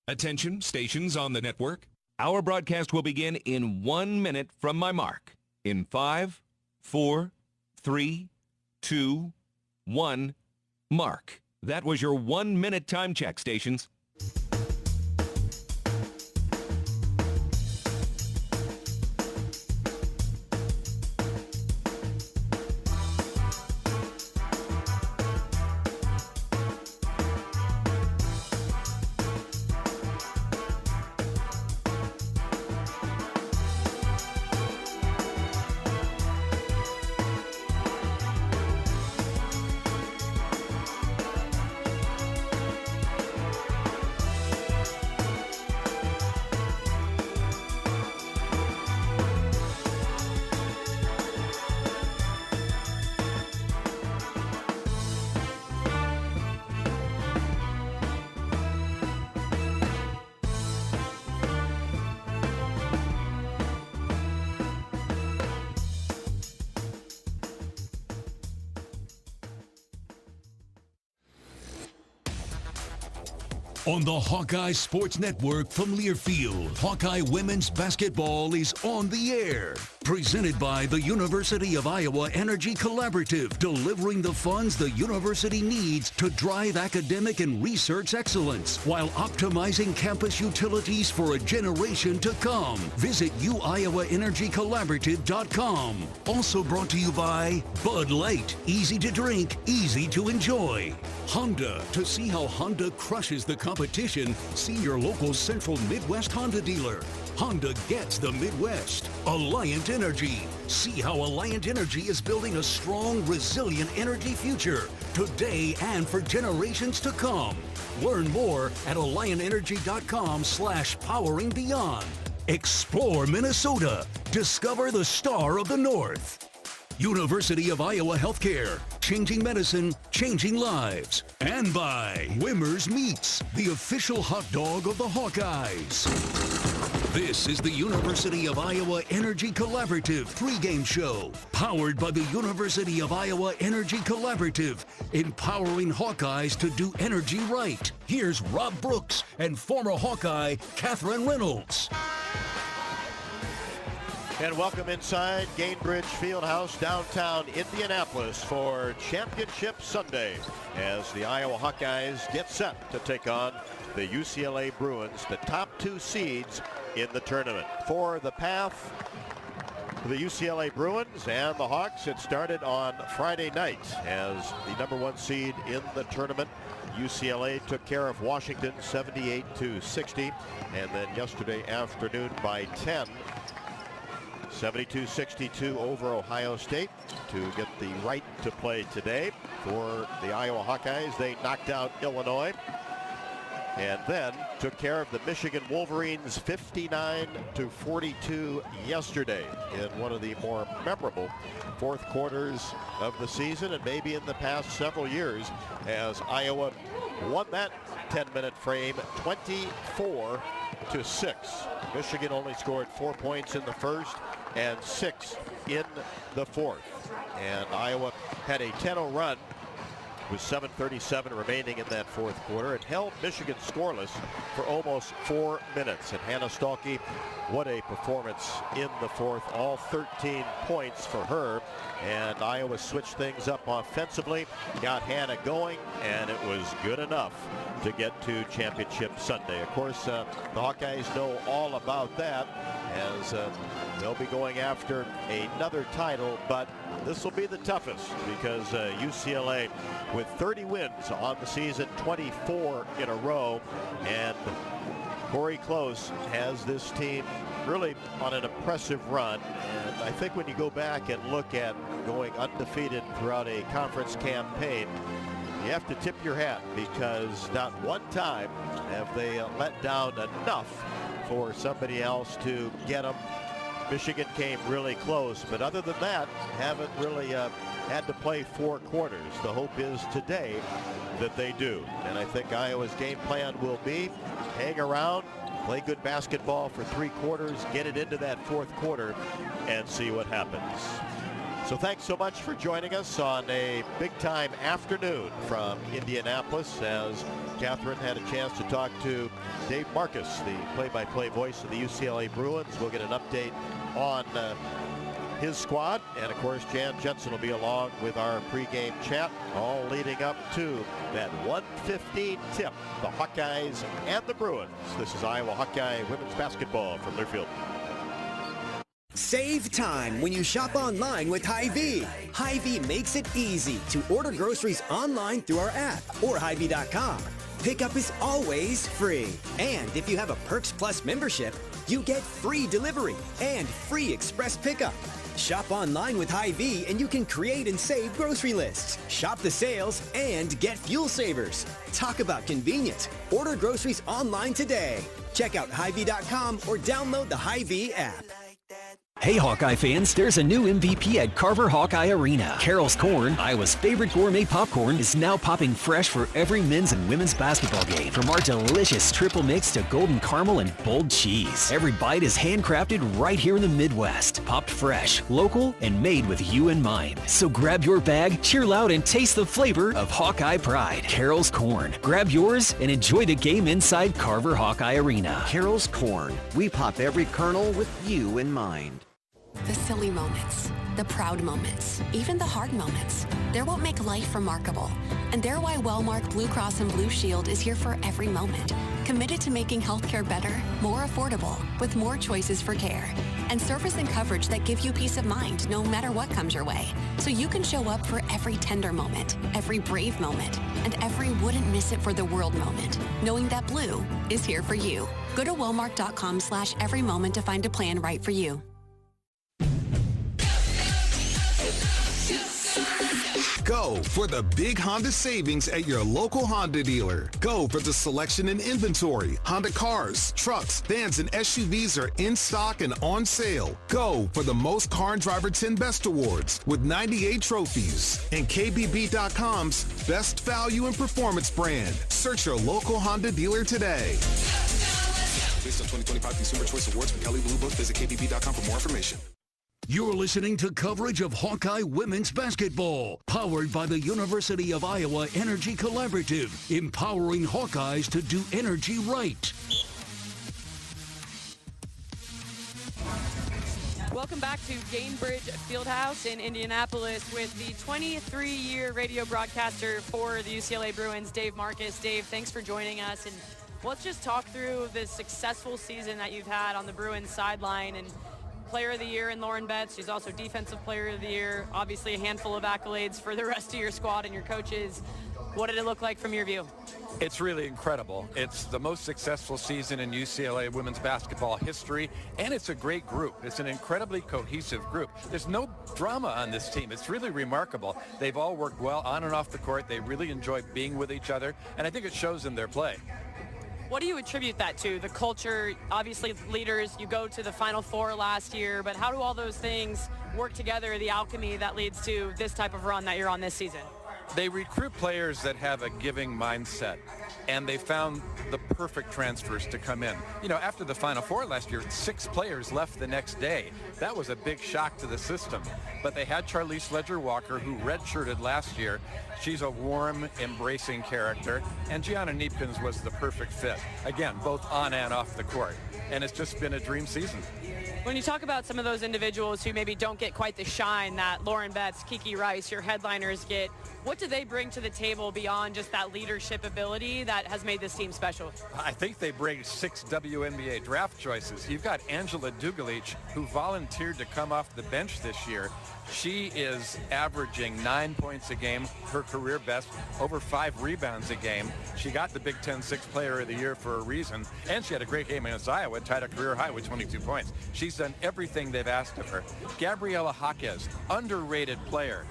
Attention, stations on the network. Our broadcast will begin in 1 minute from my mark. In 5, 4, 3, 2, 1, mark. That was your 1 minute time check, stations. On the Hawkeye Sports Network from Learfield, Hawkeye women's basketball is on the air. Presented by the University of Iowa Energy Collaborative, delivering the funds the university needs to drive academic and research excellence while optimizing campus utilities for a generation to come. Visit uiowaenergycollaborative.com. Also brought to you by Bud Light, easy to drink, easy to enjoy. Honda, to see how Honda crushes the competition, see your local Central Midwest Honda dealer. Honda gets the Midwest. Alliant Energy. See how Alliant Energy is building a strong, resilient energy future today and for generations to come. Learn more at alliantenergy.com/powering beyond. Explore Minnesota. Discover the star of the North. University of Iowa Healthcare, changing medicine, changing lives. And by Wimmer's Meats, the official hot dog of the Hawkeyes. This is the University of Iowa Energy Collaborative pregame show, powered by the University of Iowa Energy Collaborative, empowering Hawkeyes to do energy right. Here's Rob Brooks and former Hawkeye Catherine Reynolds. And welcome inside Gainbridge Fieldhouse, downtown Indianapolis for Championship Sunday as the Iowa Hawkeyes get set to take on the UCLA Bruins, the top two seeds in the tournament. For the path for the UCLA Bruins and the Hawks, it started on Friday night as the #1 seed in the tournament. UCLA took care of Washington 78-60, and then yesterday afternoon by 10. 72-62 over Ohio State to get the right to play today. For the Iowa Hawkeyes, they knocked out Illinois and then took care of the Michigan Wolverines 59-42 yesterday in one of the more memorable fourth quarters of the season and maybe in the past several years, as Iowa won that 10-minute frame 24-6. Michigan only scored 4 points in the first and 6 in the fourth. And Iowa had a 10-0 run with 7:37 remaining in that fourth quarter. It held Michigan scoreless for almost 4 minutes. And Hannah Stuelke, what a performance in the fourth. All 13 points for her. And Iowa switched things up offensively, got Hannah going, and it was good enough to get to Championship Sunday. Of course, the Hawkeyes know all about that, as they'll be going after another title, but this will be the toughest because UCLA with 30 wins on the season, 24 in a row, and Corey Close has this team really on an impressive run. And I think when you go back and look at going undefeated throughout a conference campaign, you have to tip your hat, because not one time have they let down enough for somebody else to get them. Michigan came really close, but other than that, haven't really had to play 4 quarters. The hope is today that they do. And I think Iowa's game plan will be hang around, play good basketball for 3 quarters, get it into that fourth quarter, and see what happens. So thanks so much for joining us on a big-time afternoon from Indianapolis, as Catherine had a chance to talk to Dave Marcus, the play-by-play voice of the UCLA Bruins. We'll get an update on his squad, and of course Jan Jensen will be along with our pregame chat, all leading up to that 1:15 tip, the Hawkeyes and the Bruins. This is Iowa Hawkeye women's basketball from Learfield. Save time when you shop online with Hy-Vee. Hy-Vee makes it easy to order groceries online through our app or Hy-Vee.com. Pickup is always free. And if you have a Perks Plus membership, you get free delivery and free express pickup. Shop online with Hy-Vee and you can create and save grocery lists. Shop the sales and get fuel savers. Talk about convenient. Order groceries online today. Check out Hy-Vee.com or download the Hy-Vee app. Hey Hawkeye fans, there's a new MVP at Carver Hawkeye Arena. Carol's Corn, Iowa's favorite gourmet popcorn, is now popping fresh for every men's and women's basketball game. From our delicious triple mix to golden caramel and bold cheese. Every bite is handcrafted right here in the Midwest. Popped fresh, local, and made with you in mind. So grab your bag, cheer loud, and taste the flavor of Hawkeye pride. Carol's Corn. Grab yours and enjoy the game inside Carver Hawkeye Arena. Carol's Corn. We pop every kernel with you in mind. The silly moments, the proud moments, even the hard moments. They're what make life remarkable. And they're why Wellmark Blue Cross and Blue Shield is here for every moment. Committed to making healthcare better, more affordable, with more choices for care. And service and coverage that give you peace of mind no matter what comes your way. So you can show up for every tender moment, every brave moment, and every wouldn't miss it for the world moment, knowing that Blue is here for you. Go to Wellmark.com/every moment to find a plan right for you. Go for the big Honda savings at your local Honda dealer. Go for the selection and inventory. Honda cars, trucks, vans, and SUVs are in stock and on sale. Go for the most Car and Driver 10 Best Awards with 98 trophies. And KBB.com's Best Value and Performance brand. Search your local Honda dealer today. Based on 2025 Consumer Choice Awards from Kelley Blue Book, visit KBB.com for more information. You're listening to coverage of Hawkeye women's basketball, powered by the University of Iowa Energy Collaborative, empowering Hawkeyes to do energy right. Welcome back to Gainbridge Fieldhouse in Indianapolis with the 23-year radio broadcaster for the UCLA Bruins, Dave Marcus. Dave, thanks for joining us. And let's just talk through the successful season that you've had on the Bruins sideline. And Player of the Year in Lauren Betts. She's also Defensive Player of the Year. Obviously a handful of accolades for the rest of your squad and your coaches. What did it look like from your view? It's really incredible. It's the most successful season in UCLA women's basketball history, and it's a great group. It's an incredibly cohesive group. There's no drama on this team. It's really remarkable. They've all worked well on and off the court. They really enjoy being with each other, and I think it shows in their play. What do you attribute that to? The culture, obviously leaders, you go to the Final Four last year, but how do all those things work together, the alchemy that leads to this type of run that you're on this season? They recruit players that have a giving mindset, and they found the perfect transfers to come in. You know, after the Final Four last year, 6 players left the next day. That was a big shock to the system. But they had Charlize Ledger-Walker, who redshirted last year. She's a warm, embracing character, and Gianna Neepkins was the perfect fit. Again, both on and off the court. And it's just been a dream season. When you talk about some of those individuals who maybe don't get quite the shine that Lauren Betts, Kiki Rice, your headliners get, what do they bring to the table beyond just that leadership ability that has made this team special? I think they bring 6 WNBA draft choices. You've got Angela Dugalich, who volunteered to come off the bench this year. She is averaging 9 points a game, her career best, over 5 rebounds a game. She got the Big Ten Sixth Player of the Year for a reason, and she had a great game against Iowa, tied a career high with 22 points. She's done everything they've asked of her. Gabriela Hawkeyes, underrated player,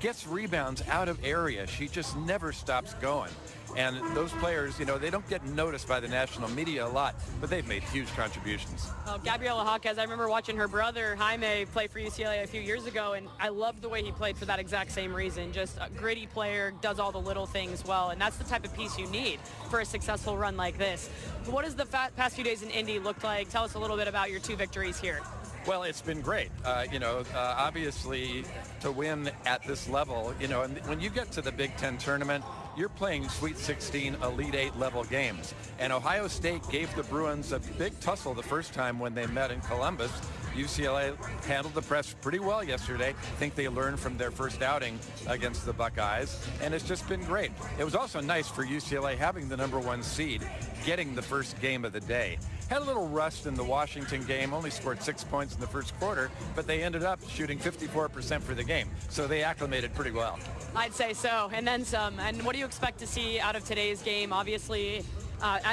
gets rebounds out of area. She just never stops going. And those players, you know, they don't get noticed by the national media a lot, but they've made huge contributions. Well, Gabriela Hawkeyes, I remember watching her brother, Jaime, play for UCLA a few years ago, and I loved the way he played for that exact same reason. Just a gritty player, does all the little things well, and that's the type of piece you need for a successful run like this. What does the past few days in Indy look like? Tell us a little bit about your 2 victories here. Well, it's been great. Obviously to win at this level, you know, and when you get to the Big Ten tournament, you're playing Sweet 16, Elite 8 level games. And Ohio State gave the Bruins a big tussle the first time when they met in Columbus. UCLA handled the press pretty well yesterday. I think they learned from their first outing against the Buckeyes, and it's just been great. It was also nice for UCLA having the #1 seed, getting the first game of the day. Had a little rust in the Washington game, only scored 6 points in the first quarter, but they ended up shooting 54% for the game, so they acclimated pretty well. I'd say so, and then some. And what do you expect to see out of today's game? Obviously,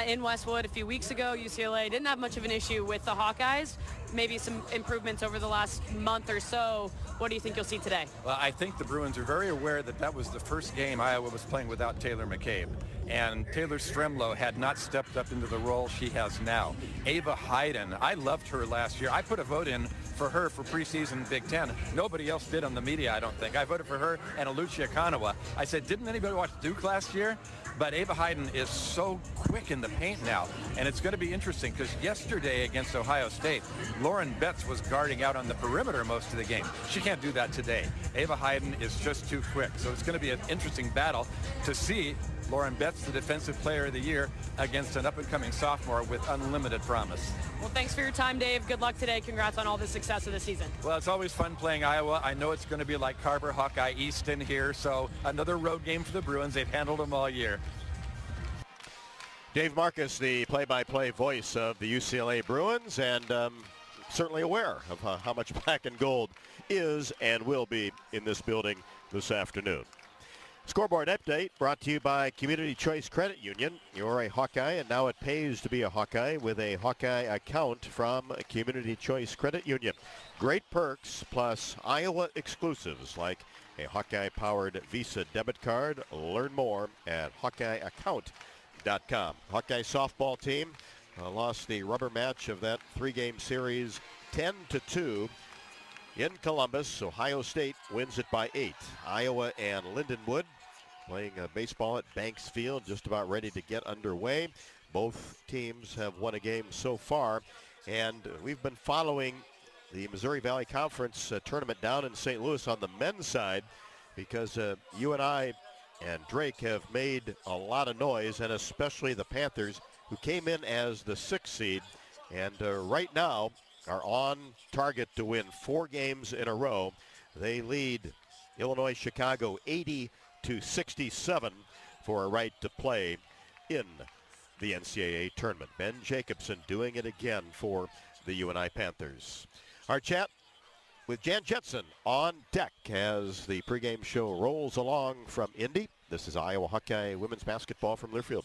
in Westwood a few weeks ago, UCLA didn't have much of an issue with the Hawkeyes. Maybe some improvements over the last month or so. What do you think you'll see today? Well, I think the Bruins are very aware that that was the first game Iowa was playing without Taylor McCabe. And Taylor Stremlow had not stepped up into the role she has now. Ava Hayden, I loved her last year. I put a vote in for her for preseason Big Ten. Nobody else did on the media, I don't think. I voted for her and Alucia Kanawa. I said, didn't anybody watch Duke last year? But Ava Hayden is so quick in the paint now, and it's going to be interesting because yesterday against Ohio State, Lauren Betts was guarding out on the perimeter most of the game. She can't do that today. Ava Hayden is just too quick, so it's going to be an interesting battle to see Lauren Betts, the Defensive Player of the Year, against an up-and-coming sophomore with unlimited promise. Well, thanks for your time, Dave. Good luck today. Congrats on all the success of the season. Well, it's always fun playing Iowa. I know it's going to be like Carver Hawkeye Easton here, so another road game for the Bruins. They've handled them all year. Dave Marcus, the play-by-play voice of the UCLA Bruins, and certainly aware of how much black and gold is and will be in this building this afternoon. Scoreboard update brought to you by Community Choice Credit Union. You're a Hawkeye, and now it pays to be a Hawkeye with a Hawkeye account from Community Choice Credit Union. Great perks plus Iowa exclusives like a Hawkeye-powered Visa debit card. Learn more at HawkeyeAccount.com. Hawkeye softball team lost the rubber match of that three-game series 10-2 in Columbus. Ohio State wins it by 8. Iowa and Lindenwood playing baseball at Banks Field, just about ready to get underway. Both teams have won a game so far, and we've been following the Missouri Valley Conference tournament down in St. Louis on the men's side because you and I and Drake have made a lot of noise, and especially the Panthers, who came in as the 6th seed, and right now are on target to win 4 games in a row. They lead Illinois Chicago 80-67 for a right to play in the NCAA tournament. Ben Jacobson doing it again for the UNI Panthers. Our chat with Jan Jensen on deck as the pregame show rolls along from Indy. This is Iowa Hawkeye women's basketball from Learfield.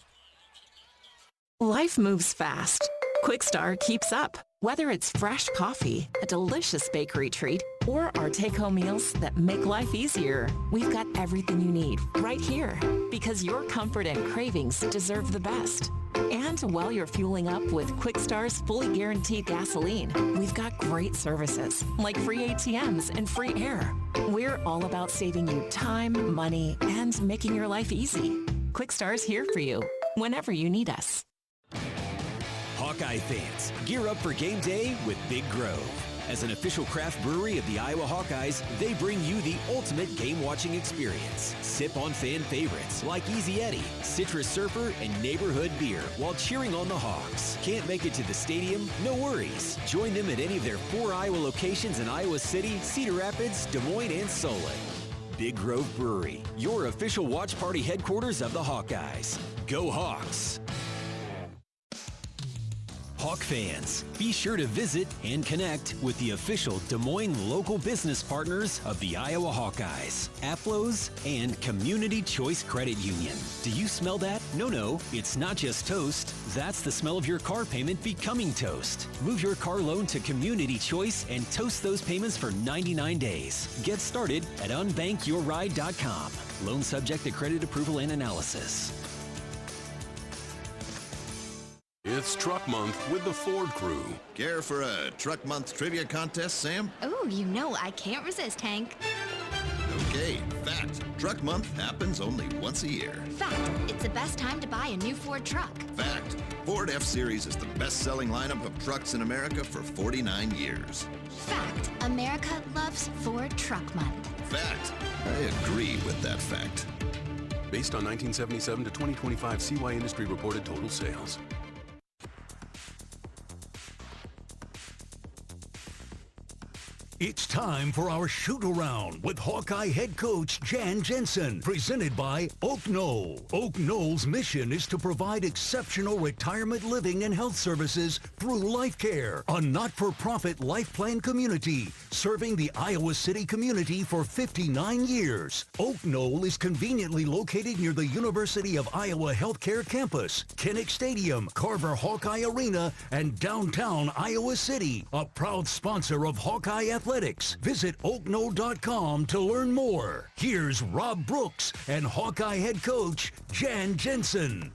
Life moves fast. Quickstar keeps up. Whether it's fresh coffee, a delicious bakery treat, or our take-home meals that make life easier, we've got everything you need right here. Because your comfort and cravings deserve the best. And while you're fueling up with Quickstar's fully guaranteed gasoline, we've got great services like free ATMs and free air. We're all about saving you time, money, and making your life easy. Quickstar's here for you whenever you need us. Hawkeye fans, gear up for game day with Big Grove. As an official craft brewery of the Iowa Hawkeyes, they bring you the ultimate game-watching experience. Sip on fan favorites like Easy Eddie, Citrus Surfer, and Neighborhood Beer while cheering on the Hawks. Can't make it to the stadium? No worries. Join them at any of their 4 Iowa locations in Iowa City, Cedar Rapids, Des Moines, and Solon. Big Grove Brewery, your official watch party headquarters of the Hawkeyes. Go Hawks! Hawk fans, be sure to visit and connect with the official Des Moines local business partners of the Iowa Hawkeyes, Aplos, and Community Choice Credit Union. Do you smell that? No, it's not just toast. That's the smell of your car payment becoming toast. Move your car loan to Community Choice and toast those payments for 99 days. Get started at unbankyourride.com. Loan subject to credit approval and analysis. It's Truck Month with the Ford Crew. Care for a Truck Month trivia contest, Sam? Oh, you know I can't resist, Hank. Okay, fact. Truck Month happens only once a year. Fact. It's the best time to buy a new Ford truck. Fact. Ford F-Series is the best-selling lineup of trucks in America for 49 years. Fact. America loves Ford Truck Month. Fact. I agree with that fact. Based on 1977 to 2025 CY industry reported total sales. It's time for our shoot-around with Hawkeye head coach Jan Jensen, presented by Oak Knoll. Oak Knoll's mission is to provide exceptional retirement living and health services through Life Care, a not-for-profit life plan community serving the Iowa City community for 59 years. Oak Knoll is conveniently located near the University of Iowa Healthcare Campus, Kinnick Stadium, Carver Hawkeye Arena, and downtown Iowa City, a proud sponsor of Hawkeye Athletics. Visit oakknoll.com to learn more. Here's Rob Brooks and Hawkeye head coach Jan Jensen.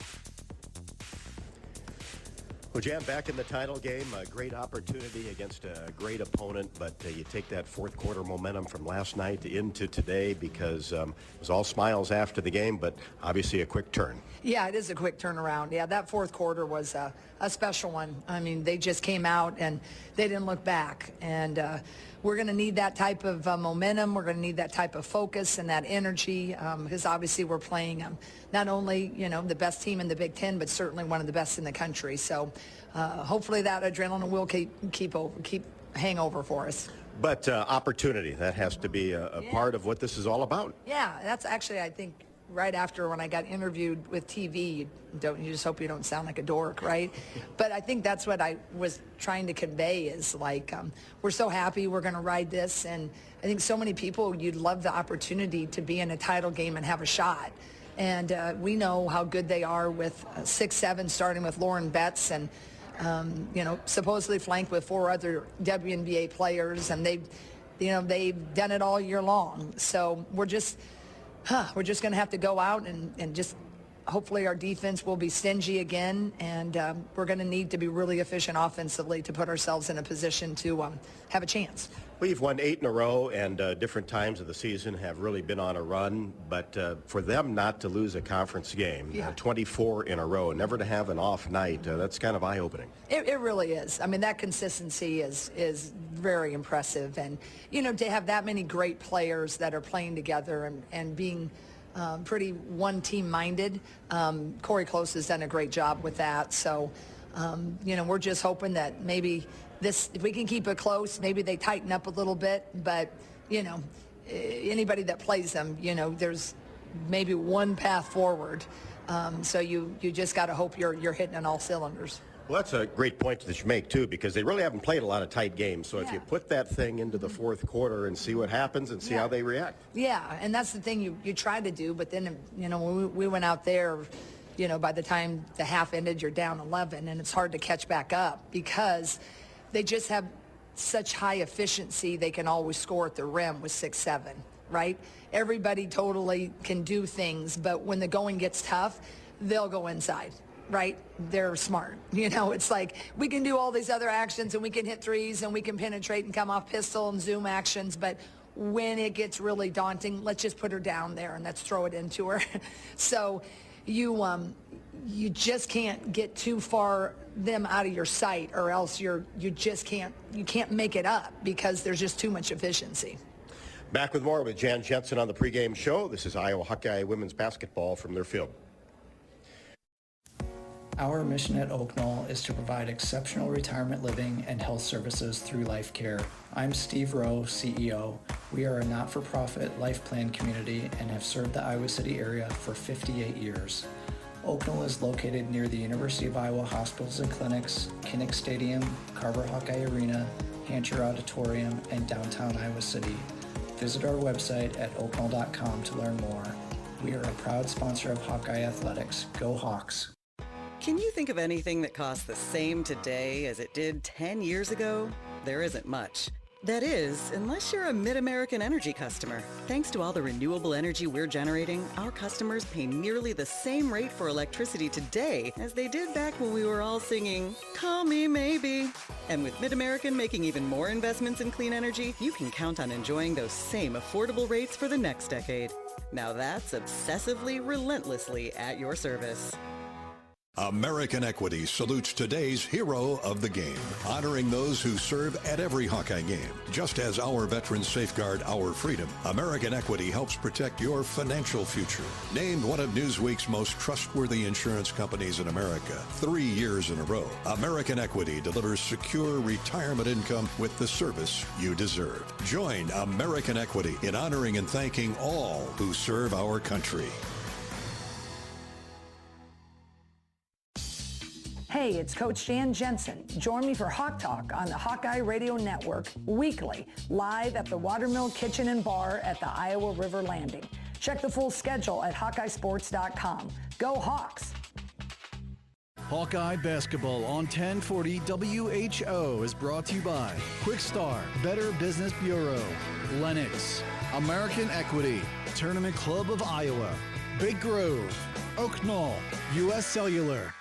Well, Jan, back in the title game, a great opportunity against a great opponent, but you take that fourth quarter momentum from last night into today because it was all smiles after the game, but obviously a quick turn. Yeah, it is a quick turnaround. Yeah, that fourth quarter was a special one. I mean, they just came out and they didn't look back. And we're going to need that type of momentum. We're going to need that type of focus and that energy because obviously we're playing not only, you know, the best team in the Big Ten, but certainly one of the best in the country. So hopefully that adrenaline will keep hang over for us. But opportunity, that has to be a part of what this is all about. Yeah, that's actually, I think, right after when I got interviewed with TV, you just hope you don't sound like a dork, right? But I think that's what I was trying to convey is like, we're so happy we're going to ride this. And I think so many people, you'd love the opportunity to be in a title game and have a shot. And we know how good they are with 6'7", starting with Lauren Betts and, you know, supposedly flanked with 4 other WNBA players. And they've done it all year long. So we're just going to have to go out and just hopefully our defense will be stingy again, and we're going to need to be really efficient offensively to put ourselves in a position to have a chance. Well, you've won 8 in a row, and different times of the season have really been on a run, but for them not to lose a conference game, 24 in a row, never to have an off night, that's kind of eye-opening. It really is. I mean, that consistency is very impressive, and, you know, to have that many great players that are playing together and being pretty one-team minded. Corey Close has done a great job with that. So, you know, we're just hoping that maybe if we can keep it close, maybe they tighten up a little bit. But, you know, anybody that plays them, you know, there's maybe one path forward. So you just got to hope you're hitting on all cylinders. Well, that's a great point that you make, too, because they really haven't played a lot of tight games. So if you put that thing into the fourth quarter and see what happens and see how they react. Yeah, and that's the thing you try to do. But then, you know, when we went out there, you know, by the time the half ended, you're down 11, and it's hard to catch back up because they just have such high efficiency. They can always score at the rim with 6'7", right? Everybody totally can do things, but when the going gets tough, they'll go inside. Right? They're smart. You know, it's like we can do all these other actions and we can hit threes and we can penetrate and come off pistol and zoom actions, but when it gets really daunting, let's just put her down there and let's throw it into her. So you just can't get too far them out of your sight, or else you can't make it up because there's just too much efficiency. Back with more with Jan Jensen on the pregame show. This is Iowa Hawkeye women's basketball from their field. Our mission at Oak Knoll is to provide exceptional retirement living and health services through Life Care. I'm Steve Rowe, CEO. We are a not-for-profit life plan community and have served the Iowa City area for 58 years. Oak Knoll is located near the University of Iowa hospitals and clinics, Kinnick Stadium, Carver Hawkeye Arena, Hancher Auditorium, and downtown Iowa City. Visit our website at oakknoll.com to learn more. We are a proud sponsor of Hawkeye Athletics. Go Hawks! Can you think of anything that costs the same today as it did 10 years ago? There isn't much. That is, unless you're a Mid-American Energy customer. Thanks to all the renewable energy we're generating, our customers pay nearly the same rate for electricity today as they did back when we were all singing, "Call Me Maybe." And with Mid-American making even more investments in clean energy, you can count on enjoying those same affordable rates for the next decade. Now that's obsessively, relentlessly at your service. American Equity salutes today's hero of the game, honoring those who serve at every Hawkeye game. Just as our veterans safeguard our freedom, American Equity helps protect your financial future. Named one of Newsweek's most trustworthy insurance companies in America 3 years in a row, American Equity delivers secure retirement income with the service you deserve. Join American Equity in honoring and thanking all who serve our country. Hey, it's Coach Jan Jensen. Join me for Hawk Talk on the Hawkeye Radio Network weekly, live at the Watermill Kitchen and Bar at the Iowa River Landing. Check the full schedule at HawkeyeSports.com. Go Hawks! Hawkeye Basketball on 1040 WHO is brought to you by Quick Star, Better Business Bureau, Lennox, American Equity, Tournament Club of Iowa, Big Grove, Oak Knoll, U.S. Cellular.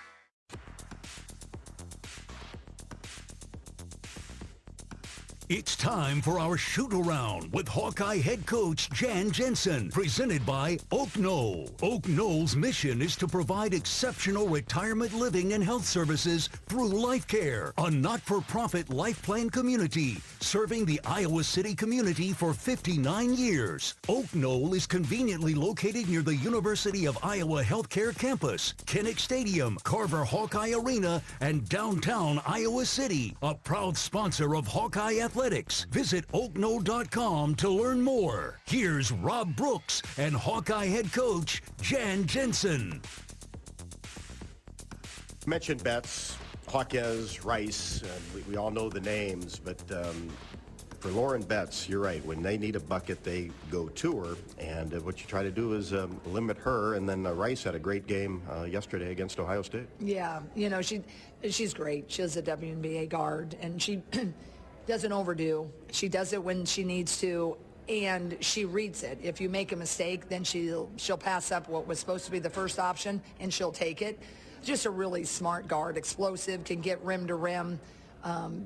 It's time for our shoot-around with Hawkeye head coach Jan Jensen, presented by Oak Knoll. Oak Knoll's mission is to provide exceptional retirement living and health services through Life Care, a not-for-profit life plan community serving the Iowa City community for 59 years. Oak Knoll is conveniently located near the University of Iowa Healthcare Campus, Kinnick Stadium, Carver Hawkeye Arena, and downtown Iowa City, a proud sponsor of Hawkeye Athletics. Visit oakknoll.com to learn more. Here's Rob Brooks and Hawkeye head coach Jan Jensen. Mentioned Betts, Hawkeyes, Rice. We all know the names, but for Lauren Betts, you're right. When they need a bucket, they go to her. And what you try to do is limit her. And then Rice had a great game yesterday against Ohio State. Yeah, you know, she's great. She's a WNBA guard, and she doesn't overdo. She does it when she needs to, and she reads it. If you make a mistake, then she'll pass up what was supposed to be the first option, and she'll take it. Just a really smart guard, explosive, can get rim to rim.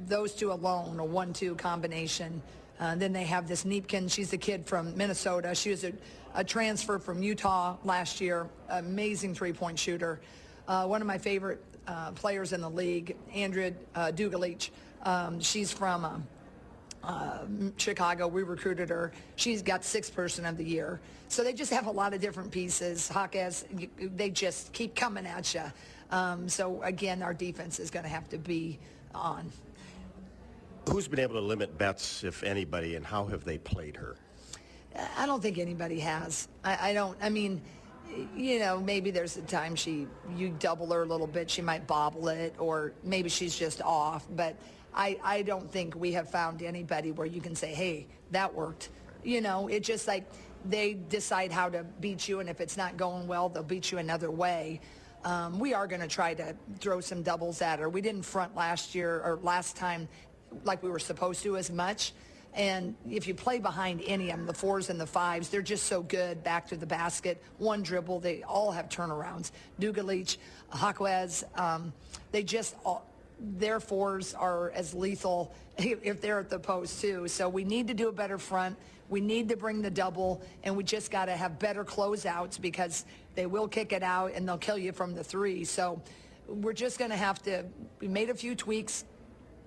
Those two alone, a 1-2 combination. Then they have this Neepkin. She's a kid from Minnesota. She was a transfer from Utah last year. Amazing three-point shooter. One of my favorite players in the league, Andrea Dugalich. She's from Chicago. We recruited her. She's got sixth person of the year. So they just have a lot of different pieces. Hawkeyes, they just keep coming at you. So again, our defense is going to have to be on. Who's been able to limit Betts, if anybody, and how have they played her? I don't think anybody has. I mean, you know, maybe there's a time you double her a little bit, she might bobble it, or maybe she's just off. But I don't think we have found anybody where you can say, hey, that worked. You know, it's just like they decide how to beat you, and if it's not going well, they'll beat you another way. We are going to try to throw some doubles at her. We didn't front last year or last time like we were supposed to as much. And if you play behind any of them, the 4s and the 5s, they're just so good back to the basket. One dribble, they all have turnarounds. Dugalich, Hawkeyes, they just their 4s are as lethal if they're at the post too. So we need to do a better front. We need to bring the double, and we just got to have better closeouts because they will kick it out and they'll kill you from the 3. So we're just going to have to. We made a few tweaks.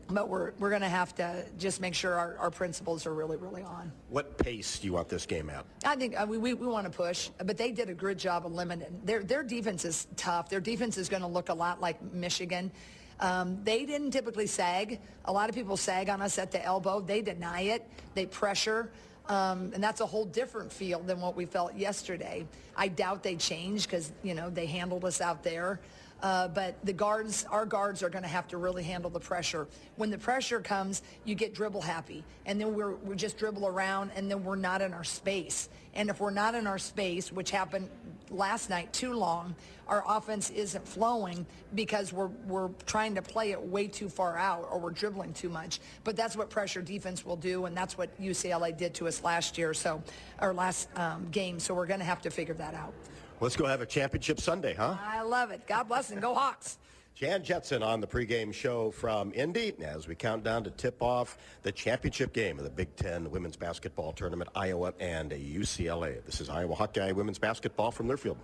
But we're going to have to just make sure our principles are really, really on. What pace do you want this game at? I think we want to push, but they did a good job of limiting. Their defense is tough. Their defense is going to look a lot like Michigan. They didn't typically sag. A lot of people sag on us at the elbow. They deny it. They pressure. And that's a whole different feel than what we felt yesterday. I doubt they changed because, you know, they handled us out there. But our guards are going to have to really handle the pressure. When the pressure comes, you get dribble happy. And then we just dribble around, and then we're not in our space. And if we're not in our space, which happened last night too long, our offense isn't flowing because we're trying to play it way too far out, or we're dribbling too much. But that's what pressure defense will do, and that's what UCLA did to us last game. So we're going to have to figure that out. Let's go have a championship Sunday, huh? I love it. God bless and go Hawks. Jan Jensen on the pregame show from Indy as we count down to tip off the championship game of the Big Ten women's basketball tournament, Iowa and UCLA. This is Iowa Hawkeye women's basketball from their field.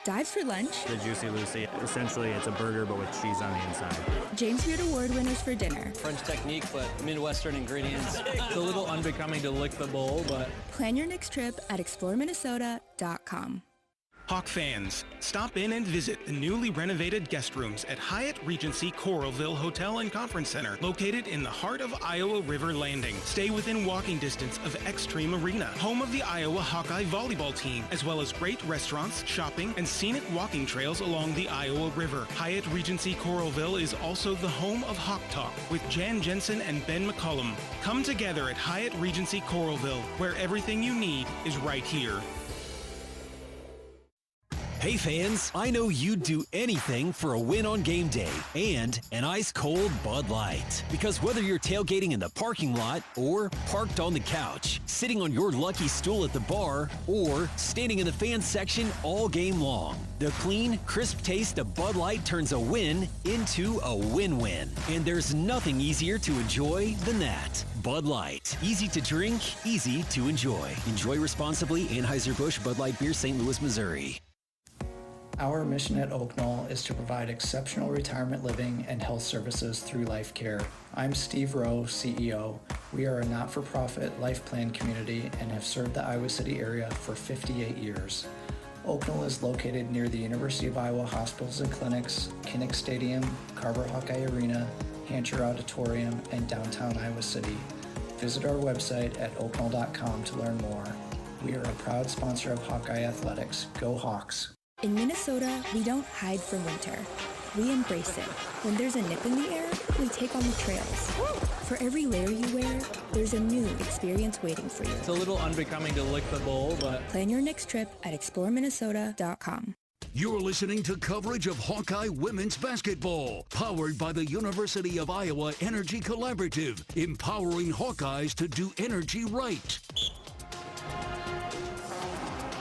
Dives for lunch. The Juicy Lucy. Essentially, it's a burger, but with cheese on the inside. James Beard Award winners for dinner. French technique, but Midwestern ingredients. It's a little unbecoming to lick the bowl, but... Plan your next trip at exploreminnesota.com. Hawk fans, stop in and visit the newly renovated guest rooms at Hyatt Regency Coralville Hotel and Conference Center, located in the heart of Iowa River Landing. Stay within walking distance of Extreme Arena, home of the Iowa Hawkeye volleyball team, as well as great restaurants, shopping, and scenic walking trails along the Iowa River. Hyatt Regency Coralville is also the home of Hawk Talk with Jan Jensen and Ben McCullum. Come together at Hyatt Regency Coralville, where everything you need is right here. Hey fans, I know you'd do anything for a win on game day and an ice-cold Bud Light. Because whether you're tailgating in the parking lot or parked on the couch, sitting on your lucky stool at the bar, or standing in the fans section all game long, the clean, crisp taste of Bud Light turns a win into a win-win. And there's nothing easier to enjoy than that. Bud Light. Easy to drink, easy to enjoy. Enjoy responsibly. Anheuser-Busch Bud Light Beer, St. Louis, Missouri. Our mission at Oak Knoll is to provide exceptional retirement living and health services through Life Care. I'm Steve Rowe, CEO. We are a not-for-profit life plan community and have served the Iowa City area for 58 years. Oak Knoll is located near the University of Iowa Hospitals and Clinics, Kinnick Stadium, Carver Hawkeye Arena, Hancher Auditorium, and downtown Iowa City. Visit our website at oakknoll.com to learn more. We are a proud sponsor of Hawkeye Athletics. Go Hawks! In Minnesota, we don't hide from winter. We embrace it. When there's a nip in the air, we take on the trails. For every layer you wear, there's a new experience waiting for you. It's a little unbecoming to lick the bowl, but... Plan your next trip at exploreminnesota.com. You're listening to coverage of Hawkeye women's basketball, powered by the University of Iowa Energy Collaborative, empowering Hawkeyes to do energy right.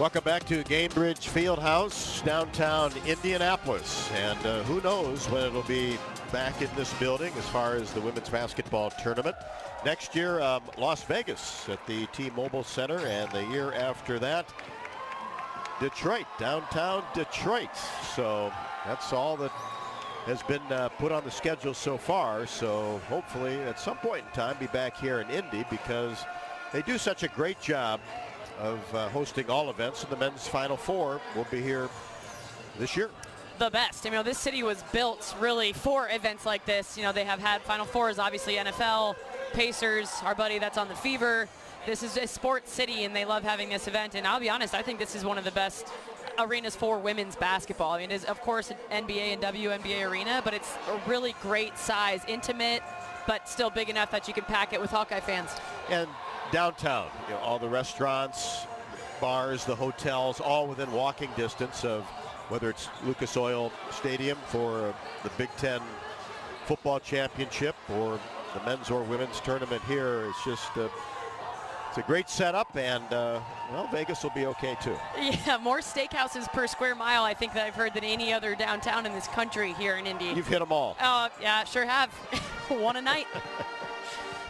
Welcome back to Gamebridge Fieldhouse, downtown Indianapolis. And who knows when it'll be back in this building as far as the women's basketball tournament. Next year, Las Vegas at the T-Mobile Center, and the year after that, Detroit, downtown Detroit. So that's all that has been put on the schedule so far. So hopefully at some point in time be back here in Indy, because they do such a great job of hosting all events, and the men's Final Four will be here this year. The best. I mean, this city was built really for events like this. You know, they have had Final Fours, obviously NFL, Pacers, our buddy that's on the Fever. This is a sports city, and they love having this event. And I'll be honest, I think this is one of the best arenas for women's basketball. I mean, it is, of course, an NBA and WNBA arena, but it's a really great size, intimate, but still big enough that you can pack it with Hawkeye fans. And downtown, you know, all the restaurants, bars, the hotels, all within walking distance of whether it's Lucas Oil Stadium for the Big Ten football championship or the men's or women's tournament here. It's just it's a great setup, and well, Vegas will be okay too. Yeah, more steakhouses per square mile, I think, that I've heard than any other downtown in this country here in Indy. You've hit them all. Yeah, sure have. One a night.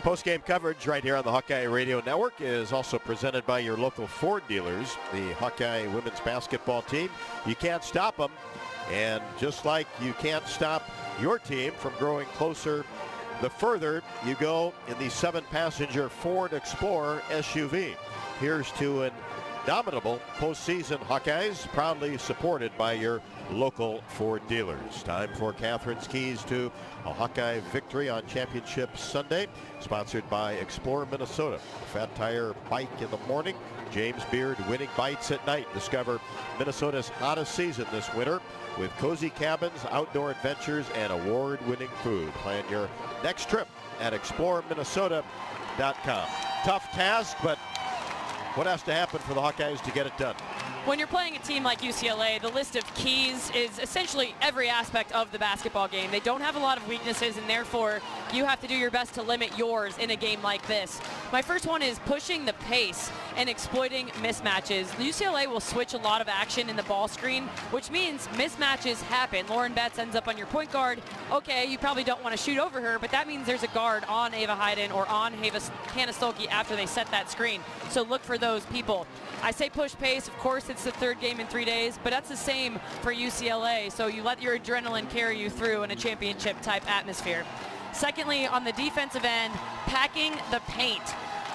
Post-game coverage right here on the Hawkeye Radio Network is also presented by your local Ford dealers, the Hawkeye women's basketball team. You can't stop them, and just like you can't stop your team from growing closer the further you go in the 7-passenger Ford Explorer SUV. Here's to an indomitable postseason Hawkeyes, proudly supported by your local Ford dealers. Time for Catherine's keys to a Hawkeye victory on Championship Sunday, sponsored by Explorer Minnesota. Fat Tire bike in the morning, James Beard winning bites at night. Discover Minnesota's hottest season this winter with cozy cabins, outdoor adventures, and award-winning food. Plan your next trip at explorerminnesota.com. Tough task, but what has to happen for the Hawkeyes to get it done? When you're playing a team like UCLA, the list of keys is essentially every aspect of the basketball game. They don't have a lot of weaknesses, and therefore you have to do your best to limit yours in a game like this. My first one is pushing the pace and exploiting mismatches. UCLA will switch a lot of action in the ball screen, which means mismatches happen. Lauren Betts ends up on your point guard. Okay, you probably don't want to shoot over her, but that means there's a guard on Ava Hayden or on Hannah Stolke after they set that screen. So look for those people. I say push pace. Of course, it's the third game in 3 days, but that's the same for UCLA. So you let your adrenaline carry you through in a championship type atmosphere. Secondly, on the defensive end, packing the paint.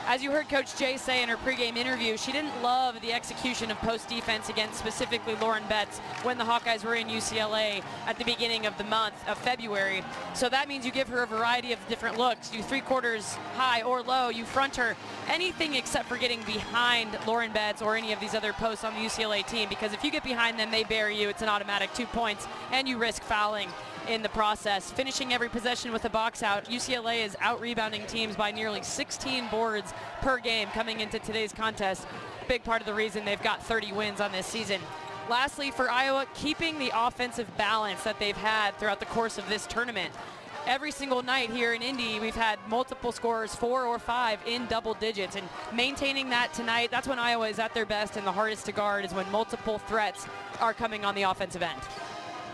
As you heard Coach Jay say in her pregame interview, she didn't love the execution of post defense against specifically Lauren Betts when the Hawkeyes were in UCLA at the beginning of the month of February. So that means you give her a variety of different looks. You 3/4 high or low, you front her, anything except for getting behind Lauren Betts or any of these other posts on the UCLA team, because if you get behind them, they bury you. It's an automatic 2 points, and you risk fouling in the process. Finishing every possession with a box out, UCLA is out-rebounding teams by nearly 16 boards per game coming into today's contest. Big part of the reason they've got 30 wins on this season. Lastly, for Iowa, keeping the offensive balance that they've had throughout the course of this tournament. Every single night here in Indy, we've had multiple scorers, 4 or 5 in double digits, and maintaining that tonight, that's when Iowa is at their best and the hardest to guard is when multiple threats are coming on the offensive end.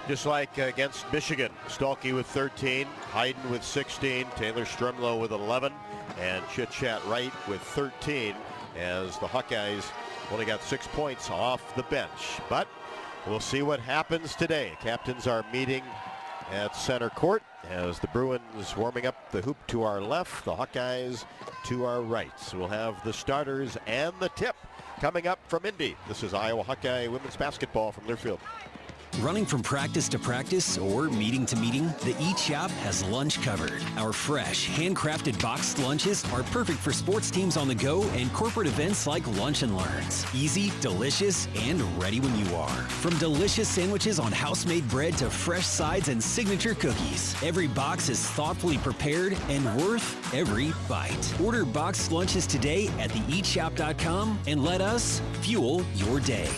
Just like against Michigan, Stolke with 13, Hayden with 16, Taylor Strumlow with 11, and Chit-Chat Wright with 13, as the Hawkeyes only got 6 points off the bench. But we'll see what happens today. Captains are meeting at center court as the Bruins warming up the hoop to our left, the Hawkeyes to our right. So we'll have the starters and the tip coming up from Indy. This is Iowa Hawkeye women's basketball from Learfield. Running from practice to practice or meeting to meeting, the Eat Shop has lunch covered. Our fresh, handcrafted boxed lunches are perfect for sports teams on the go and corporate events like Lunch and Learns. Easy, delicious, and ready when you are. From delicious sandwiches on house-made bread to fresh sides and signature cookies, every box is thoughtfully prepared and worth every bite. Order boxed lunches today at theeatshop.com and let us fuel your day.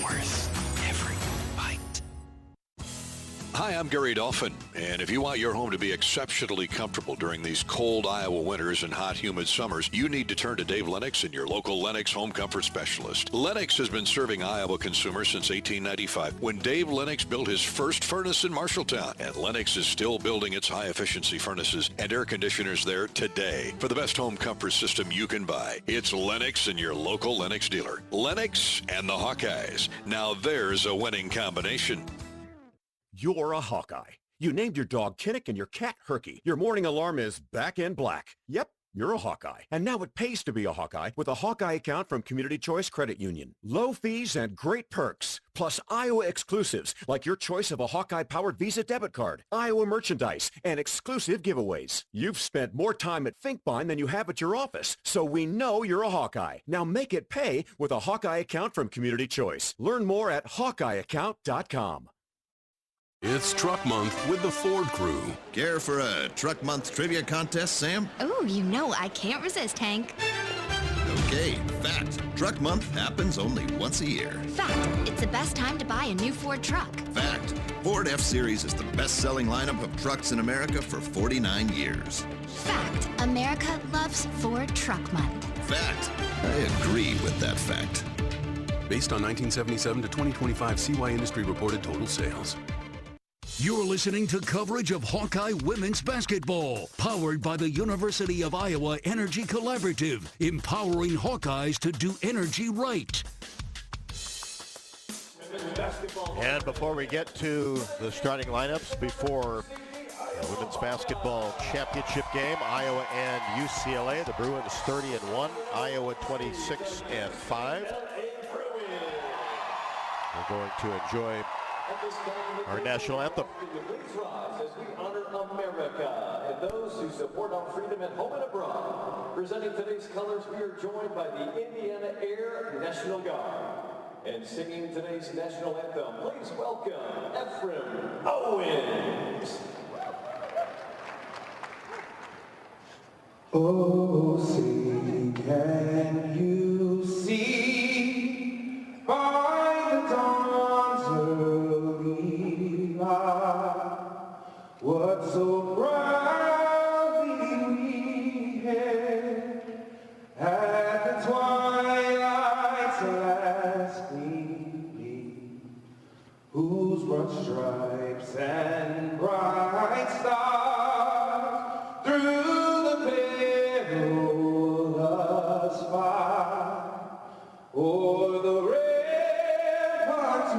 Hi, I'm Gary Dolphin, and if you want your home to be exceptionally comfortable during these cold Iowa winters and hot, humid summers, you need to turn to Dave Lennox and your local Lennox home comfort specialist. Lennox has been serving Iowa consumers since 1895, when Dave Lennox built his first furnace in Marshalltown, and Lennox is still building its high-efficiency furnaces and air conditioners there today. For the best home comfort system you can buy, it's Lennox and your local Lennox dealer. Lennox and the Hawkeyes. Now there's a winning combination. You're a Hawkeye. You named your dog Kinnick and your cat Herky. Your morning alarm is back in black. Yep, you're a Hawkeye. And now it pays to be a Hawkeye with a Hawkeye account from Community Choice Credit Union. Low fees and great perks, plus Iowa exclusives like your choice of a Hawkeye-powered Visa debit card, Iowa merchandise, and exclusive giveaways. You've spent more time at Finkbine than you have at your office, so we know you're a Hawkeye. Now make it pay with a Hawkeye account from Community Choice. Learn more at HawkeyeAccount.com. It's Truck Month with the Ford Crew. Care for a Truck Month trivia contest, Sam? Oh, you know I can't resist, Hank. Okay, fact. Truck Month happens only once a year. Fact. It's the best time to buy a new Ford truck. Fact. Ford F-Series is the best-selling lineup of trucks in America for 49 years. Fact. America loves Ford Truck Month. Fact. I agree with that fact. Based on 1977 to 2025 CY Industry reported total sales. You're listening to coverage of Hawkeye women's basketball, powered by the University of Iowa Energy Collaborative, empowering Hawkeyes to do energy right. And before we get to the starting lineups before the women's basketball championship game, Iowa and UCLA, the Bruins 30-1, Iowa 26-5. We're going to enjoy our national anthem. As we honor America and those who support our freedom at home and abroad. Presenting today's colors, we are joined by the Indiana Air National Guard. And singing today's national anthem, please welcome Ephraim Owens. Oh, see, can you see by the dawn's early light what so proudly we hailed at the twilight's last gleaming, whose broad stripes and bright stars through the perilous fight o'er the red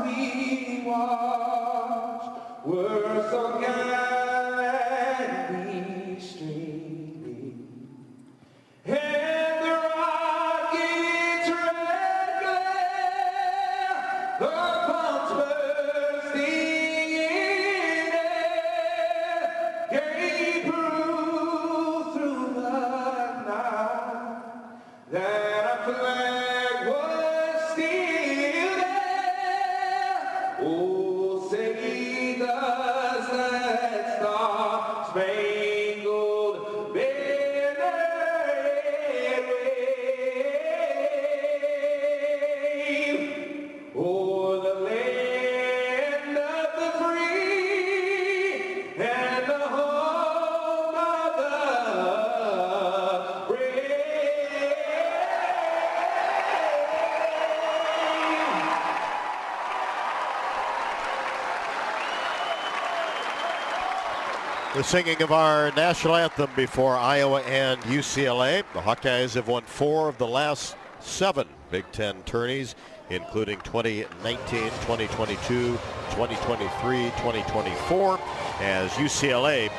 we watched were so gallantly streaming, and the rocket's red glare, the bombs bursting in air, gave proof through the night that our flag was still there. Oh, say does that star-spangled banner wave o'er the land of the free and the home of the brave. The singing of our national anthem before Iowa and UCLA. The Hawkeyes have won 4 of the last 7 Big Ten tourneys, including 2019, 2022, 2023, 2024, as UCLA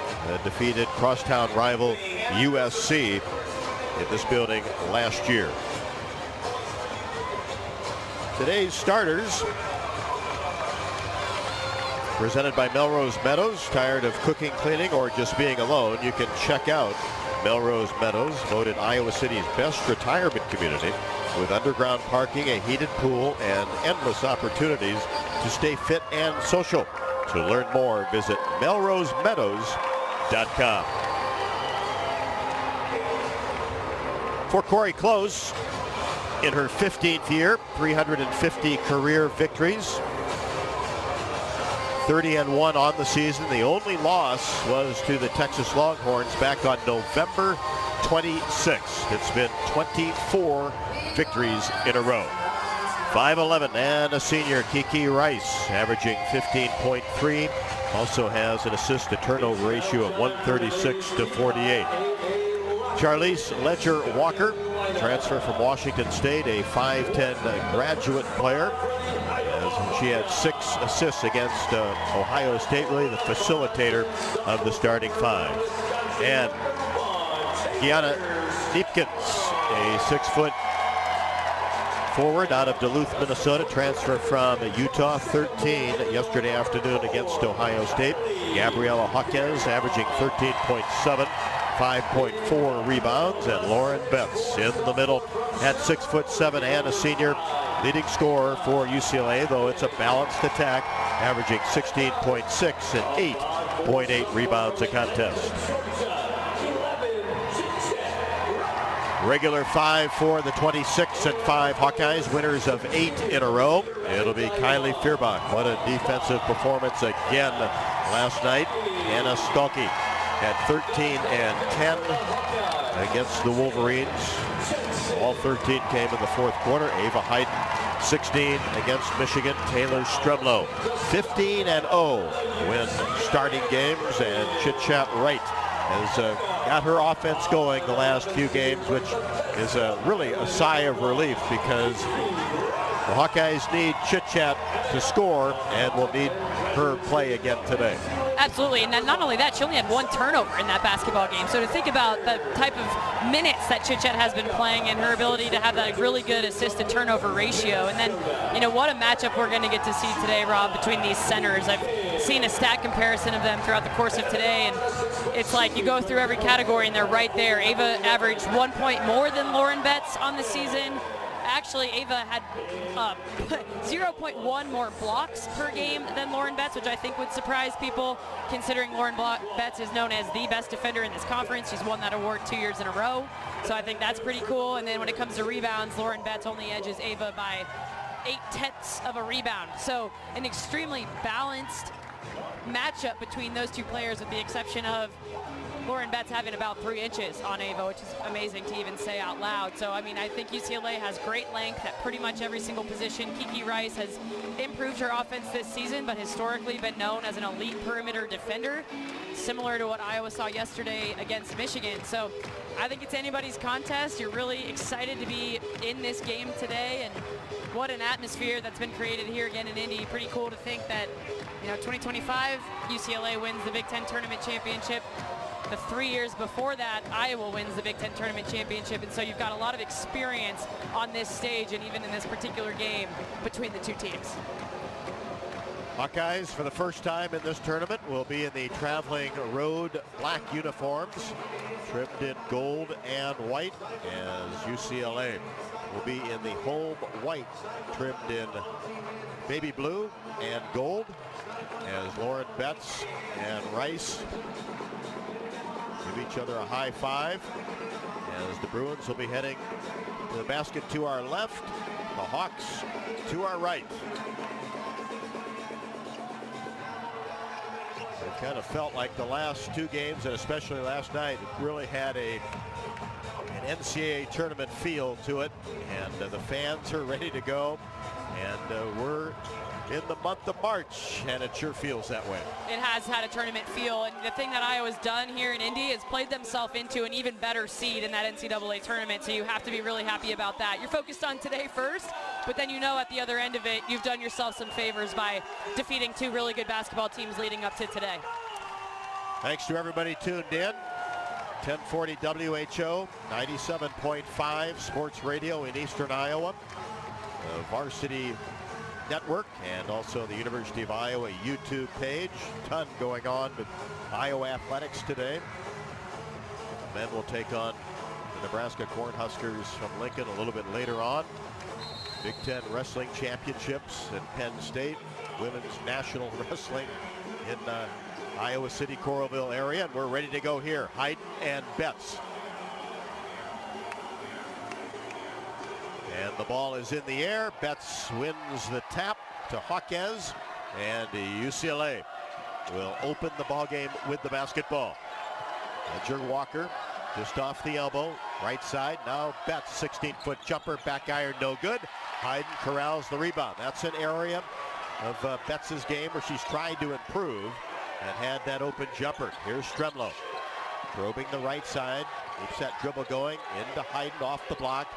defeated crosstown rival USC in this building last year. Today's starters, presented by Melrose Meadows. Tired of cooking, cleaning, or just being alone? You can check out Melrose Meadows, voted Iowa City's best retirement community, with underground parking, a heated pool, and endless opportunities to stay fit and social. To learn more, visit melrosemeadows.com. For Corey Close, in her 15th year, 350 career victories, 30-1 on the season. The only loss was to the Texas Longhorns back on November 26th. It's been 24 victories in a row. 5'11" and a senior, Kiki Rice, averaging 15.3. Also has an assist to turnover ratio of 136 to 48. Charlize Ledger Walker, transfer from Washington State, a 5'10" graduate player. She had 6 assists against Ohio State, really the facilitator of the starting 5. And Gianna Neepkins, a 6-foot forward out of Duluth, Minnesota, transfer from Utah, 13 yesterday afternoon against Ohio State. Gabriella Hawkeyes averaging 13.7, 5.4 rebounds, and Lauren Betts in the middle at 6'7" and a senior, leading scorer for UCLA, though it's a balanced attack, averaging 16.6 and 8.8 rebounds a contest. Regular 5 for the 26-5 Hawkeyes, winners of 8 in a row. It'll be Kylie Feuerbach. What a defensive performance again last night. Anna Skalke had 13 and 10 against the Wolverines. All 13 came in the fourth quarter. Ava Hayden, 16 against Michigan. Taylor Stremlow, 15-0 when starting games, and Chit-Chat Wright has got her offense going the last few games, which is really a sigh of relief, because the Hawkeyes need Chit-Chat to score and will need her play again today. Absolutely, and then not only that, she only had 1 turnover in that basketball game. So to think about the type of minutes that Chit-Chat has been playing and her ability to have that really good assist-to-turnover ratio. And then, you know, what a matchup we're going to get to see today, Rob, between these centers. I've seen a stat comparison of them throughout the course of today, and it's like you go through every category and they're right there. Ava averaged 1 point more than Lauren Betts on the season. Actually, Ava had 0.1 more blocks per game than Lauren Betts, which I think would surprise people, considering Lauren Betts is known as the best defender in this conference. She's won that award 2 years in a row, so I think that's pretty cool. And then when it comes to rebounds, Lauren Betts only edges Ava by 0.8 of a rebound. So an extremely balanced matchup between those two players, with the exception of Lauren Betts having about 3 inches on Ava, which is amazing to even say out loud. So, I mean, I think UCLA has great length at pretty much every single position. Kiki Rice has improved her offense this season, but historically been known as an elite perimeter defender. similar to what Iowa saw yesterday against Michigan. So I think it's anybody's contest. You're really excited to be in this game today, and what an atmosphere that's been created here again in Indy. Pretty cool to think that, 2025, UCLA wins the Big Ten Tournament Championship. The 3 years before that, Iowa wins the Big Ten Tournament Championship, and so you've got a lot of experience on this stage and even in this particular game between the two teams. Hawkeyes, for the first time in this tournament, will be in the traveling road black uniforms, trimmed in gold and white, as UCLA will be in the home white, trimmed in baby blue and gold, as Lauren Betts and Rice give each other a high five, as the Bruins will be heading to the basket to our left, the Hawks to our right. It kind of felt like the last two games, and especially last night, it really had an NCAA tournament feel to it, and the fans are ready to go, and we're in the month of March, and it sure feels that way. It has had a tournament feel, and the thing that Iowa's done here in Indy is played themselves into an even better seed in that NCAA tournament, so you have to be really happy about that. You're focused on today first, but then at the other end of it, you've done yourself some favors by defeating two really good basketball teams leading up to today. Thanks to everybody tuned in. 1040 WHO, 97.5 Sports Radio in Eastern Iowa, the Varsity Network, and also the University of Iowa YouTube page. Ton going on with Iowa athletics today. The men will take on the Nebraska Cornhuskers from Lincoln a little bit later on. Big Ten Wrestling Championships at Penn State. Women's National Wrestling in Iowa City, Coralville area, and we're ready to go here. Hayden and Betts. And the ball is in the air. Betts wins the tap to Hawkeyes, and UCLA will open the ball game with the basketball. Ledger Walker just off the elbow, right side. Now Betts, 16-foot jumper, back iron, no good. Hayden corrals the rebound. That's an area of Betts' game where she's tried to improve and had that open jumper. Here's Stremlow probing the right side, keeps that dribble going into Hayden off the block.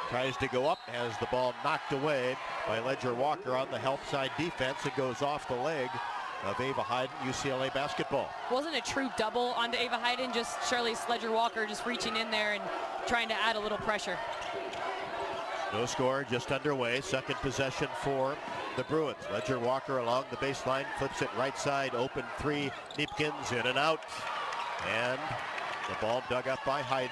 Tries to go up, has the ball knocked away by Ledger Walker on the help side defense. It goes off the leg of Ava Hayden, UCLA basketball. Wasn't a true double onto Ava Hayden, just Charlize Ledger Walker just reaching in there and trying to add a little pressure. No score, just underway. Second possession for the Bruins. Ledger Walker along the baseline, flips it right side, open three. Neepkins in and out. And the ball dug up by Hayden.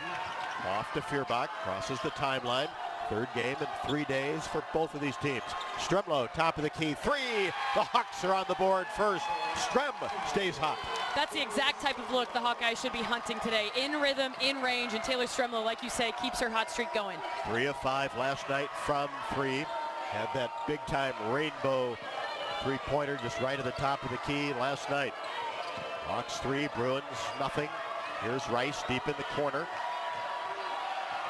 Off to Feuerbach, crosses the timeline. Third game in 3 days for both of these teams. Stremlow, top of the key, three. The Hawks are on the board first. Strem stays hot. That's the exact type of look the Hawkeyes should be hunting today. In rhythm, in range, and Taylor Stremlow, like you say, keeps her hot streak going. 3 of 5 last night from three. Had that big-time rainbow three-pointer just right at the top of the key last night. Hawks 3, Bruins nothing. Here's Rice deep in the corner.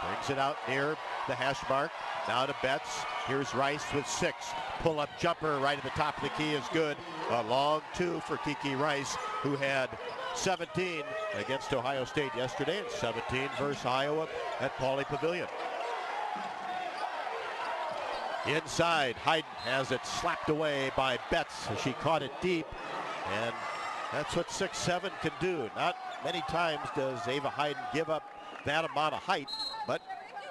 Brings it out near the hash mark. Now to Betts. Here's Rice with 6. Pull-up jumper right at the top of the key is good. A long 2 for Kiki Rice, who had 17 against Ohio State yesterday and 17 versus Iowa at Pauley Pavilion. Inside, Hayden has it slapped away by Betts as she caught it deep. And that's what 6'7" can do. Not many times does Ava Hayden give up that amount of height, but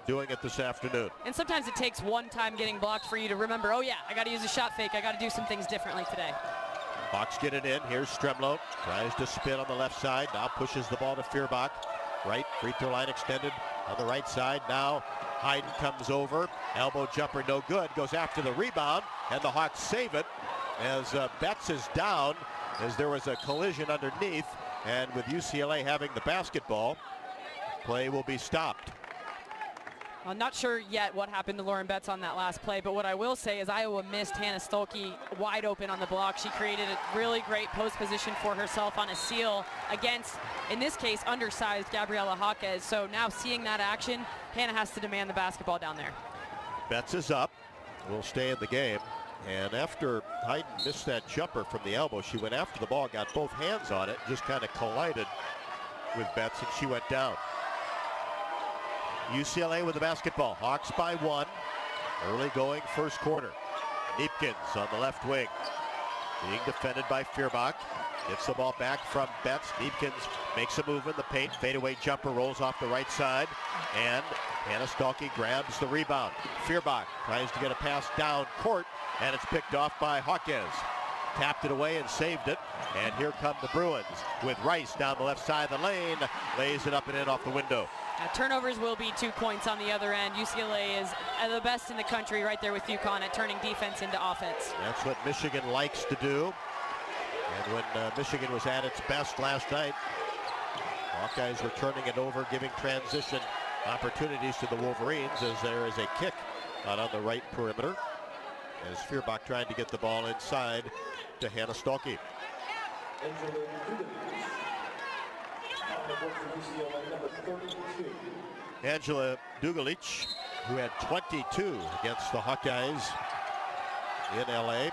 doing it this afternoon. And sometimes it takes one time getting blocked for you to remember, oh yeah, I got to use a shot fake. I got to do some things differently today. Hawks get it in. Here's Stremlow. Tries to spin on the left side. Now pushes the ball to Feuerbach. Right, free throw line extended on the right side. Now Hayden comes over. Elbow jumper no good. Goes after the rebound, and the Hawks save it as Betts is down as there was a collision underneath. And with UCLA having the basketball, play will be stopped. I'm not sure yet what happened to Lauren Betts on that last play, but what I will say is Iowa missed Hannah Stolke wide open on the block. She created a really great post position for herself on a seal against, in this case, undersized Gabriella Hawkeyes. So now seeing that action, Hannah has to demand the basketball down there. Betts is up. Will stay in the game. And after Hayden missed that jumper from the elbow, she went after the ball, got both hands on it, just kind of collided with Betts, and she went down. UCLA with the basketball. Hawks by 1. Early going first quarter. Neepkins on the left wing. Being defended by Feuerbach. Gets the ball back from Betts. Neepkins makes a move in the paint. Fadeaway jumper rolls off the right side. And Hannah Stalky grabs the rebound. Feuerbach tries to get a pass down court, and it's picked off by Hawkeyes. Tapped it away and saved it. And here come the Bruins with Rice down the left side of the lane. Lays it up and in off the window. Turnovers will be 2 points on the other end. UCLA is the best in the country right there with UConn at turning defense into offense. That's what Michigan likes to do. And when Michigan was at its best last night, Hawkeyes were turning it over, giving transition opportunities to the Wolverines as there is a kick out on the right perimeter. As Feuerbach trying to get the ball inside to Hannah Stalky. Angela Dugalic, who had 22 against the Hawkeyes in LA.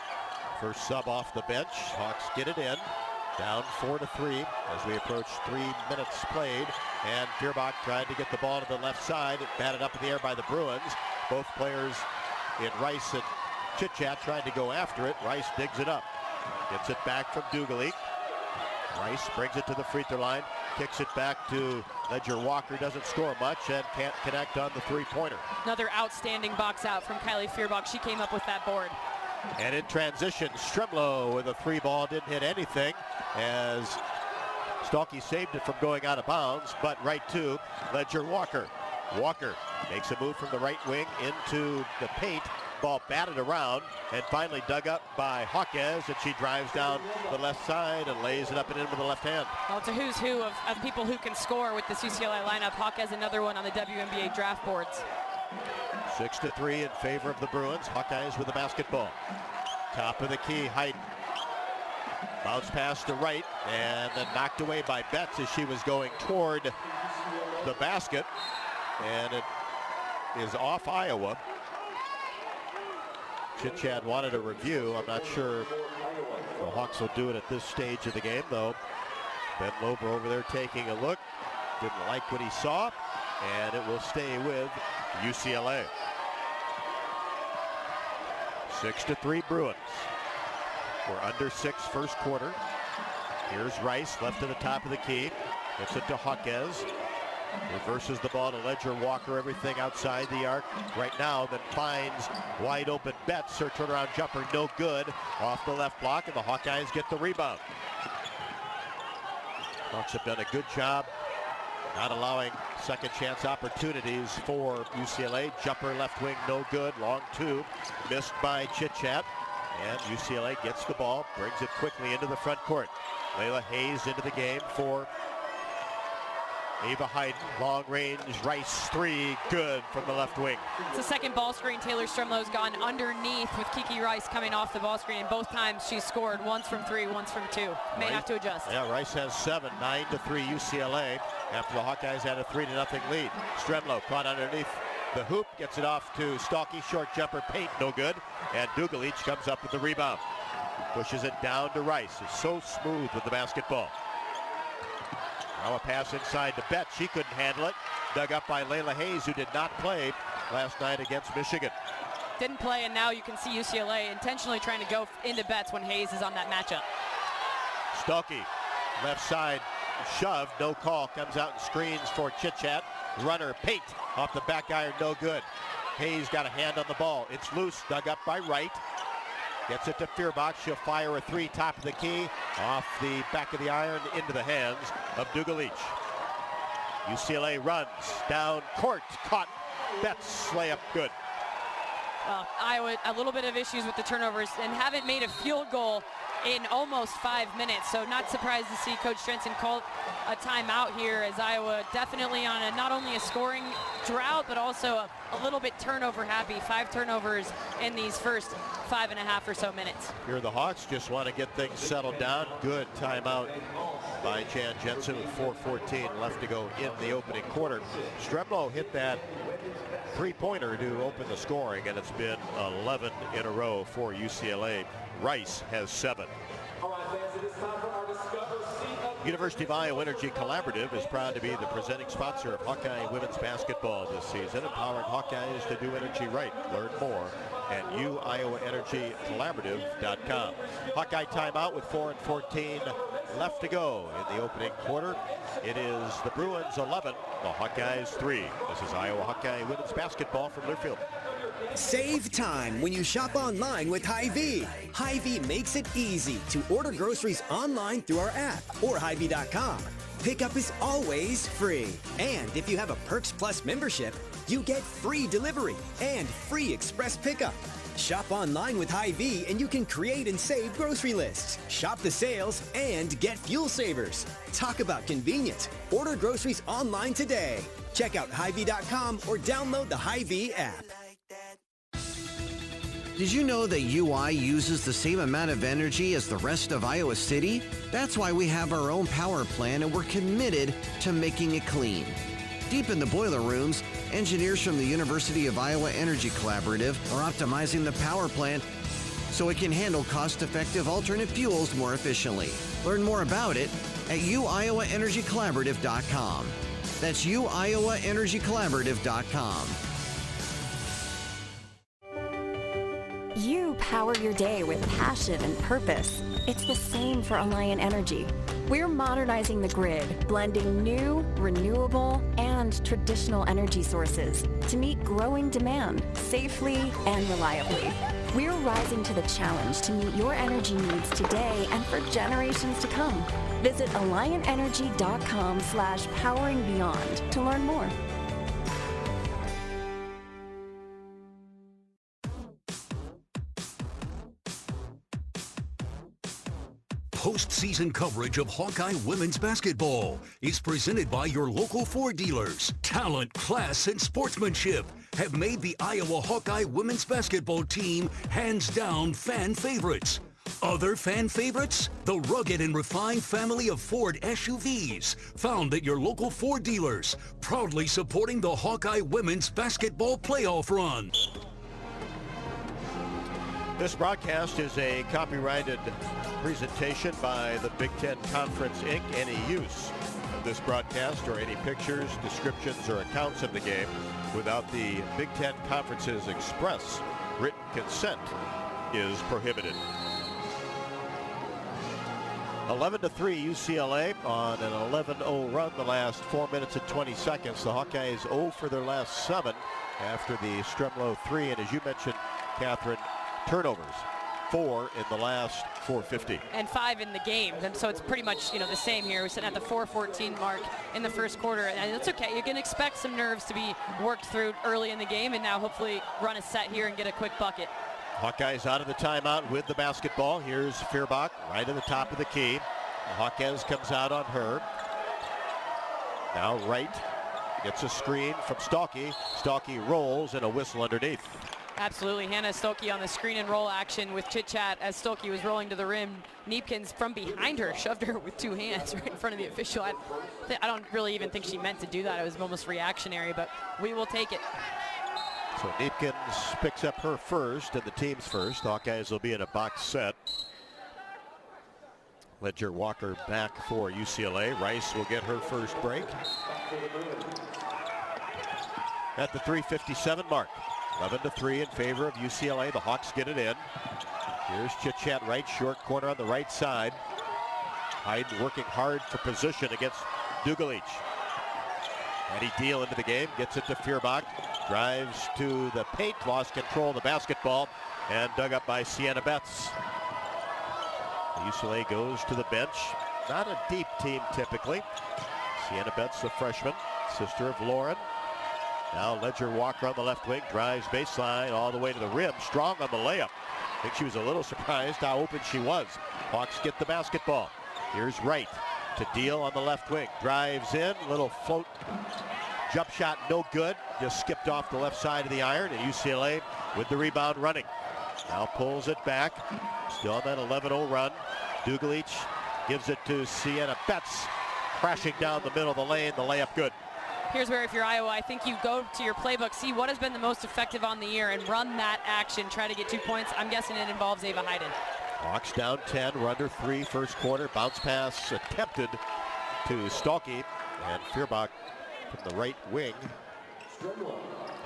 First sub off the bench. Hawks get it in. Down 4-3 as we approach 3 minutes played. And Feuerbach tried to get the ball to the left side. Batted up in the air by the Bruins. Both players in Rice and Chitchat trying to go after it. Rice digs it up. Gets it back from Dugalic. Rice brings it to the free throw line. Kicks it back to Ledger Walker. Doesn't score much and can't connect on the three-pointer. Another outstanding box out from Kylie Feuerbach. She came up with that board. And in transition, Stremlow with a 3-ball, didn't hit anything as Stalky saved it from going out of bounds, but right to Ledger Walker. Walker makes a move from the right wing into the paint. Ball batted around and finally dug up by Hawkeyes, and she drives down the left side and lays it up and in with the left hand. Well, it's a who's who of people who can score with this UCLA lineup. Hawkeyes another one on the WNBA draft boards. 6-3 in favor of the Bruins. Hawkeyes with the basketball. Top of the key, Hayden. Bounce pass to right and then knocked away by Betts as she was going toward the basket. And it is off Iowa. Chitchat wanted a review. I'm not sure the Hawks will do it at this stage of the game, though. Ben Lober over there taking a look. Didn't like what he saw, and it will stay with UCLA. 6-3 Bruins. We're under 6 first quarter. Here's Rice, left to the top of the key. Gets it to Hawkeyes. Reverses the ball to Ledger Walker, everything outside the arc right now, then finds wide open Betts. Her turnaround jumper no good off the left block, and the Hawkeyes get the rebound. Hawks have done a good job not allowing second chance opportunities for UCLA. Jumper left wing no good, long 2 missed by Chitchat, and UCLA gets the ball, brings it quickly into the front court. Layla Hayes into the game for Ava Hayden. Long range Rice 3, good from the left wing. It's the second ball screen. Taylor Stremlow's gone underneath with Kiki Rice coming off the ball screen, and both times she's scored, once from 3, once from 2. May have to adjust. Yeah, Rice has 7, 9-3 UCLA after the Hawkeyes had a 3-0 lead. Stremlow caught underneath the hoop, gets it off to Stalky, short jumper, paint no good, and Dugalic comes up with the rebound. Pushes it down to Rice. It's so smooth with the basketball. Now a pass inside to Betts. She couldn't handle it. Dug up by Layla Hayes, who did not play last night against Michigan. Didn't play, and now you can see UCLA intentionally trying to go into Betts when Hayes is on that matchup. Stalky, left side shove, no call. Comes out and screens for Chitchat. Runner, paint off the back iron, no good. Hayes got a hand on the ball. It's loose, dug up by Wright. Gets it to Feuerbach. She'll fire a 3, top of the key, off the back of the iron into the hands of Dugalic. UCLA runs down court, caught. Betts layup good. Iowa, a little bit of issues with the turnovers and haven't made a field goal in almost 5 minutes. So not surprised to see Coach Jensen call a timeout here, as Iowa definitely on not only a scoring drought, but also a little bit turnover happy. 5 turnovers in these first 5.5 or so minutes. Here the Hawks just want to get things settled down. Good timeout by Jan Jensen with 4:14 left to go in the opening quarter. Stremlow hit that three-pointer to open the scoring, and it's been 11 in a row for UCLA. Rice has 7. University of Iowa Energy Collaborative is proud to be the presenting sponsor of Hawkeye women's basketball this season, empowering Hawkeyes to do energy right. Learn more at uiowaenergycollaborative.com. Hawkeye timeout with 4:14 left to go in the opening quarter. It is the Bruins 11, the Hawkeyes 3. This is Iowa Hawkeye women's basketball from Learfield. Save time when you shop online with Hy-Vee. Hy-Vee makes it easy to order groceries online through our app or Hy-Vee.com. Pickup is always free. And if you have a Perks Plus membership, you get free delivery and free express pickup. Shop online with Hy-Vee and you can create and save grocery lists, shop the sales, and get fuel savers. Talk about convenience. Order groceries online today. Check out Hy-Vee.com or download the Hy-Vee app. Did you know that UI uses the same amount of energy as the rest of Iowa City? That's why we have our own power plant and we're committed to making it clean. Deep in the boiler rooms, engineers from the University of Iowa Energy Collaborative are optimizing the power plant so it can handle cost-effective alternate fuels more efficiently. Learn more about it at uiowaenergycollaborative.com. That's uiowaenergycollaborative.com. You power your day with passion and purpose. It's the same for Alliant Energy. We're modernizing the grid, blending new, renewable, and traditional energy sources to meet growing demand safely and reliably. We're rising to the challenge to meet your energy needs today and for generations to come. Visit alliantenergy.com/poweringbeyond to learn more. Postseason coverage of Hawkeye women's basketball is presented by your local Ford dealers. Talent, class, and sportsmanship have made the Iowa Hawkeye women's basketball team hands down fan favorites. Other fan favorites? The rugged and refined family of Ford SUVs, found at your local Ford dealers, proudly supporting the Hawkeye women's basketball playoff run. This broadcast is a copyrighted presentation by the Big Ten Conference, Inc. Any use of this broadcast or any pictures, descriptions, or accounts of the game without the Big Ten Conference's express written consent is prohibited. 11-3 UCLA on an 11-0 run the last 4 minutes and 20 seconds. The Hawkeyes 0 for their last 7 after the Stremlow 3. And as you mentioned, Catherine, turnovers 4 in the last 4:50. And 5 in the game. And so it's pretty much, the same here. We're sitting at the 4:14 mark in the first quarter. And it's okay. You can expect some nerves to be worked through early in the game and now hopefully run a set here and get a quick bucket. Hawkeyes out of the timeout with the basketball. Here's Feuerbach right at the top of the key. Hawkeyes comes out on her. Now Wright gets a screen from Stalkey. Stalkey rolls and a whistle underneath. Absolutely. Hannah Stolke on the screen and roll action with chit chat as Stolke was rolling to the rim. Neepkins from behind her shoved her with 2 hands right in front of the official. I don't really even think she meant to do that. It was almost reactionary, but we will take it. So Neepkins picks up her first and the team's first. Hawkeyes will be in a box set. Ledger Walker back for UCLA. Rice will get her first break. At the 3:57 mark. 11-3 in favor of UCLA. The Hawks get it in. Here's Chit-Chat Wright, short corner on the right side. Hayden working hard for position against Dugalich. Eddie Deal into the game, gets it to Feuerbach. Drives to the paint, lost control of the basketball, and dug up by Sienna Betts. UCLA goes to the bench. Not a deep team typically. Sienna Betts, the freshman, sister of Lauren. Now Ledger Walker on the left wing, drives baseline all the way to the rim, strong on the layup. I think she was a little surprised how open she was. Hawks get the basketball. Here's Wright to Deal on the left wing, drives in, little float, jump shot no good, just skipped off the left side of the iron, and UCLA with the rebound running. Now pulls it back, still on that 11-0 run. Dugalich gives it to Sienna Betts, crashing down the middle of the lane, the layup good. Here's where, if you're Iowa, I think you go to your playbook, see what has been the most effective on the year, and run that action. Try to get 2 points. I'm guessing it involves Ava Hayden. Hawks down 10, we're under 3, first quarter. Bounce pass attempted to Stalky, and Feuerbach from the right wing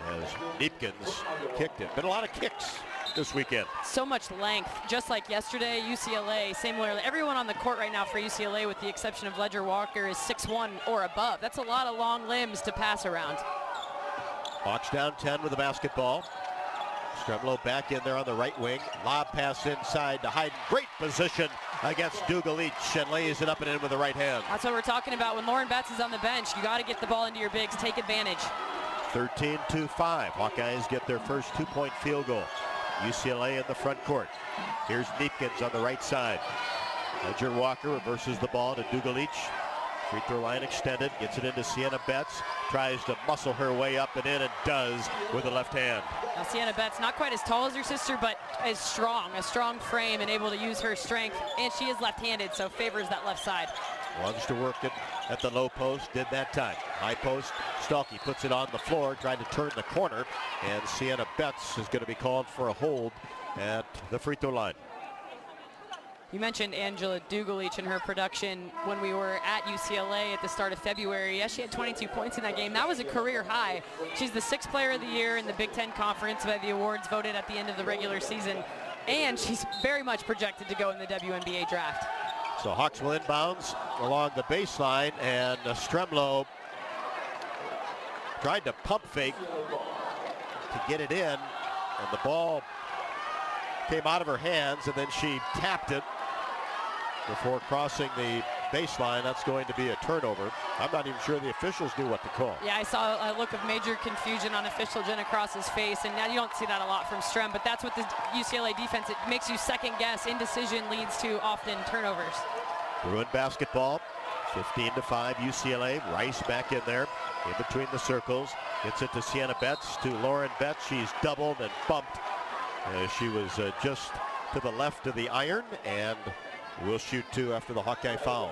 as Neepkins kicked it. Been a lot of kicks this weekend. So much length, just like yesterday. UCLA, similarly, everyone on the court right now for UCLA, with the exception of Ledger Walker, is 6'1" or above. That's a lot of long limbs to pass around. Hawks down 10 with the basketball. Stremlow back in there on the right wing. Lob pass inside to Hayden. Great position against Dugalich, and lays it up and in with the right hand. That's what we're talking about. When Lauren Betts is on the bench, you got to get the ball into your bigs. Take advantage. 13-5. Hawkeyes get their first 2-point field goal. UCLA in the front court. Here's Neepkins on the right side. Ledger Walker reverses the ball to Dugalich. Free throw line extended, gets it into Sienna Betts. Tries to muscle her way up and in, and does with the left hand. Now Sienna Betts, not quite as tall as her sister, but is strong, a strong frame, and able to use her strength. And she is left-handed, so favors that left side. Wants to work it at the low post, did that time. High post, Stalky puts it on the floor, trying to turn the corner, and Sienna Betts is going to be called for a hold at the free throw line. You mentioned Angela Dugalich and her production when we were at UCLA at the start of February. Yes, she had 22 points in that game. That was a career high. She's the 6th player of the year in the Big Ten Conference by the awards voted at the end of the regular season. And she's very much projected to go in the WNBA draft. So Hawks will inbounds along the baseline, and Stremlow tried to pump fake to get it in, and the ball came out of her hands, and then she tapped it before crossing the baseline. That's going to be a turnover. I'm not even sure the officials knew what to call. Yeah, I saw a look of major confusion on official Jenna Cross's face, and now you don't see that a lot from Strem, but that's what the UCLA defense, it makes you second guess. Indecision leads to often turnovers. Bruin basketball, 15-5 UCLA. Rice back in there, in between the circles. Gets it to Sienna Betts, to Lauren Betts. She's doubled and bumped. She was just to the left of the iron, and will shoot 2 after the Hawkeye foul.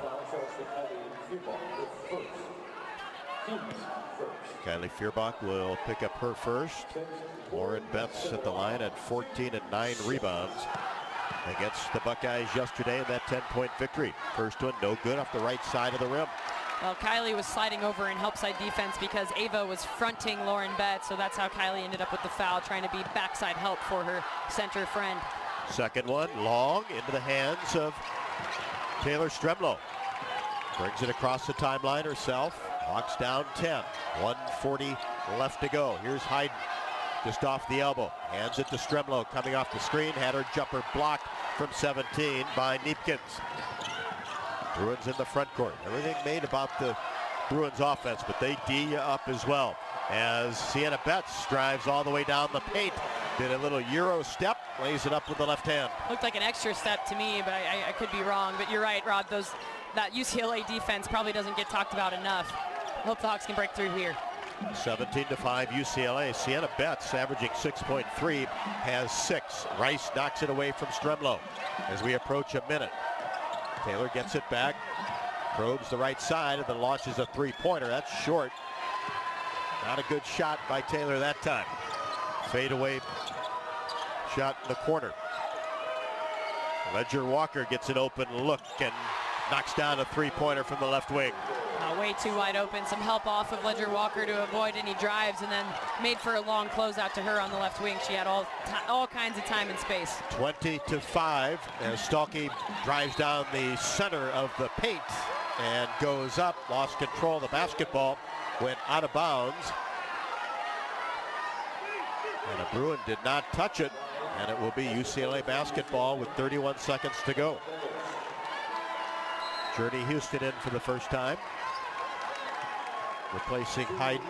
Kylie Feuerbach will pick up her first. Lauren Betts at the line at 14 and 9 rebounds against the Buckeyes yesterday in that 10-point victory. First one, no good, off the right side of the rim. Well, Kylie was sliding over in help side defense because Ava was fronting Lauren Betts, so that's how Kylie ended up with the foul, trying to be backside help for her center friend. Second one, long, into the hands of Taylor Stremlow. Brings it across the timeline herself. Hawks down 10. 1:40 left to go. Here's Hayden, just off the elbow. Hands it to Stremlow, coming off the screen. Had her jumper blocked from 17 by Neepkins. Bruins in the front court. Everything made about the Bruins offense, but they D you up as well. As Sienna Betts drives all the way down the paint. Did a little Euro step, lays it up with the left hand. Looked like an extra step to me, but I could be wrong. But you're right, Rod. That UCLA defense probably doesn't get talked about enough. I hope the Hawks can break through here. 17-5 UCLA. Sienna Betts, averaging 6.3, has 6. Rice knocks it away from Stremlow as we approach a minute. Taylor gets it back, probes the right side, and then launches a three-pointer. That's short. Not a good shot by Taylor that time. Fadeaway shot in the corner. Ledger Walker gets an open look and knocks down a three-pointer from the left wing. Way too wide open. Some help off of Ledger Walker to avoid any drives, and then made for a long closeout to her on the left wing. She had all kinds of time and space. 20-5 as Stalky drives down the center of the paint and goes up. Lost control of the basketball. Went out of bounds. And a Bruin did not touch it. And it will be UCLA basketball with 31 seconds to go. Journey Houston in for the first time, replacing Hayden.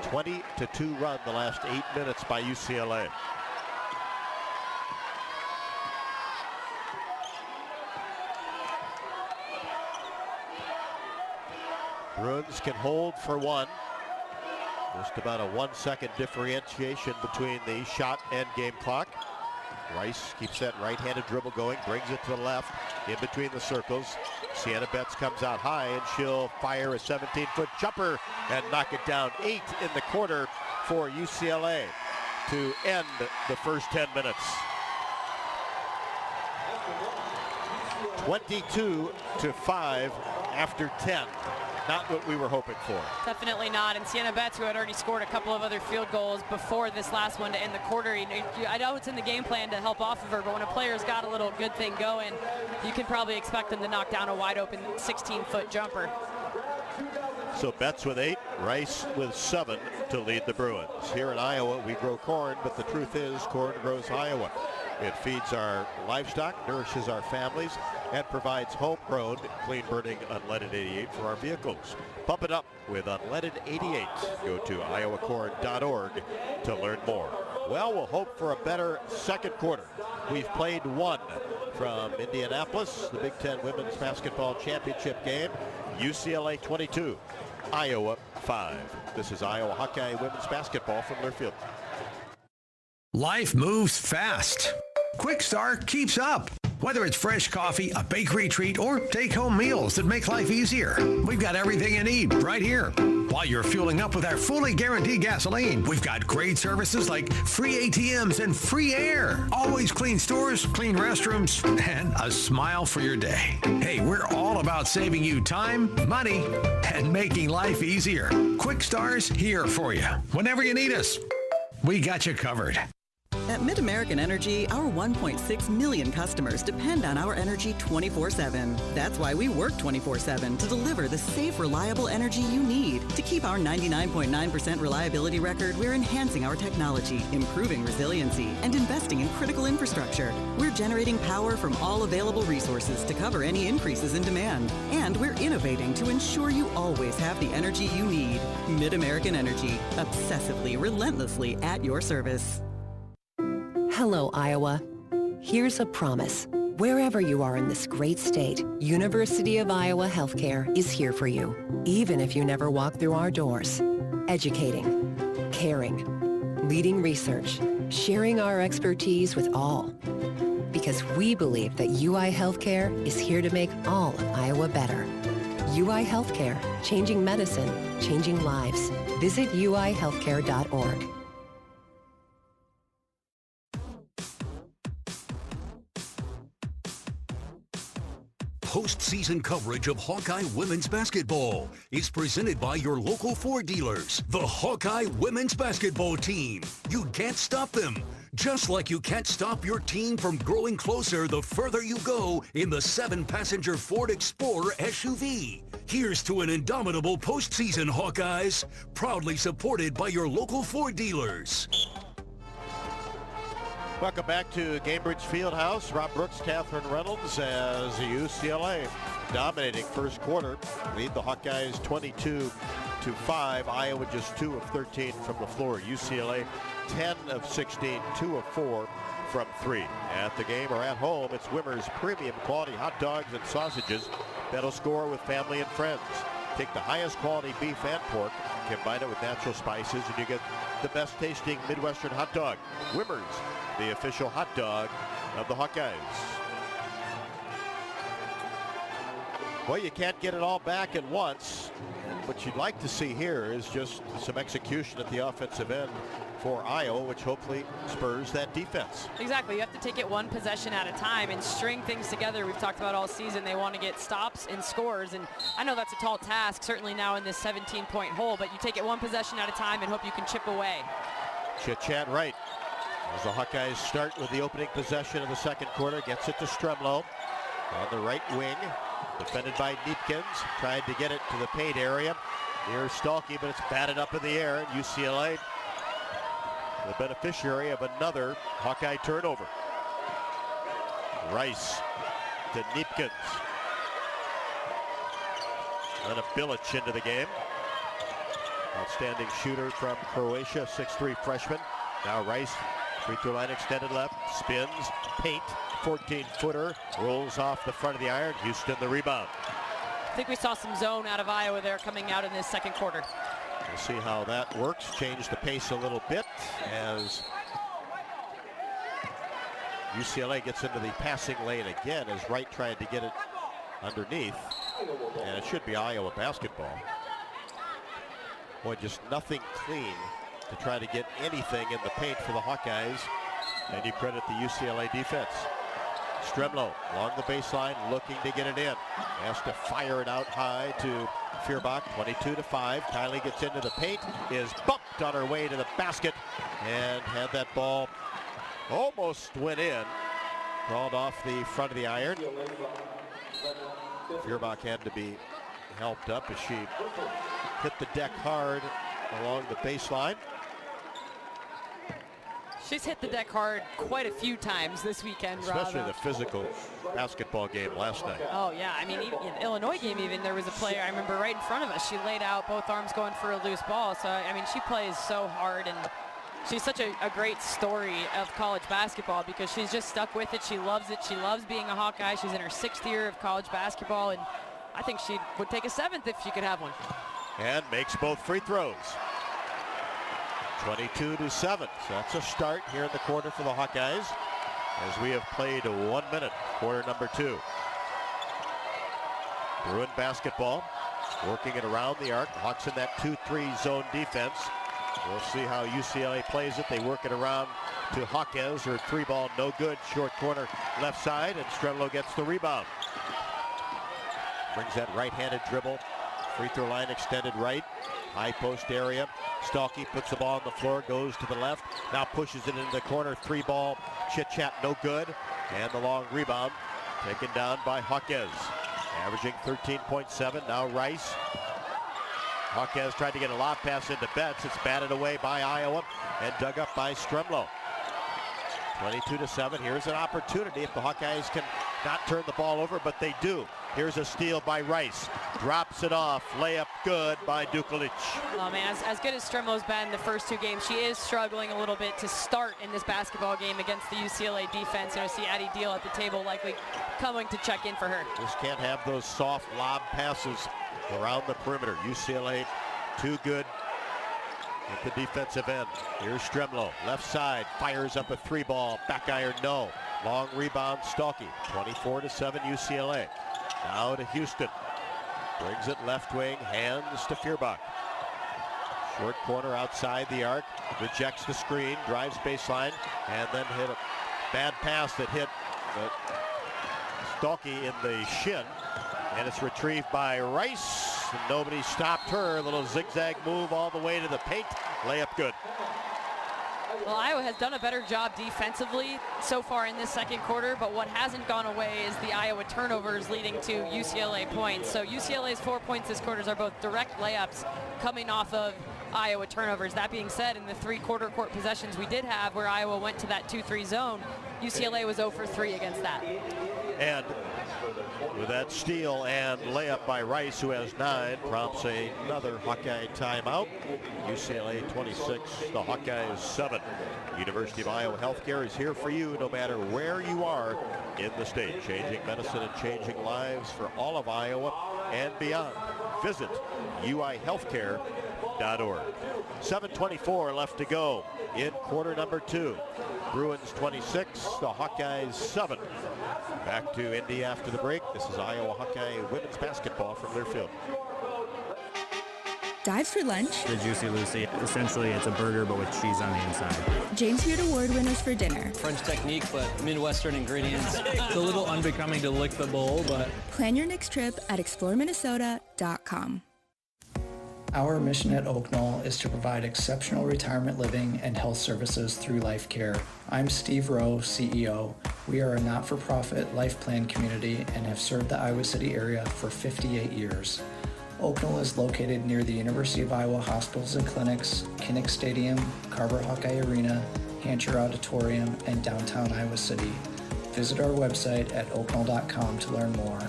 20-2 run the last 8 minutes by UCLA. Bruins can hold for one. Just about a 1 second differentiation between the shot and game clock. Rice keeps that right-handed dribble going, brings it to the left, in between the circles. Sienna Betts comes out high, and she'll fire a 17-foot jumper and knock it down 8 in the quarter for UCLA to end the first 10 minutes. 22-5 after 10. Not what we were hoping for. Definitely not. And Sienna Betts, who had already scored a couple of other field goals before this last one to end the quarter, I know it's in the game plan to help off of her, but when a player's got a little good thing going, you can probably expect them to knock down a wide open 16-foot jumper. So Betts with 8, Rice with 7 to lead the Bruins. Here in Iowa, we grow corn, but the truth is corn grows Iowa. It feeds our livestock, nourishes our families, and provides homegrown, clean-burning unleaded 88 for our vehicles. Pump it up with unleaded 88. Go to iowacorn.org to learn more. Well, we'll hope for a better second quarter. We've played one from Indianapolis, the Big Ten Women's Basketball Championship game. UCLA 22, Iowa 5. This is Iowa Hawkeye Women's Basketball from Learfield. Life moves fast. Quick Start keeps up. Whether it's fresh coffee, a bakery treat, or take-home meals that make life easier, we've got everything you need right here. While you're fueling up with our fully guaranteed gasoline, we've got great services like free ATMs and free air. Always clean stores, clean restrooms, and a smile for your day. Hey, we're all about saving you time, money, and making life easier. Quick Star's here for you. Whenever you need us, we got you covered. At MidAmerican Energy, our 1.6 million customers depend on our energy 24/7. That's why we work 24/7 to deliver the safe, reliable energy you need. To keep our 99.9% reliability record, we're enhancing our technology, improving resiliency, and investing in critical infrastructure. We're generating power from all available resources to cover any increases in demand. And we're innovating to ensure you always have the energy you need. MidAmerican Energy, obsessively, relentlessly at your service. Hello, Iowa. Here's a promise. Wherever you are in this great state, University of Iowa Healthcare is here for you, even if you never walk through our doors. Educating, caring, leading research, sharing our expertise with all. Because we believe that UI Healthcare is here to make all of Iowa better. UI Healthcare, changing medicine, changing lives. Visit uihealthcare.org. Postseason coverage of Hawkeye Women's Basketball is presented by your local Ford dealers, the Hawkeye Women's Basketball Team. You can't stop them, just like you can't stop your team from growing closer the further you go in the 7-passenger Ford Explorer SUV. Here's to an indomitable postseason, Hawkeyes, proudly supported by your local Ford dealers. Welcome back to Gamebridge Fieldhouse. Rob Brooks, Catherine Reynolds as UCLA dominating first quarter. Lead the Hawkeyes 22-5. Iowa just 2 of 13 from the floor. UCLA 10 of 16, 2 of 4 from 3. At the game or at home, it's Wimmer's premium quality hot dogs and sausages that'll score with family and friends. Take the highest quality beef and pork, combine it with natural spices, and you get the best tasting Midwestern hot dog. Wimmer's, the official hot dog of the Hawkeyes. Well, you can't get it all back at once. What you'd like to see here is just some execution at the offensive end for Iowa, which hopefully spurs that defense. Exactly. You have to take it one possession at a time and string things together. We've talked about all season. They want to get stops and scores, and I know that's a tall task, certainly now in this 17-point hole, but you take it one possession at a time and hope you can chip away. Chad Wright, as the Hawkeyes start with the opening possession of the second quarter, gets it to Stremlow on the right wing, defended by Neepkins, tried to get it to the paint area near Stalky, but it's batted up in the air, and UCLA the beneficiary of another Hawkeye turnover. Rice to Neepkins. And a Bilic into the game. Outstanding shooter from Croatia, 6'3" freshman. Now Rice, free throw line extended left, spins, paint, 14-footer, rolls off the front of the iron. Houston the rebound. I think we saw some zone out of Iowa there coming out in this second quarter. We'll see how that works. Change the pace a little bit as UCLA gets into the passing lane again as Wright tried to get it underneath. And it should be Iowa basketball. Boy, just nothing clean to try to get anything in the paint for the Hawkeyes. And you credit the UCLA defense. Stremlo along the baseline looking to get it in. Has to fire it out high to Feuerbach, 22-5. Kylie gets into the paint, is bumped on her way to the basket, and had that ball almost went in. Crawled off the front of the iron. Feuerbach had to be helped up as she hit the deck hard along the baseline. She's hit the deck hard quite a few times this weekend, especially the physical basketball game last night. Oh yeah, I mean, even in the Illinois game, even there was a player I remember right in front of us. She laid out both arms going for a loose ball. So I mean, she plays so hard, and she's such a great story of college basketball because she's just stuck with it. She loves it. She loves being a Hawkeye. She's in her 6th year of college basketball, and I think she would take a 7th if she could have one. And makes both free throws. 22-7. So that's a start here in the quarter for the Hawkeyes as we have played 1 minute, quarter number 2. Bruin basketball, working it around the arc. Hawks in that 2-3 zone defense. We'll see how UCLA plays it. They work it around to Hawkeyes. Her 3-ball no good, short corner left side, and Stremlo gets the rebound. Brings that right-handed dribble. Free throw line extended right. High post area. Stalky puts the ball on the floor, goes to the left. Now pushes it into the corner. 3-ball chit-chat, no good. And the long rebound taken down by Hawkeyes. Averaging 13.7. Now Rice. Hawkeyes tried to get a lob pass into Betts. It's batted away by Iowa and dug up by Stremlo. 22-7. Here's an opportunity if the Hawkeyes can not turn the ball over, but they do. Here's a steal by Rice. Drops it off. Layup good by Dukulic. Oh man, as good as Stremlo's been the first 2 games, she is struggling a little bit to start in this basketball game against the UCLA defense. And I see Addie Deal at the table likely coming to check in for her. Just can't have those soft lob passes around the perimeter. UCLA too good at the defensive end. Here's Stremlo, left side, fires up a 3-ball, back iron, no. Long rebound, Stalky, 24-7 UCLA. Now to Houston, brings it left wing, hands to Feuerbach. Short corner outside the arc, rejects the screen, drives baseline, and then hit a bad pass that hit Stalky in the shin. And it's retrieved by Rice. And nobody stopped her. A little zigzag move all the way to the paint. Layup good. Well, Iowa has done a better job defensively so far in this second quarter, but what hasn't gone away is the Iowa turnovers leading to UCLA points. So UCLA's 4 points this quarter are both direct layups coming off of Iowa turnovers. That being said, in the 3 quarter court possessions we did have where Iowa went to that 2-3 zone, UCLA was 0 for 3 against that. And with that steal and layup by Rice, who has 9, prompts another Hawkeye timeout. UCLA 26, the Hawkeyes 7. University of Iowa Healthcare is here for you no matter where you are in the state. Changing medicine and changing lives for all of Iowa and beyond. Visit uihealthcare.org. 7:24 left to go in quarter number 2. Bruins 26, the Hawkeyes 7. Back to Indy after the break. This is Iowa Hawkeye women's basketball from Learfield. Dives for lunch. The Juicy Lucy. Essentially, it's a burger, but with cheese on the inside. James Beard Award winners for dinner. French technique, but Midwestern ingredients. It's a little unbecoming to lick the bowl, but... Plan your next trip at exploreminnesota.com. Our mission at Oak Knoll is to provide exceptional retirement living and health services through Life Care. I'm Steve Rowe, CEO. We are a not-for-profit life plan community and have served the Iowa City area for 58 years. Oak Knoll is located near the University of Iowa hospitals and clinics, Kinnick Stadium, Carver Hawkeye Arena, Hancher Auditorium, and downtown Iowa City. Visit our website at oakknoll.com to learn more.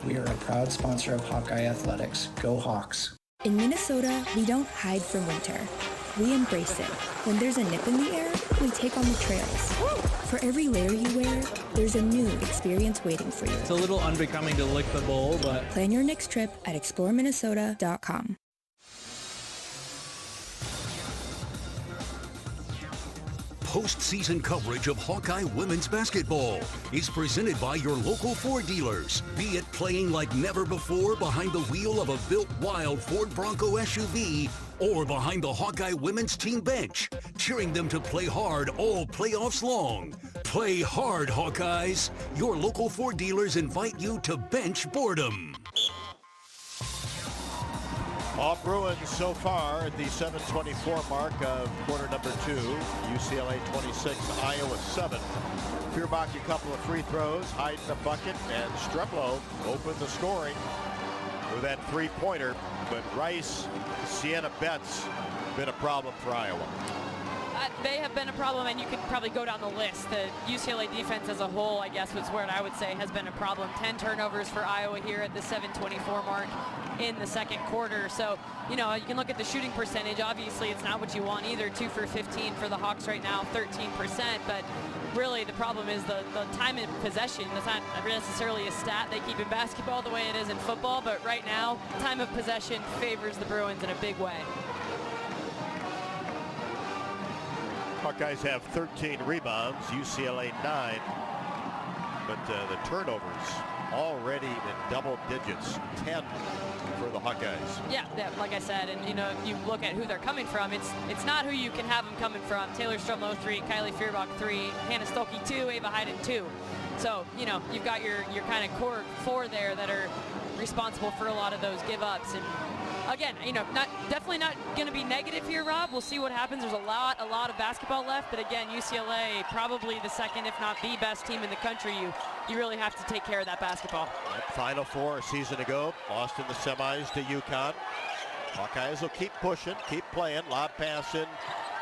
We are a proud sponsor of Hawkeye Athletics. Go Hawks! In Minnesota, we don't hide from winter. We embrace it. When there's a nip in the air, we take on the trails. For every layer you wear, there's a new experience waiting for you. It's a little unbecoming to lick the bowl, but... Plan your next trip at exploreminnesota.com. Postseason coverage of Hawkeye women's basketball is presented by your local Ford dealers. Be it playing like never before behind the wheel of a built wild Ford Bronco SUV or behind the Hawkeye women's team bench, cheering them to play hard all playoffs long. Play hard, Hawkeyes. Your local Ford dealers invite you to bench boredom. All Bruins so far at the 7:24 mark of quarter number 2. UCLA 26, Iowa 7. Feuerbach a couple of free throws, Hyden a bucket, and Streplow opened the scoring with that three-pointer. But Rice, Sienna Betts, been a problem for Iowa. They have been a problem, and you could probably go down the list. The UCLA defense as a whole, I guess, was what I would say has been a problem. 10 turnovers for Iowa here at the 7:24 mark in the second quarter. So, you know, you can look at the shooting percentage. Obviously, it's not what you want either. 2 for 15 for the Hawks right now, 13%. But really, the problem is the time in possession. It's not necessarily a stat they keep in basketball the way it is in football. But right now, time of possession favors the Bruins in a big way. Hawkeyes have 13 rebounds, UCLA 9, but the turnovers already in double digits, 10 for the Hawkeyes. Yeah, like I said, and you know, if you look at who they're coming from, it's not who you can have them coming from. Taylor Strumlow 3, Kylie Feuerbach 3, Hannah Stolke 2, Ava Hyden 2. So, you know, you've got your kind of core 4 there that are responsible for a lot of those give-ups. And again, you know, definitely not going to be negative here, Rob. We'll see what happens. There's a lot of basketball left, but again, UCLA probably the second, if not the best team in the country. You really have to take care of that basketball. Final Four a season ago, lost in the semis to UConn. Hawkeyes will keep pushing, keep playing. Lob pass in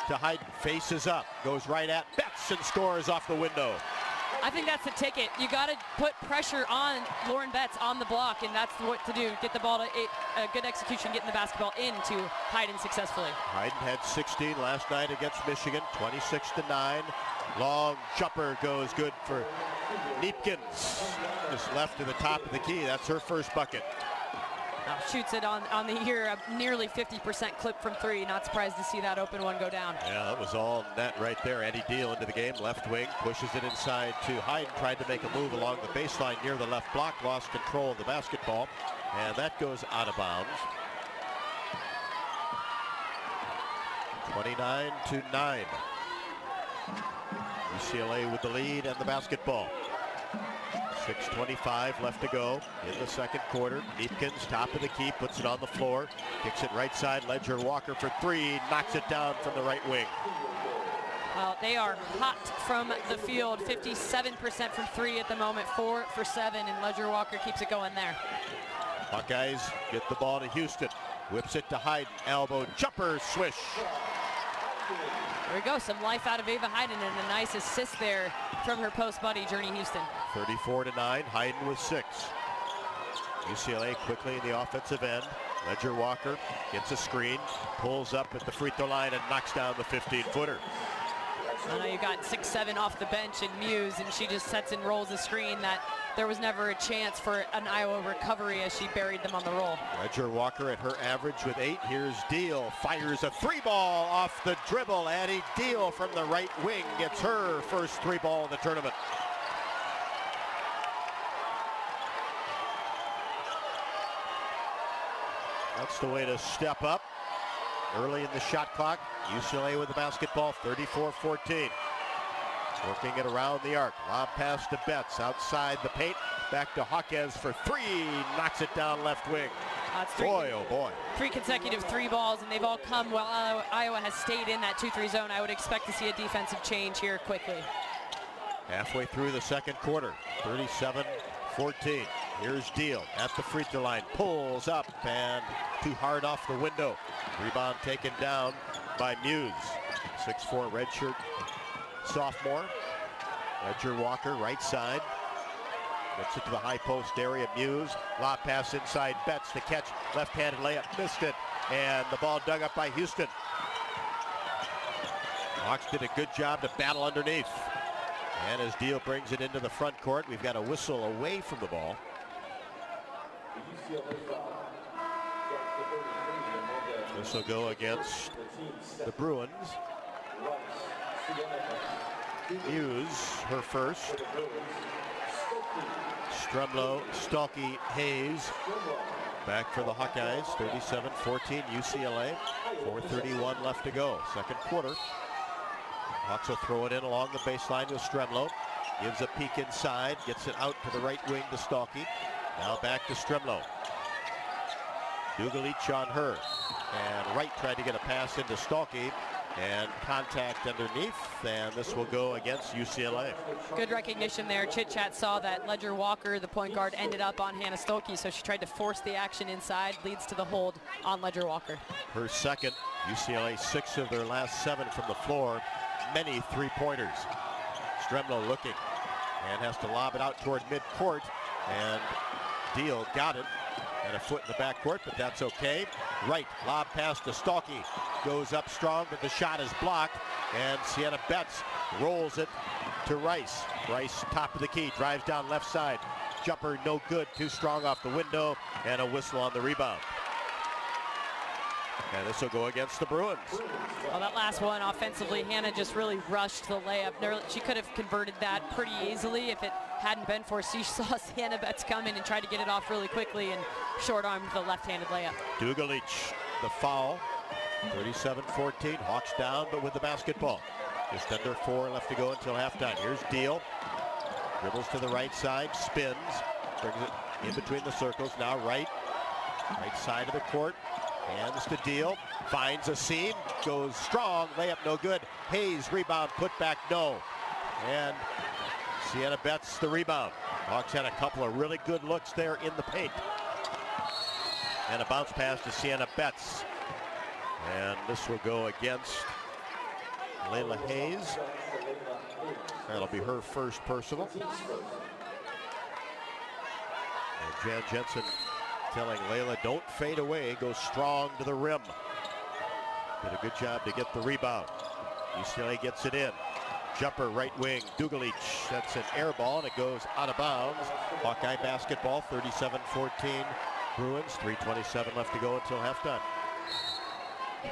to Hyden, faces up, goes right at Betts and scores off the window. I think that's the ticket. You got to put pressure on Lauren Betts on the block, and that's what to do. Get the ball to a good execution, getting the basketball into Hyden successfully. Hyden had 16 last night against Michigan, 26-9. Long jumper goes good for Neepkins. Just left to the top of the key. That's her first bucket. Shoots it on the year, a nearly 50% clip from 3. Not surprised to see that open one go down. Yeah, that was all net right there. Eddie Deal into the game, left wing, pushes it inside to Hyden, tried to make a move along the baseline near the left block, lost control of the basketball, and that goes out of bounds. 29-9. UCLA with the lead and the basketball. 6:25 left to go in the second quarter. Neepkins, top of the key, puts it on the floor, kicks it right side. Ledger Walker for 3, knocks it down from the right wing. Well, they are hot from the field, 57% from 3 at the moment, 4 for 7, and Ledger Walker keeps it going there. Hawkeyes get the ball to Houston, whips it to Hyden, elbow jumper, swish. There we go, some life out of Ava Hyden, and a nice assist there from her post buddy, Journey Houston. 34-9, Hyden with 6. UCLA quickly in the offensive end. Ledger Walker gets a screen, pulls up at the free throw line and knocks down the 15-footer. I know you got 6-7 off the bench and Muse, and she just sets and rolls the screen that there was never a chance for an Iowa recovery as she buried them on the roll. Ledger Walker at her average with 8. Here's Deal, fires a 3-ball off the dribble. Addie Deal from the right wing gets her first 3-ball of the tournament. That's the way to step up. Early in the shot clock, UCLA with the basketball, 34-14. Working it around the arc. Lob pass to Betts outside the paint. Back to Hawkeyes for 3. Knocks it down left wing. Boy, oh boy. 3 consecutive 3 balls, and they've all come while Iowa has stayed in that 2-3 zone. I would expect to see a defensive change here quickly. Halfway through the second quarter, 37-14. Here's Deal at the free throw line. Pulls up and too hard off the window. Rebound taken down by Muse. 6'4" redshirt sophomore. Ledger Walker, right side. Gets it to the high post area. Muse. Lob pass inside. Betts to catch. Left-handed layup. Missed it. And the ball dug up by Houston. Hawks did a good job to battle underneath. And as Deal brings it into the front court, we've got a whistle away from the ball. This will go against the Bruins. Hughes, her first. Stremlow, Stalky, Hayes. Back for the Hawkeyes, 37-14 UCLA. 4:31 left to go, second quarter. Hawks will throw it in along the baseline to Stremlow. Gives a peek inside, gets it out to the right wing to Stalky. Now back to Stremlow. Dugalich on her. And Wright tried to get a pass into Stalky. And contact underneath, and this will go against UCLA. Good recognition there. Chit Chat saw that Ledger Walker, the point guard, ended up on Hannah Stolke, so she tried to force the action inside, leads to the hold on Ledger Walker. Her second. UCLA 6 of their last 7 from the floor. Many three-pointers. Stremlow looking and has to lob it out toward midcourt, and Deal got it. And a foot in the backcourt, but that's okay. Right, lob pass to Stalky. Goes up strong, but the shot is blocked. And Sienna Betts rolls it to Rice. Rice, top of the key, drives down left side. Jumper no good, too strong off the window, and a whistle on the rebound. And this will go against the Bruins. Well, that last one offensively, Hannah just really rushed the layup. She could have converted that pretty easily if it hadn't been for she saw Sienna Betts come in and tried to get it off really quickly and short-armed the left-handed layup. Dugalich, the foul. 37-14, Hawks down, but with the basketball. Just under 4 left to go until halftime. Here's Deal. Dribbles to the right side, spins, brings it in between the circles. Now right side of the court. Hands to Deal, finds a seam, goes strong, layup no good. Hayes, rebound, put back, no. And Sienna Betts the rebound. Hawks had a couple of really good looks there in the paint. And a bounce pass to Sienna Betts. And this will go against Layla Hayes. That'll be her first personal. And Jan Jensen telling Layla, don't fade away, go strong to the rim. Did a good job to get the rebound. UCLA gets it in. Jumper right wing, Dugalich. That's an air ball, and it goes out of bounds. Hawkeye basketball, 37-14 Bruins, 3:27 left to go until halftime.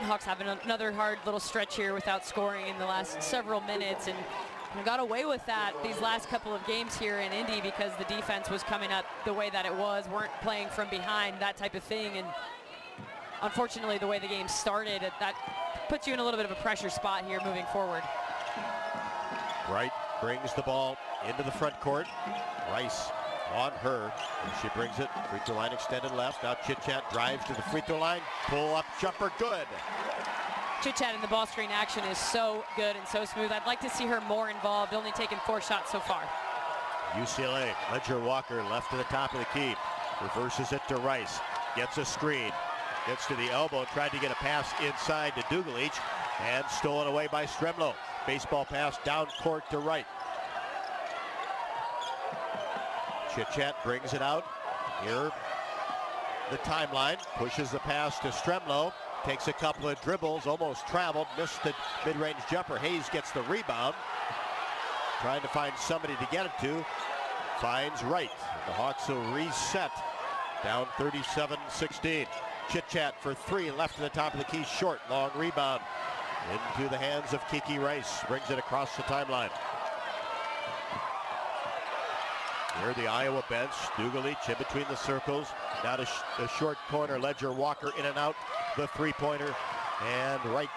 Hawks having another hard little stretch here without scoring in the last several minutes, and got away with that these last couple of games here in Indy because the defense was coming up the way that it was, weren't playing from behind, that type of thing. And unfortunately, the way the game started, that puts you in a little bit of a pressure spot here moving forward. Wright brings the ball into the front court. Rice on her, and she brings it. Free throw line extended left. Now Chit Chat drives to the free throw line. Pull up jumper, good. Chit Chat in the ball screen action is so good and so smooth. I'd like to see her more involved, only taken 4 shots so far. UCLA, Ledger Walker left to the top of the key. Reverses it to Rice. Gets a screen. Gets to the elbow, tried to get a pass inside to Dugalich, and stolen away by Stremlow. Baseball pass down court to Wright. Chit Chat brings it out. Here, the timeline. Pushes the pass to Stremlow. Takes a couple of dribbles, almost traveled, missed the mid-range jumper. Hayes gets the rebound. Trying to find somebody to get it to. Finds Wright. The Hawks will reset. Down 37-16. Chit Chat for 3, left to the top of the key, short, long rebound. Into the hands of Kiki Rice. Brings it across the timeline. Here the Iowa bench. Dugalich in between the circles. Now to the short corner. Ledger Walker in and out. The three-pointer. And Wright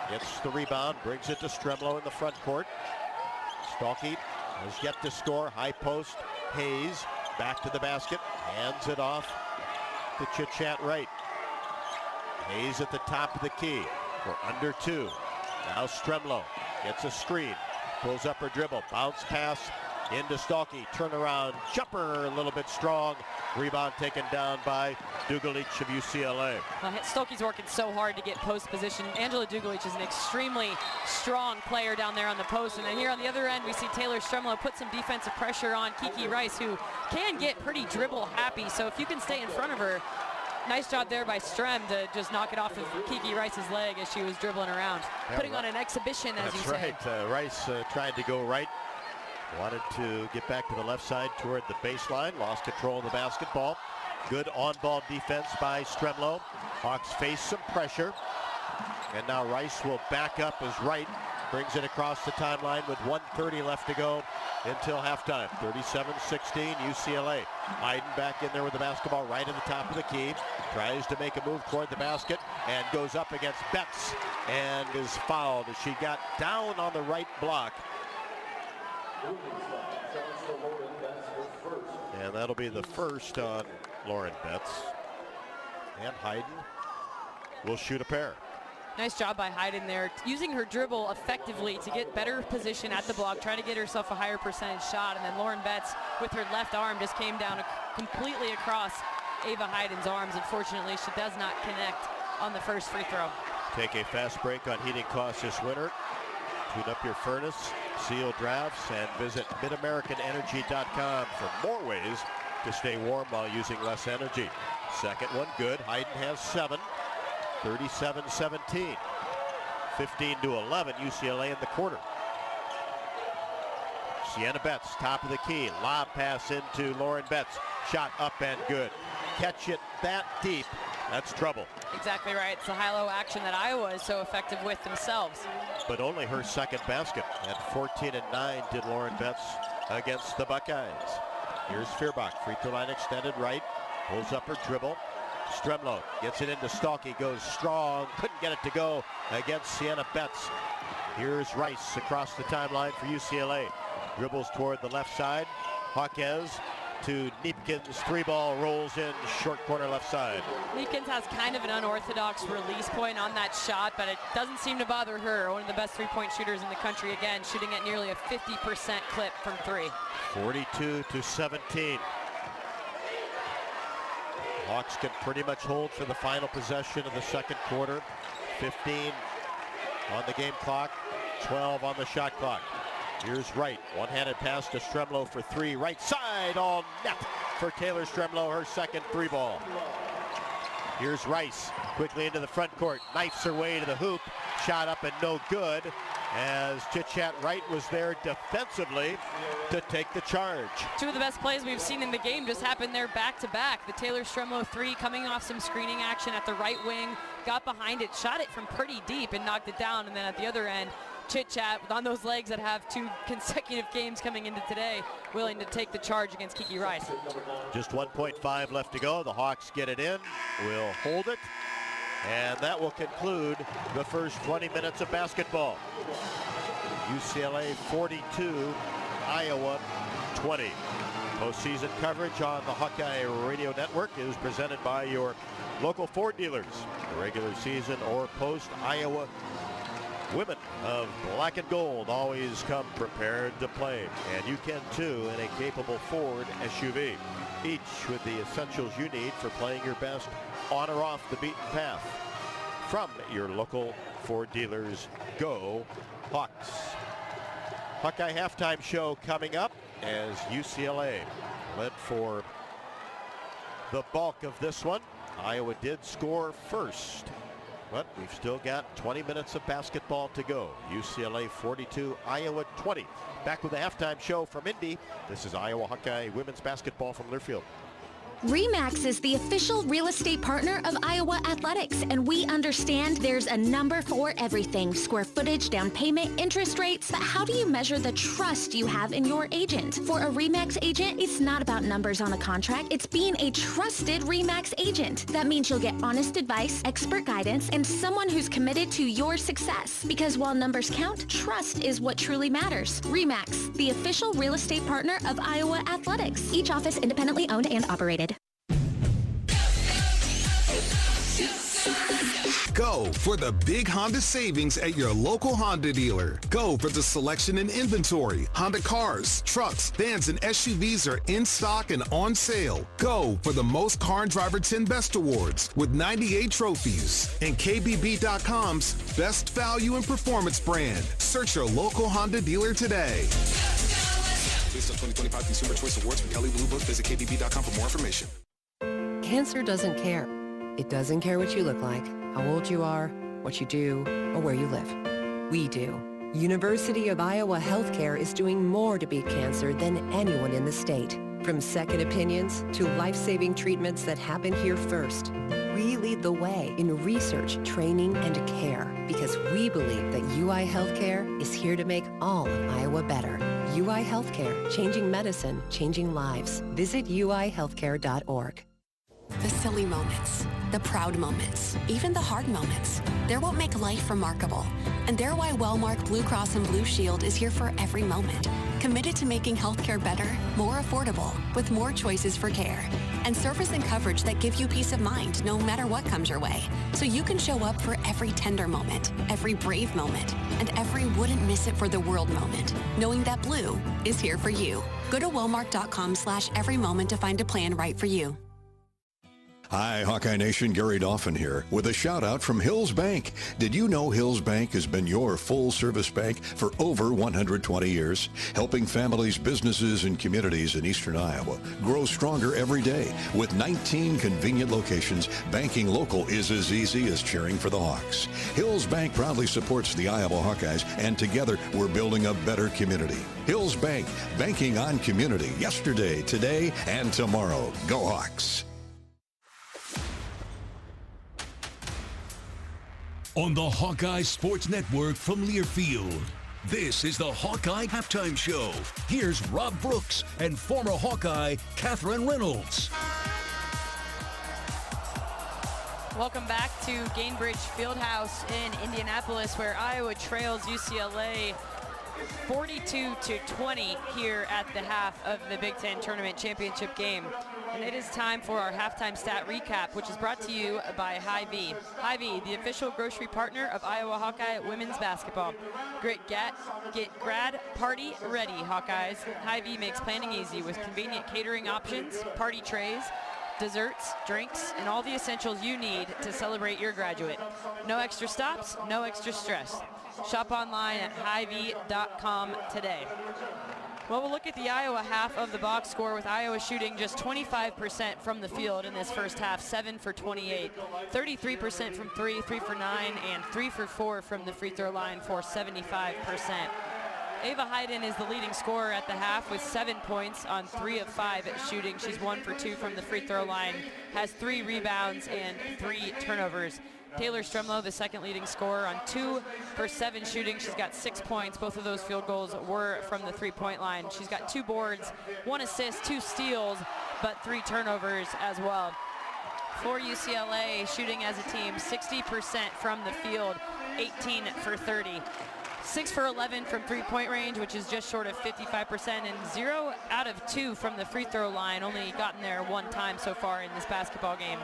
gets the rebound. Brings it to Stremlow in the front court. Stalky has yet to score. High post. Hayes back to the basket. Hands it off to Chit Chat Wright. Hayes at the top of the key. We're under 2. Now Stremlow gets a screen. Pulls up her dribble. Bounce pass into Stalky. Turnaround. Jumper a little bit strong. Rebound taken down by Dugalich of UCLA. Stolke's working so hard to get post position. Angela Dugalich is an extremely strong player down there on the post. And then here on the other end, we see Taylor Stremlow put some defensive pressure on Kiki Rice, who can get pretty dribble happy. So if you can stay in front of her, nice job there by Strem to just knock it off of Kiki Rice's leg as she was dribbling around. Yeah, putting on an exhibition, as you say. That's right. Rice tried to go right. Wanted to get back to the left side toward the baseline. Lost control of the basketball. Good on-ball defense by Stremlow. Hawks face some pressure. And now Rice will back up as Wright brings it across the timeline with 1:30 left to go until halftime. 37-16 UCLA. Hayden back in there with the basketball right at the top of the key. Tries to make a move toward the basket and goes up against Betts and is fouled as she got down on the right block. And that'll be the first on Lauren Betts. And Hayden will shoot a pair. Nice job by Hayden there, using her dribble effectively to get better position at the block, trying to get herself a higher percentage shot. And then Lauren Betts, with her left arm, just came down completely across Ava Hayden's arms. Unfortunately, she does not connect on the first free throw. Take a fast break on heating costs this winter. Tune up your furnace, seal drafts, and visit midamericanenergy.com for more ways to stay warm while using less energy. Second one good. Hayden has 7. 37-17. 15-11 UCLA in the quarter. Sienna Betts, top of the key. Lob pass into Lauren Betts. Shot up and good. Catch it that deep. That's trouble. Exactly right. It's the high-low action that Iowa is so effective with themselves. But only her second basket. At 14-9 did Lauren Betts against the Buckeyes. Here's Feuerbach. Free throw line extended right. Pulls up her dribble. Stremlow gets it into Stalky, goes strong, couldn't get it to go against Sienna Betts. Here's Rice across the timeline for UCLA. Dribbles toward the left side. Hawkeyes to Neepkins, 3-ball rolls in, short corner left side. Neepkins has kind of an unorthodox release point on that shot, but it doesn't seem to bother her. One of the best three-point shooters in the country, again, shooting at nearly a 50% clip from 3. 42-17. Hawks can pretty much hold for the final possession of the second quarter. 15 on the game clock, 12 on the shot clock. Here's Wright, one-handed pass to Stremlow for 3. Right side, all net for Taylor Stremlow, her second 3-ball. Here's Rice, quickly into the front court, knifes her way to the hoop. Shot up and no good, as Chitchat Wright was there defensively to take the charge. Two of the best plays we've seen in the game just happened there back-to-back. The Taylor Stremlow 3 coming off some screening action at the right wing, got behind it, shot it from pretty deep and knocked it down. And then at the other end, Chitchat on those legs that have 2 consecutive games coming into today, willing to take the charge against Kiki Rice. Just 1.5 left to go. The Hawks get it in, will hold it, and that will conclude the first 20 minutes of basketball. UCLA 42, Iowa 20. Postseason coverage on the Hawkeye Radio Network is presented by your local Ford dealers. The regular season or post, Iowa women of black and gold always come prepared to play, and you can too in a capable Ford SUV, each with the essentials you need for playing your best on or off the beaten path. From your local Ford dealers, go Hawks. Hawkeye halftime show coming up as UCLA led for the bulk of this one. Iowa did score first, but we've still got 20 minutes of basketball to go. UCLA 42, Iowa 20. Back with the halftime show from Indy. This is Iowa Hawkeye women's basketball from Learfield. RE/MAX is the official real estate partner of Iowa Athletics, and we understand there's a number for everything: square footage, down payment, interest rates. But how do you measure the trust you have in your agent? For a RE/MAX agent, it's not about numbers on a contract. It's being a trusted RE/MAX agent. That means you'll get honest advice, expert guidance, and someone who's committed to your success. Because while numbers count, trust is what truly matters. RE/MAX, the official real estate partner of Iowa Athletics. Each office independently owned and operated. Go for the big Honda savings at your local Honda dealer. Go for the selection and inventory. Honda cars, trucks, vans, and SUVs are in stock and on sale. Go for the most Car and Driver 10 Best Awards with 98 trophies. And KBB.com's Best Value and Performance brand. Search your local Honda dealer today. Based on 2025 Consumer Choice Awards from Kelley Blue Book, visit KBB.com for more information. Cancer doesn't care. It doesn't care what you look like, how old you are, what you do, or where you live. We do. University of Iowa Healthcare is doing more to beat cancer than anyone in the state. From second opinions to life-saving treatments that happen here first. We lead the way in research, training, and care because we believe that UI Healthcare is here to make all of Iowa better. UI Healthcare, changing medicine, changing lives. Visit uihealthcare.org. The silly moments, the proud moments, even the hard moments. They're what make life remarkable. And they're why Wellmark Blue Cross and Blue Shield is here for every moment. Committed to making healthcare better, more affordable, with more choices for care. And service and coverage that give you peace of mind no matter what comes your way. So you can show up for every tender moment, every brave moment, and every wouldn't miss it for the world moment, knowing that Blue is here for you. Go to wellmark.com/everymoment to find a plan right for you. Hi, Hawkeye Nation, Gary Dolphin here with a shout out from Hills Bank. Did you know Hills Bank has been your full service bank for over 120 years, helping families, businesses, and communities in eastern Iowa grow stronger every day? With 19 convenient locations, banking local is as easy as cheering for the Hawks. Hills Bank proudly supports the Iowa Hawkeyes, and together we're building a better community. Hills Bank, banking on community yesterday, today, and tomorrow. Go Hawks! On the Hawkeye Sports Network from Learfield, this is the Hawkeye Halftime Show. Here's Rob Brooks and former Hawkeye Catherine Reynolds. Welcome back to Gainbridge Fieldhouse in Indianapolis, where Iowa trails UCLA 42-20 here at the half of the Big Ten Tournament Championship game. And it is time for our halftime stat recap, which is brought to you by Hy-Vee. Hy-Vee, the official grocery partner of Iowa Hawkeye women's basketball. Get grad party ready, Hawkeyes. Hy-Vee makes planning easy with convenient catering options, party trays, desserts, drinks, and all the essentials you need to celebrate your graduate. No extra stops, no extra stress. Shop online at hyvee.com today. Well, we'll look at the Iowa half of the box score, with Iowa shooting just 25% from the field in this first half, 7 for 28, 33% from 3, 3 for 9, and 3 for 4 from the free throw line for 75%. Ava Hayden is the leading scorer at the half with 7 points on 3 of 5 shooting. She's 1 for 2 from the free throw line, has 3 rebounds and 3 turnovers. Taylor Stremlow, the second leading scorer, on 2 for 7 shooting. She's got 6 points. Both of those field goals were from the three-point line. She's got 2 boards, 1 assist, 2 steals, but 3 turnovers as well. For UCLA, shooting as a team, 60% from the field, 18 for 30. 6 for 11 from three-point range, which is just short of 55%, and 0 out of 2 from the free throw line, only gotten there 1 time so far in this basketball game.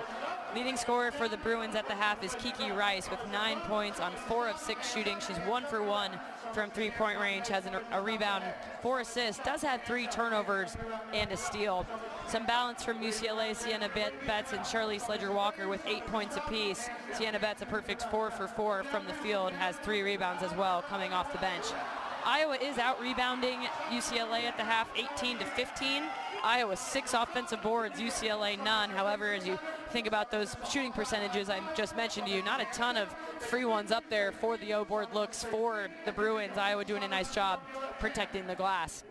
Leading scorer for the Bruins at the half is Kiki Rice with 9 points on 4 of 6 shooting. She's 1 for 1 from three-point range, has a rebound, 4 assists, does have 3 turnovers and a steal. Some balance from UCLA, Sienna Betts and Charlize Ledger-Walker with 8 points apiece. Sienna Betts a perfect 4 for 4 from the field, has 3 rebounds as well coming off the bench. Iowa is out-rebounding UCLA at the half, 18-15. Iowa 6 offensive boards, UCLA none. However, as you think about those shooting percentages I just mentioned to you, not a ton of free ones up there for the O-board looks for the Bruins. Iowa doing a nice job protecting the glass.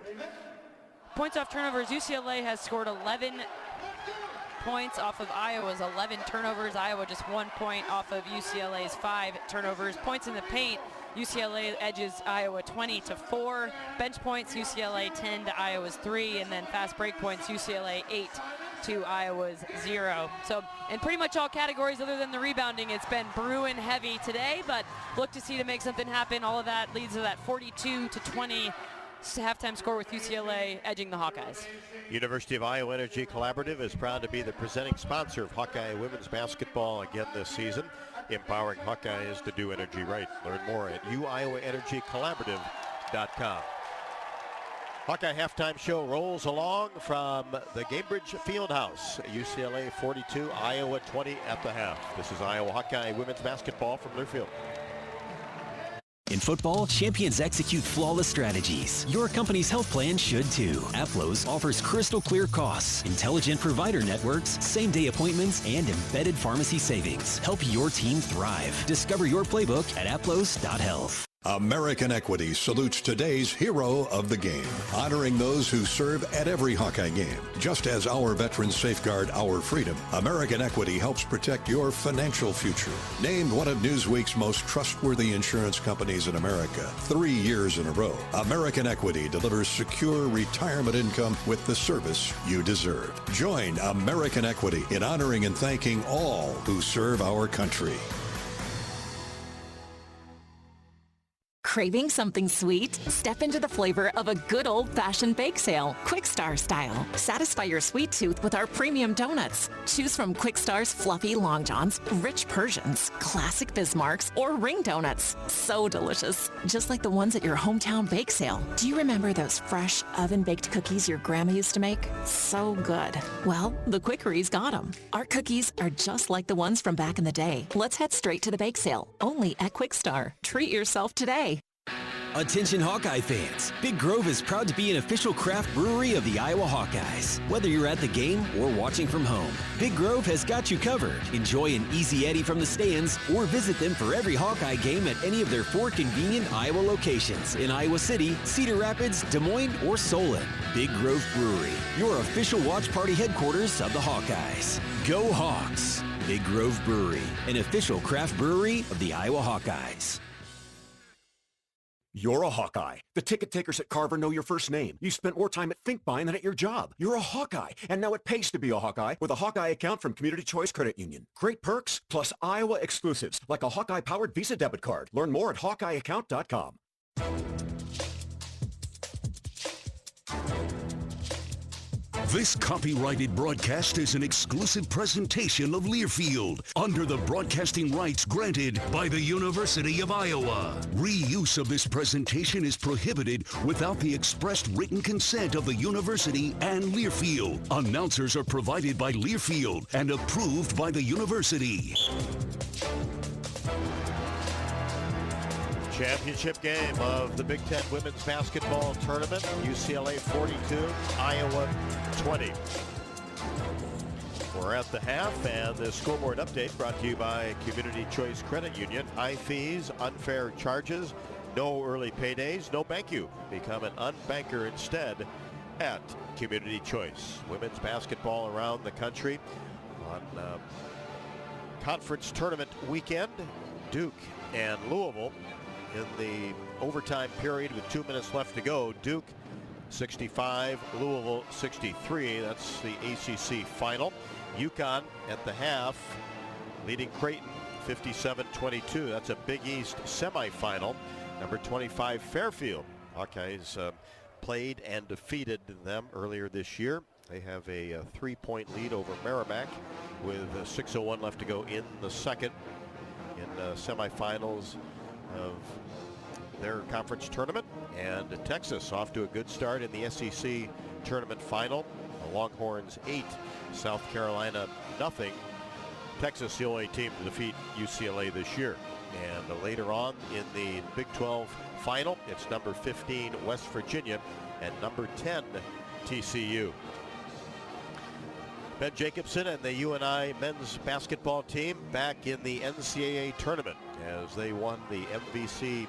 Points off turnovers, UCLA has scored 11 points off of Iowa's 11 turnovers. Iowa just 1 point off of UCLA's 5 turnovers. Points in the paint, UCLA edges Iowa 20-4. Bench points, UCLA 10 to Iowa's 3, and then fast break points, UCLA 8 to Iowa's 0. So in pretty much all categories other than the rebounding, it's been Bruin heavy today, but look to see to make something happen. All of that leads to that 42-20 halftime score with UCLA edging the Hawkeyes. University of Iowa Energy Collaborative is proud to be the presenting sponsor of Hawkeye women's basketball again this season, empowering Hawkeyes to do energy right. Learn more at uiowaenergycollaborative.com. Hawkeye halftime show rolls along from the Gainbridge Fieldhouse. UCLA 42, Iowa 20 at the half. This is Iowa Hawkeye women's basketball from Learfield. In football, champions execute flawless strategies. Your company's health plan should too. Aplos offers crystal clear costs, intelligent provider networks, same-day appointments, and embedded pharmacy savings. Help your team thrive. Discover your playbook at aplos.health. American Equity salutes today's hero of the game, honoring those who serve at every Hawkeye game. Just as our veterans safeguard our freedom, American Equity helps protect your financial future. Named one of Newsweek's most trustworthy insurance companies in America 3 years in a row, American Equity delivers secure retirement income with the service you deserve. Join American Equity in honoring and thanking all who serve our country. Craving something sweet? Step into the flavor of a good old-fashioned bake sale, Quick Star style. Satisfy your sweet tooth with our premium donuts. Choose from Quick Star's fluffy Long Johns, rich Persians, classic Bismarcks, or ring donuts. So delicious, just like the ones at your hometown bake sale. Do you remember those fresh oven-baked cookies your grandma used to make? So good. Well, the Quickery's got them. Our cookies are just like the ones from back in the day. Let's head straight to the bake sale, only at Quick Star. Treat yourself today. Attention Hawkeye fans, Big Grove is proud to be an official craft brewery of the Iowa Hawkeyes. Whether you're at the game or watching from home, Big Grove has got you covered. Enjoy an easy Eddie from the stands or visit them for every Hawkeye game at any of their 4 convenient Iowa locations in Iowa City, Cedar Rapids, Des Moines, or Solon. Big Grove Brewery, your official watch party headquarters of the Hawkeyes. Go Hawks! Big Grove Brewery, an official craft brewery of the Iowa Hawkeyes. You're a Hawkeye. The ticket takers at Carver know your first name. You spent more time at ThinkBuying than at your job. You're a Hawkeye, and now it pays to be a Hawkeye with a Hawkeye account from Community Choice Credit Union. Great perks, plus Iowa exclusives, like a Hawkeye-powered Visa debit card. Learn more at HawkeyeAccount.com. This copyrighted broadcast is an exclusive presentation of Learfield under the broadcasting rights granted by the University of Iowa. Reuse of this presentation is prohibited without the expressed written consent of the university and Learfield. Announcers are provided by Learfield and approved by the university. Championship game of the Big Ten Women's Basketball Tournament. UCLA 42, Iowa 20. We're at the half, and the scoreboard update brought to you by Community Choice Credit Union. High fees, unfair charges, no early paydays, no bank you. Become an unbanker instead at Community Choice. Women's basketball around the country on conference tournament weekend. Duke and Louisville in the overtime period with 2 minutes left to go. Duke 65, Louisville 63. That's the ACC final. UConn at the half leading Creighton 57-22. That's a Big East semifinal. Number 25 Fairfield. Hawkeyes played and defeated them earlier this year. They have a 3-point lead over Merrimack with 6:01 left to go in the second in semifinals of their conference tournament. And Texas off to a good start in the SEC tournament final. The Longhorns 8, South Carolina nothing. Texas the only team to defeat UCLA this year. And later on in the Big 12 final, it's number 15 West Virginia and number 10 TCU. Ben Jacobson and the UNI men's basketball team back in the NCAA tournament as they won the MVC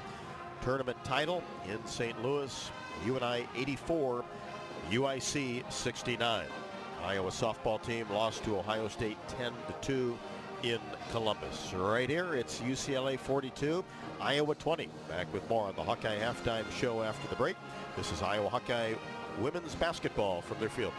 tournament title in St. Louis. UNI 84, UIC 69. Iowa softball team lost to Ohio State 10-2 in Columbus. Right here, it's UCLA 42, Iowa 20. Back with more on the Hawkeye halftime show after the break. This is Iowa Hawkeye women's basketball from their field.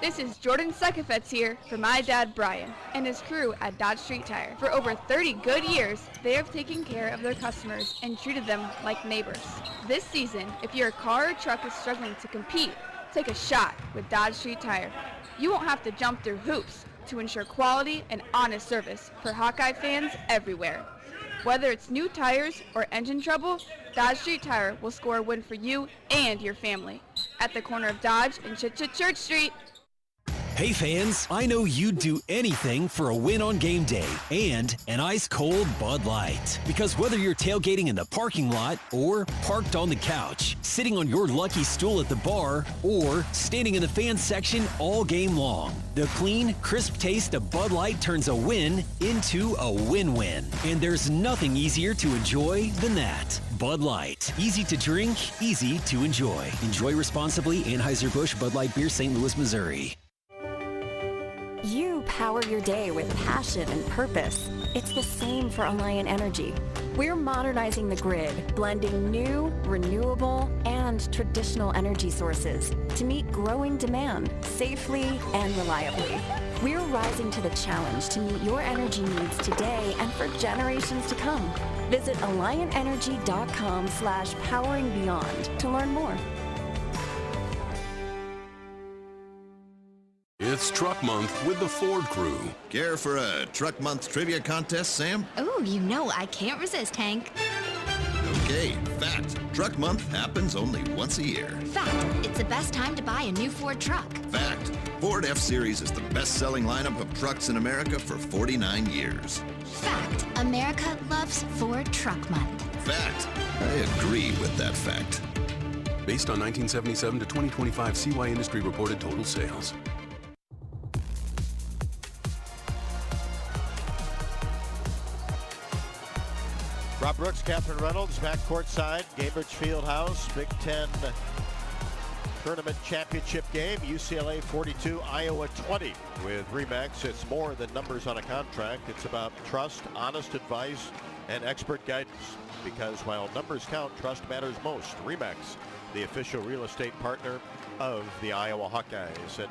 This is Jordan Sekefetz here for my dad Brian and his crew at Dodge Street Tire. For over 30 good years, they have taken care of their customers and treated them like neighbors. This season, if your car or truck is struggling to compete, take a shot with Dodge Street Tire. You won't have to jump through hoops to ensure quality and honest service for Hawkeye fans everywhere. Whether it's new tires or engine trouble, Dodge Street Tire will score a win for you and your family. At the corner of Dodge and Church Street. Hey fans, I know you'd do anything for a win on game day and an ice-cold Bud Light. Because whether you're tailgating in the parking lot or parked on the couch, sitting on your lucky stool at the bar, or standing in the fan section all game long, the clean, crisp taste of Bud Light turns a win into a win-win. And there's nothing easier to enjoy than that. Bud Light. Easy to drink, easy to enjoy. Enjoy responsibly. Anheuser-Busch Bud Light Beer, St. Louis, Missouri. You power your day with passion and purpose. It's the same for Alliant Energy. We're modernizing the grid, blending new, renewable, and traditional energy sources to meet growing demand safely and reliably. We're rising to the challenge to meet your energy needs today and for generations to come. Visit AlliantEnergy.com/poweringbeyond to learn more. It's Truck Month with the Ford Crew. Care for a Truck Month trivia contest, Sam? Oh, you know I can't resist, Hank. Okay, fact. Truck Month happens only once a year. Fact, it's the best time to buy a new Ford truck. Fact, Ford F-Series is the best-selling lineup of trucks in America for 49 years. Fact, America loves Ford Truck Month. Fact, I agree with that fact. Based on 1977 to 2025 CY Industry reported total sales. Rob Brooks, Catherine Reynolds, back courtside, Gainbridge Fieldhouse, Big Ten Tournament Championship game, UCLA 42, Iowa 20. With RE/MAX, it's more than numbers on a contract. It's about trust, honest advice, and expert guidance. Because while numbers count, trust matters most. RE/MAX, the official real estate partner of the Iowa Hawkeyes. And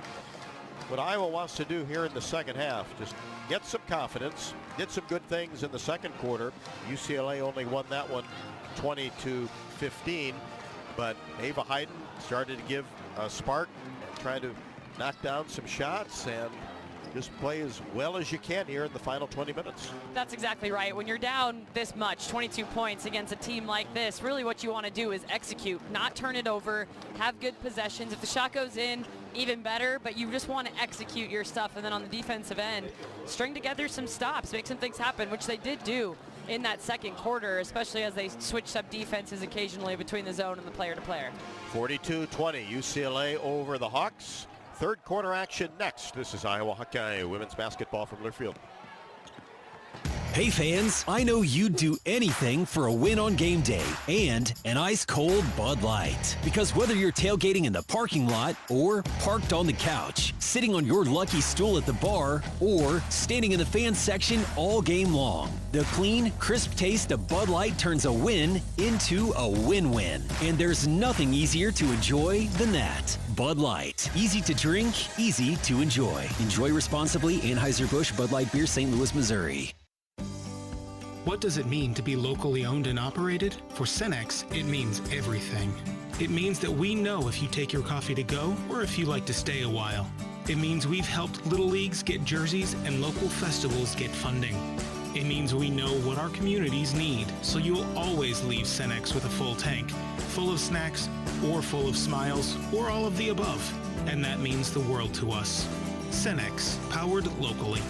what Iowa wants to do here in the second half, just get some confidence, did some good things in the second quarter. UCLA only won that one 20-15, but Ava Hayden started to give a spark and try to knock down some shots and just play as well as you can here in the final 20 minutes. That's exactly right. When you're down this much, 22 points against a team like this, really what you want to do is execute, not turn it over, have good possessions. If the shot goes in, even better, but you just want to execute your stuff. And then on the defensive end, string together some stops, make some things happen, which they did do in that second quarter, especially as they switched up defenses occasionally between the zone and the player-to-player. 42-20, UCLA over the Hawks. Third quarter action next. This is Iowa Hawkeye women's basketball from Learfield. Hey fans, I know you'd do anything for a win on game day and an ice-cold Bud Light. Because whether you're tailgating in the parking lot or parked on the couch, sitting on your lucky stool at the bar, or standing in the fan section all game long, the clean, crisp taste of Bud Light turns a win into a win-win. And there's nothing easier to enjoy than that. Bud Light. Easy to drink, easy to enjoy. Enjoy responsibly. Anheuser-Busch Bud Light Beer, St. Louis, Missouri. What does it mean to be locally owned and operated? For Cenex, it means everything. It means that we know if you take your coffee to go or if you like to stay a while. It means we've helped Little Leagues get jerseys and local festivals get funding. It means we know what our communities need, so you'll always leave Cenex with a full tank, full of snacks, or full of smiles, or all of the above. And that means the world to us. Cenex, powered locally.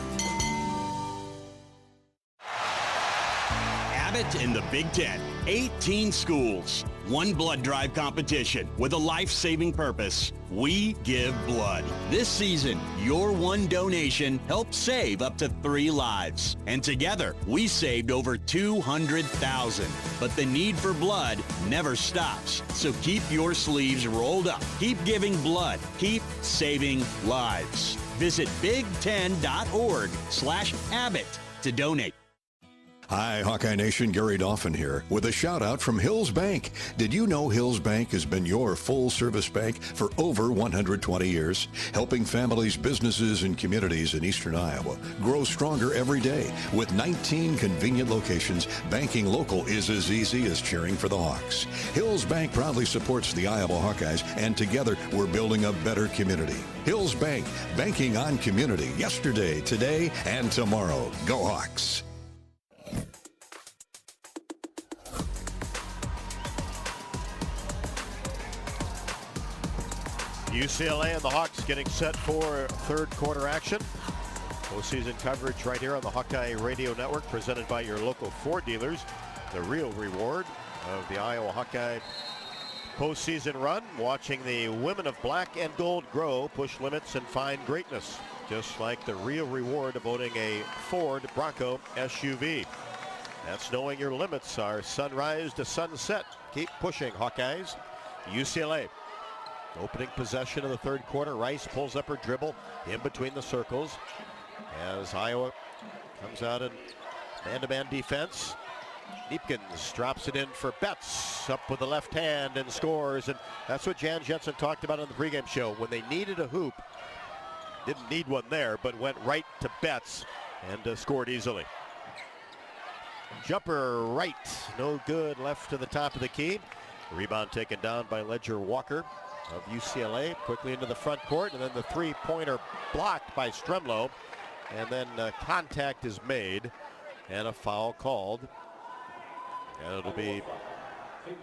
Abbott in the Big Ten. 18 schools. One blood drive competition with a life-saving purpose. We give blood. This season, your one donation helped save up to 3 lives. And together, we saved over 200,000. But the need for blood never stops. So keep your sleeves rolled up. Keep giving blood. Keep saving lives. Visit big10.org/Abbott to donate. Hi, Hawkeye Nation. Gary Dauphin here with a shout out from Hills Bank. Did you know Hills Bank has been your full service bank for over 120 years, helping families, businesses, and communities in eastern Iowa grow stronger every day? With 19 convenient locations, banking local is as easy as cheering for the Hawks. Hills Bank proudly supports the Iowa Hawkeyes, and together we're building a better community. Hills Bank, banking on community yesterday, today, and tomorrow. Go Hawks! UCLA and the Hawks getting set for third quarter action. Postseason coverage right here on the Hawkeye Radio Network, presented by your local Ford dealers. The real reward of the Iowa Hawkeye postseason run, watching the women of black and gold grow, push limits, and find greatness. Just like the real reward of owning a Ford Bronco SUV. That's knowing your limits are sunrise to sunset. Keep pushing, Hawkeyes. UCLA. Opening possession of the third quarter. Rice pulls up her dribble in between the circles as Iowa comes out in man-to-man defense. Neepkins drops it in for Betts, up with the left hand and scores. And that's what Jan Jensen talked about on the pregame show. When they needed a hoop, didn't need one there, but went right to Betts and scored easily. Jumper right, no good, left to the top of the key. Rebound taken down by Ledger Walker of UCLA, quickly into the front court, and then the three-pointer blocked by Stremlow, and then contact is made and a foul called. And it'll be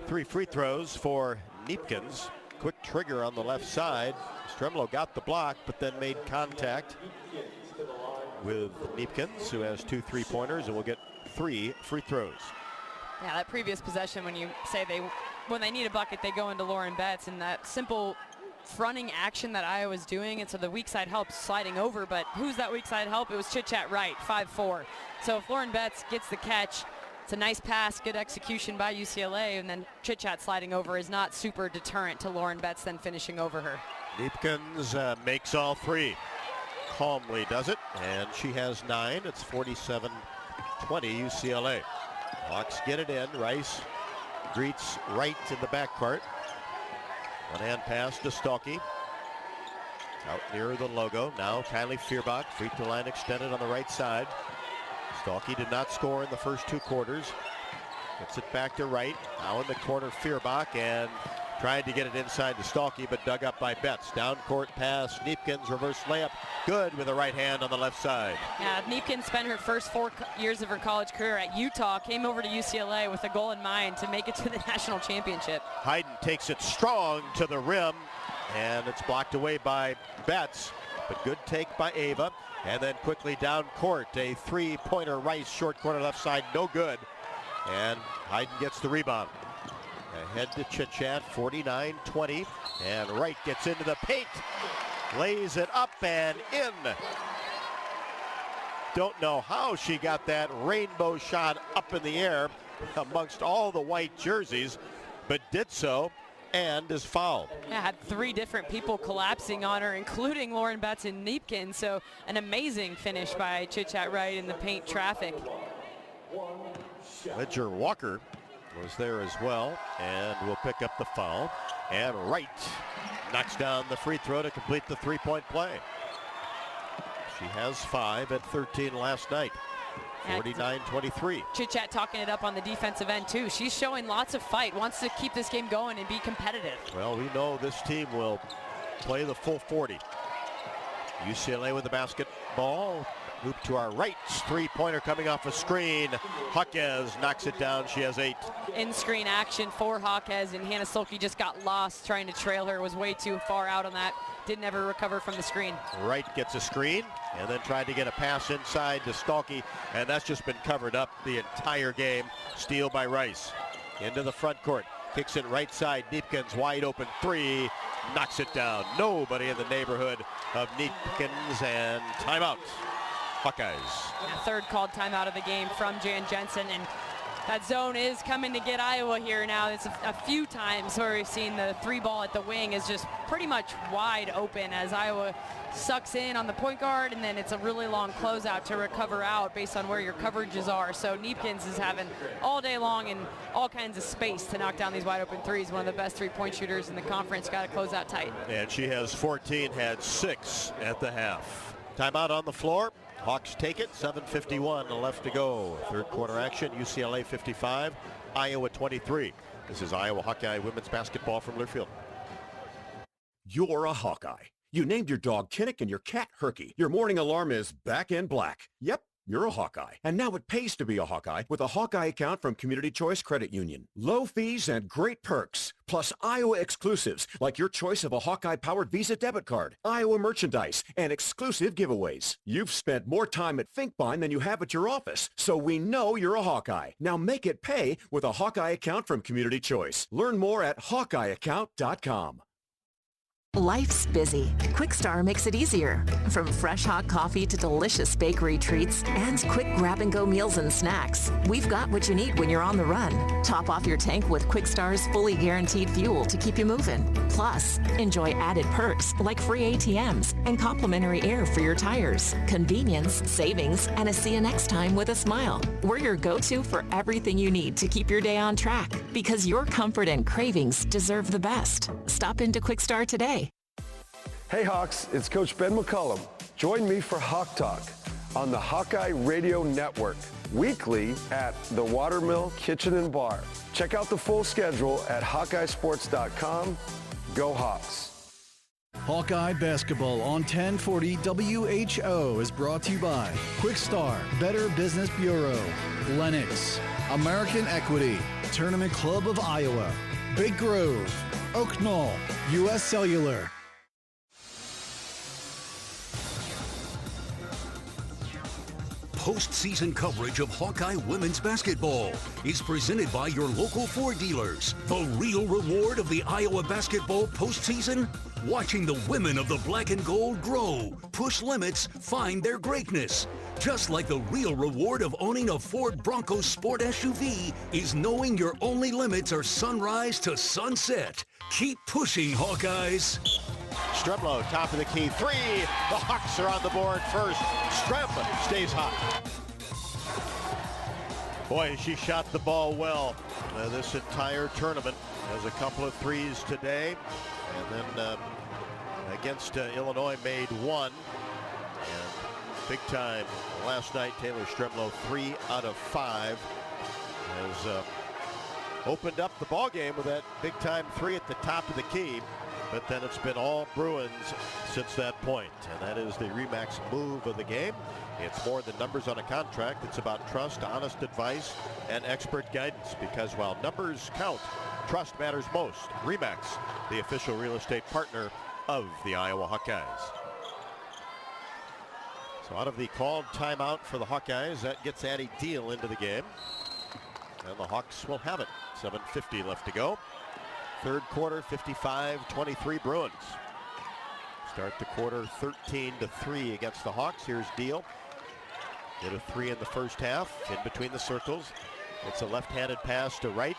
3 free throws for Neepkins. Quick trigger on the left side. Stremlow got the block, but then made contact with Neepkins, who has 2 3-pointers and will get 3 free throws. Yeah, that previous possession, when you say when they need a bucket, they go into Lauren Betts, and that simple fronting action that Iowa's doing, and so the weak side help sliding over, but who's that weak side help? It was Chit-Chat Wright, 5'4". So if Lauren Betts gets the catch, it's a nice pass, good execution by UCLA, and then Chit-Chat sliding over is not super deterrent to Lauren Betts then finishing over her. Neepkins makes all 3. Calmly does it, and she has 9. It's 47-20 UCLA. Hawks get it in. Rice greets Wright in the backcourt. One-hand pass to Stalky. Out near the logo. Now Kylie Fierbach, free throw line extended on the right side. Stalky did not score in the first 2 quarters. Gets it back to Wright. Now in the corner, Fierbach, and tried to get it inside to Stalky, but dug up by Betts. Down court pass, Neepkins, reverse layup. Good with the right hand on the left side. Yeah, Neepkins spent her first 4 years of her college career at Utah, came over to UCLA with a goal in mind to make it to the national championship. Hayden takes it strong to the rim, and it's blocked away by Betts, but good take by Ava. And then quickly down court, a 3-pointer Rice, short corner left side, no good. And Hayden gets the rebound. Ahead to Chit-Chat, 49-20, and Wright gets into the paint, lays it up and in. Don't know how she got that rainbow shot up in the air amongst all the white jerseys, but did so and is fouled. Yeah, had 3 different people collapsing on her, including Lauren Betts and Neepkins, so an amazing finish by Chit-Chat Wright in the paint traffic. Ledger Walker was there as well and will pick up the foul. And Wright knocks down the free throw to complete the 3-point play. She has 5 at 13 last night. 49-23. Chit-Chat talking it up on the defensive end too. She's showing lots of fight, wants to keep this game going and be competitive. Well, we know this team will play the full 40. UCLA with the basketball. Loop to our right. 3-pointer coming off a screen. Hawkeyes knocks it down. She has 8. In screen action for Hawkeyes, and Hannah Stolke just got lost trying to trail her. Was way too far out on that. Didn't ever recover from the screen. Wright gets a screen and then tried to get a pass inside to Stalky, and that's just been covered up the entire game. Steal by Rice. Into the front court. Kicks it right side. Neepkins wide open 3. Knocks it down. Nobody in the neighborhood of Neepkins, and timeout. Hawkeyes. A third called timeout of the game from Jan Jensen, and that zone is coming to get Iowa here now. It's a few times where we've seen the 3 ball at the wing is just pretty much wide open as Iowa sucks in on the point guard, and then it's a really long closeout to recover out based on where your coverages are. So Neepkins is having all day long and all kinds of space to knock down these wide open threes. One of the best 3-point shooters in the conference. Got to close out tight. And she has 14, had 6 at the half. Timeout on the floor. Hawks take it, 7:51 left to go. Third quarter action, UCLA 55, Iowa 23. This is Iowa Hawkeye women's basketball from Learfield. You're a Hawkeye. You named your dog Kinnick and your cat Herky. Your morning alarm is back in black. Yep, you're a Hawkeye. And now it pays to be a Hawkeye with a Hawkeye account from Community Choice Credit Union. Low fees and great perks, plus Iowa exclusives like your choice of a Hawkeye-powered Visa debit card, Iowa merchandise, and exclusive giveaways. You've spent more time at Finkbein than you have at your office, so we know you're a Hawkeye. Now make it pay with a Hawkeye account from Community Choice. Learn more at HawkeyeAccount.com. Life's busy. Quickstar makes it easier. From fresh hot coffee to delicious bakery treats and quick grab-and-go meals and snacks, we've got what you need when you're on the run. Top off your tank with Quickstar's fully guaranteed fuel to keep you moving. Plus, enjoy added perks like free ATMs and complimentary air for your tires. Convenience, savings, and a see you next time with a smile. We're your go-to for everything you need to keep your day on track, because your comfort and cravings deserve the best. Stop into Quickstar today. Hey Hawks, it's Coach Ben McCullum. Join me for Hawk Talk on the Hawkeye Radio Network, weekly at the Watermill Kitchen and Bar. Check out the full schedule at HawkeyeSports.com. Go Hawks. Hawkeye Basketball on 1040 WHO is brought to you by Quickstar, Better Business Bureau, Lennox, American Equity, Tournament Club of Iowa, Big Grove, Oak Knoll, U.S. Cellular. Postseason coverage of Hawkeye women's basketball is presented by your local Ford dealers. The real reward of the Iowa basketball postseason? Watching the women of the black and gold grow, push limits, find their greatness. Just like the real reward of owning a Ford Bronco Sport SUV is knowing your only limits are sunrise to sunset. Keep pushing, Hawkeyes. Stremlow, top of the key, three. The Hawks are on the board first. Strem stays hot. Boy, she shot the ball well this entire tournament. Has a couple of threes today. And then against Illinois made one. And big time last night, Taylor Stremlow, 3 out of 5. Has opened up the ball game with that big time three at the top of the key. But then it's been all Bruins since that point. And that is the RE/MAX move of the game. It's more than numbers on a contract. It's about trust, honest advice, and expert guidance. Because while numbers count, trust matters most. RE/MAX, the official real estate partner of the Iowa Hawkeyes. So out of the called timeout for the Hawkeyes, that gets Addie Deal into the game. And the Hawks will have it. 7:50 left to go. Third quarter, 55-23 Bruins. Start the quarter 13-3 against the Hawks. Here's Deal. Hit a three in the first half, in between the circles. It's a left-handed pass to right.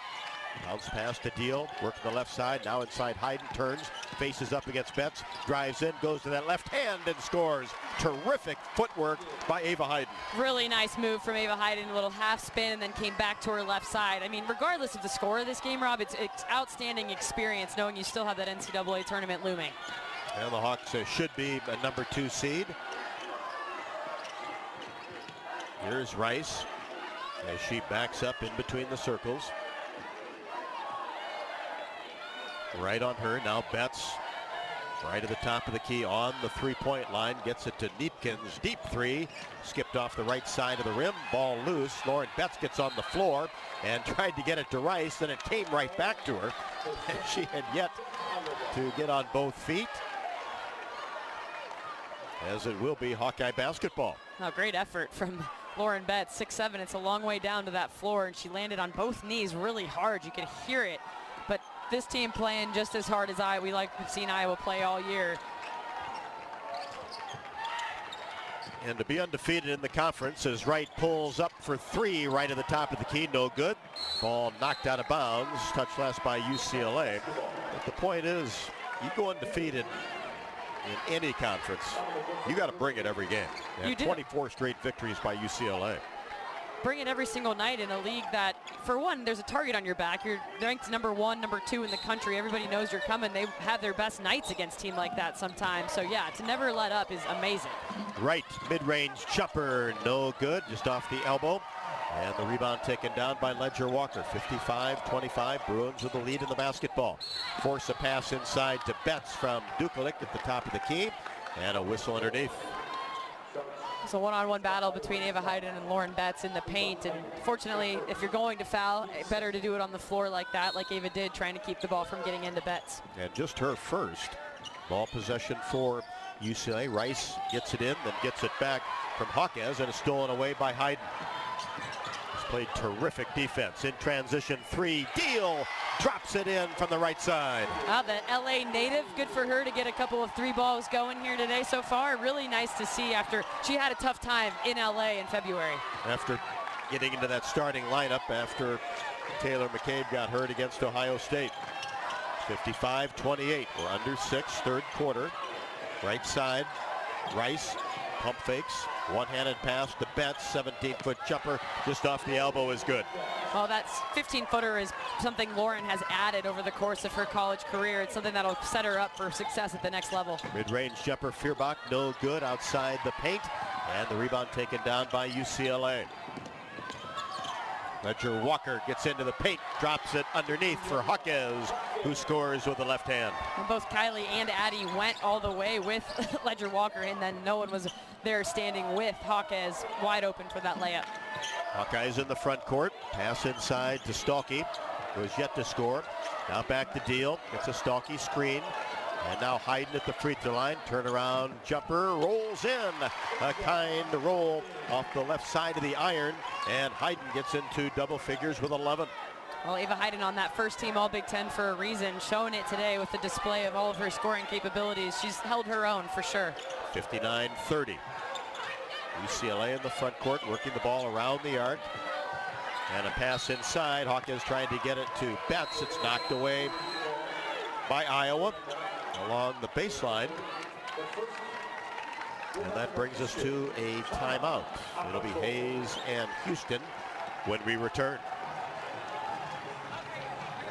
Bounce pass to Deal, working the left side, now inside Hayden, turns, faces up against Betts, drives in, goes to that left hand and scores. Terrific footwork by Ava Hayden. Really nice move from Ava Hayden, a little half spin and then came back to her left side. I mean, regardless of the score of this game, Rob, it's outstanding experience knowing you still have that NCAA tournament looming. And the Hawks should be a number 2 seed. Here's Rice as she backs up in between the circles. Right on her, now Betts, right at the top of the key on the three-point line, gets it to Neepkins, deep three, skipped off the right side of the rim, ball loose. Lauren Betts gets on the floor and tried to get it to Rice, then it came right back to her. And she had yet to get on both feet, as it will be Hawkeye basketball. Oh, great effort from Lauren Betts, 6'7". It's a long way down to that floor, and she landed on both knees really hard. You could hear it. But this team playing just as hard as we've seen Iowa play all year. And to be undefeated in the conference as Wright pulls up for three right at the top of the key, no good. Ball knocked out of bounds, touched last by UCLA. But the point is, you go undefeated in any conference, you got to bring it every game. And 24 straight victories by UCLA. Bring it every single night in a league that, for one, there's a target on your back. You're ranked number 1, number 2 in the country. Everybody knows you're coming. They have their best nights against a team like that sometimes. So yeah, to never let up is amazing. Right, mid-range jumper, no good, just off the elbow. And the rebound taken down by Ledger Walker. 55-25, Bruins with the lead in the basketball. Force a pass inside to Betts from Dukalik at the top of the key. And a whistle underneath. It's a one-on-one battle between Ava Hayden and Lauren Betts in the paint, and fortunately, if you're going to foul, better to do it on the floor like that, like Ava did, trying to keep the ball from getting into Betts. And just her first ball possession for UCLA. Rice gets it in, then gets it back from Hawkeyes, and is stolen away by Hayden. He's played terrific defense. In transition, 3, Deal drops it in from the right side. The LA native, good for her to get a couple of 3 balls going here today so far. Really nice to see after she had a tough time in LA in February. After getting into that starting lineup after Taylor McCabe got hurt against Ohio State. 55-28, we're under 6, third quarter. Right side, Rice, pump fakes, one-handed pass to Betts, 17-foot jumper, just off the elbow is good. Well, that 15-footer is something Lauren has added over the course of her college career. It's something that'll set her up for success at the next level. Mid-range jumper, Feuerbach, no good outside the paint, and the rebound taken down by UCLA. Ledger Walker gets into the paint, drops it underneath for Hawkeyes, who scores with the left hand. And both Kylie and Addie went all the way with Ledger Walker, and then no one was there standing with Hawkeyes wide open for that layup. Hawkeyes in the front court, pass inside to Stalky, who has yet to score. Now back to Deal, gets a Stalky screen. And now Hayden at the free throw line, turnaround jumper, rolls in. A kind roll off the left side of the iron, and Hayden gets into double figures with 11. Well, Ava Hayden on that first team All Big Ten for a reason, showing it today with the display of all of her scoring capabilities. She's held her own for sure. 59-30. UCLA in the front court, working the ball around the arc. And a pass inside. Hawkeyes trying to get it to Betts. It's knocked away by Iowa along the baseline. And that brings us to a timeout. It'll be Hayes and Houston when we return.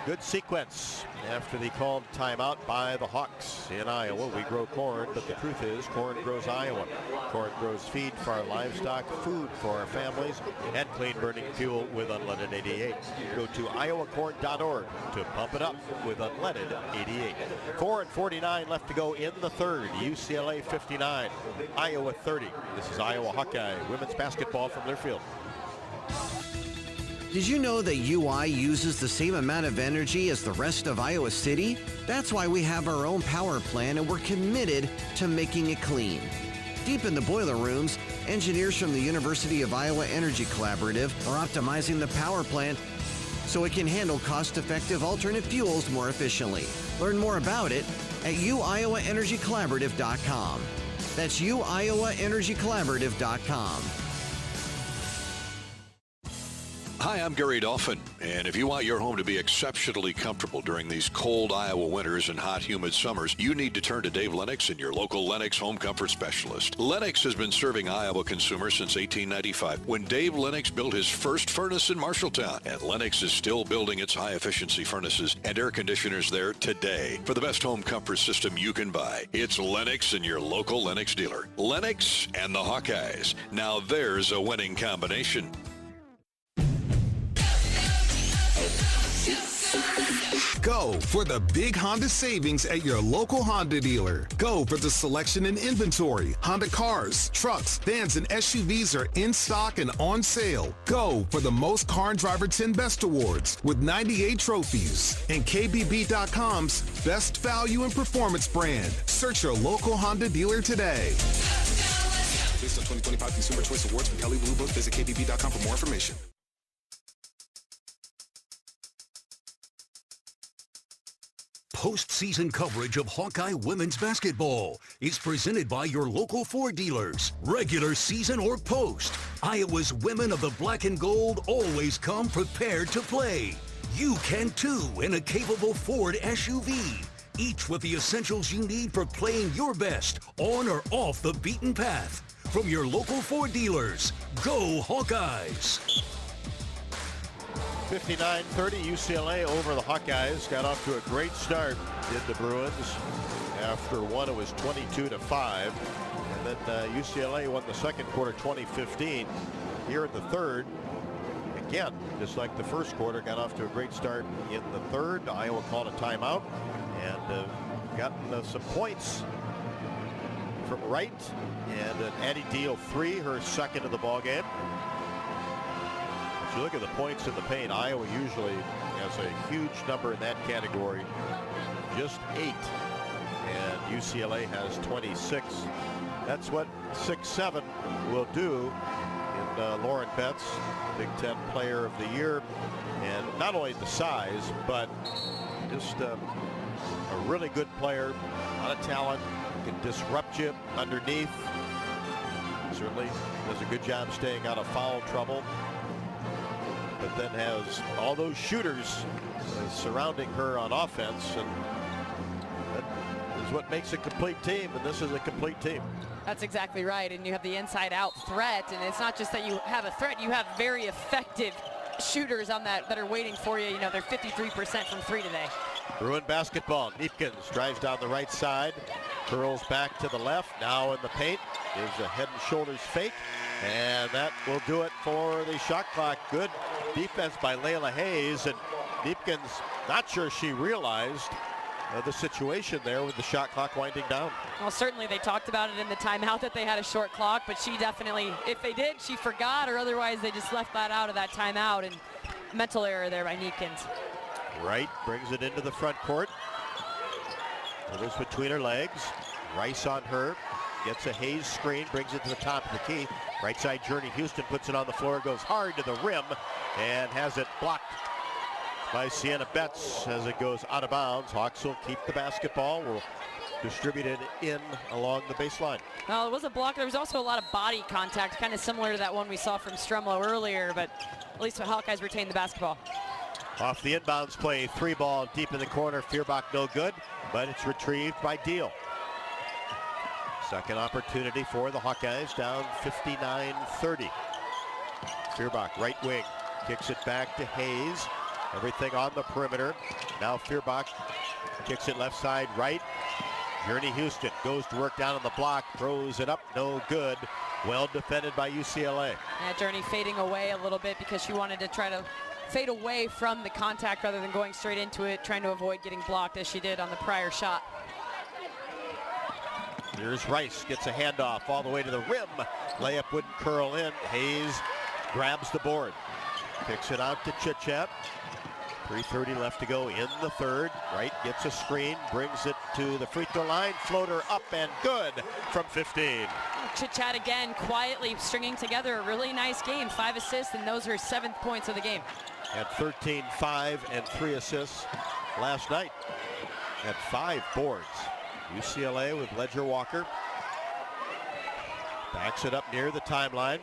Good sequence after the called timeout by the Hawks in Iowa. We grow corn, but the truth is corn grows Iowa. Corn grows feed for our livestock, food for our families, and clean burning fuel with Unleaded 88. Go to iowacorn.org to pump it up with Unleaded 88. 4:49 left to go in the third. UCLA 59, Iowa 30. This is Iowa Hawkeye women's basketball from Learfield. Did you know that UI uses the same amount of energy as the rest of Iowa City? That's why we have our own power plant, and we're committed to making it clean. Deep in the boiler rooms, engineers from the University of Iowa Energy Collaborative are optimizing the power plant so it can handle cost-effective alternate fuels more efficiently. Learn more about it at uiowaenergycollaborative.com. That's uiowaenergycollaborative.com. Hi, I'm Gary Dolphin, and if you want your home to be exceptionally comfortable during these cold Iowa winters and hot, humid summers, you need to turn to Dave Lennox and your local Lennox home comfort specialist. Lennox has been serving Iowa consumers since 1895, when Dave Lennox built his first furnace in Marshalltown, and Lennox is still building its high-efficiency furnaces and air conditioners there today. For the best home comfort system you can buy, it's Lennox and your local Lennox dealer. Lennox and the Hawkeyes. Now there's a winning combination. Go for the big Honda savings at your local Honda dealer. Go for the selection and inventory. Honda cars, trucks, vans, and SUVs are in stock and on sale. Go for the most Car and Driver 10 Best Awards with 98 trophies. And KBB.com's Best Value and Performance brand. Search your local Honda dealer today. Based on 2025 Consumer Choice Awards from Kelley Blue Book, visit KBB.com for more information. Postseason coverage of Hawkeye women's basketball is presented by your local Ford dealers. Regular season or post, Iowa's women of the black and gold always come prepared to play. You can too in a capable Ford SUV, each with the essentials you need for playing your best on or off the beaten path. From your local Ford dealers, go Hawkeyes! 59-30, UCLA over the Hawkeyes. Got off to a great start, did the Bruins. After one, it was 22-5. And then UCLA won the second quarter 20-15. Here in the third, again, just like the first quarter, got off to a great start in the third. Iowa called a timeout and gotten some points from right, and an Addie Deal 3, her second of the ball game. If you look at the points in the paint, Iowa usually has a huge number in that category, just 8, and UCLA has 26. That's what 6-7 will do in Lauren Betts, Big Ten Player of the Year, and not only the size, but just a really good player, a lot of talent, can disrupt you underneath. Certainly does a good job staying out of foul trouble, but then has all those shooters surrounding her on offense, and that is what makes a complete team, and this is a complete team. That's exactly right, and you have the inside-out threat, and it's not just that you have a threat, you have very effective shooters on that are waiting for you. You know, they're 53% from 3 today. Bruin basketball. Neepkins drives down the right side, curls back to the left, now in the paint, gives a head and shoulders fake, and that will do it for the shot clock. Good defense by Layla Hayes, and Neepkins, not sure she realized the situation there with the shot clock winding down. Well, certainly they talked about it in the timeout that they had a short clock, but she definitely, if they did, she forgot, or otherwise they just left that out of that timeout, and mental error there by Neepkins. Wright brings it into the front court. It was between her legs. Rice on her. Gets a Hayes screen, brings it to the top of the key. Right side Journey Houston puts it on the floor, goes hard to the rim, and has it blocked by Sienna Betts as it goes out of bounds. Hawks will keep the basketball. Will distribute it in along the baseline. Well, it was a block. There was also a lot of body contact, kind of similar to that one we saw from Strumlow earlier, but at least the Hawkeyes retained the basketball. Off the inbounds play, 3 ball deep in the corner. Feuerbach no good, but it's retrieved by Deal. Second opportunity for the Hawkeyes, down 59-30. Feuerbach, right wing, kicks it back to Hayes. Everything on the perimeter. Now Feuerbach kicks it left side right. Journey Houston goes to work down on the block, throws it up, no good. Well defended by UCLA. Yeah, Journey fading away a little bit because she wanted to try to fade away from the contact rather than going straight into it, trying to avoid getting blocked as she did on the prior shot. Here's Rice, gets a handoff all the way to the rim. Layup wouldn't curl in. Hayes grabs the board. Kicks it out to Chitchat. 3:30 left to go in the third. Wright gets a screen, brings it to the free throw line. Floater up and good from 15. Chitchat again, quietly stringing together a really nice game. 5 assists, and those are 7th points of the game. At 13, 5, and 3 assists last night. At 5 boards. UCLA with Ledger Walker. Backs it up near the timeline.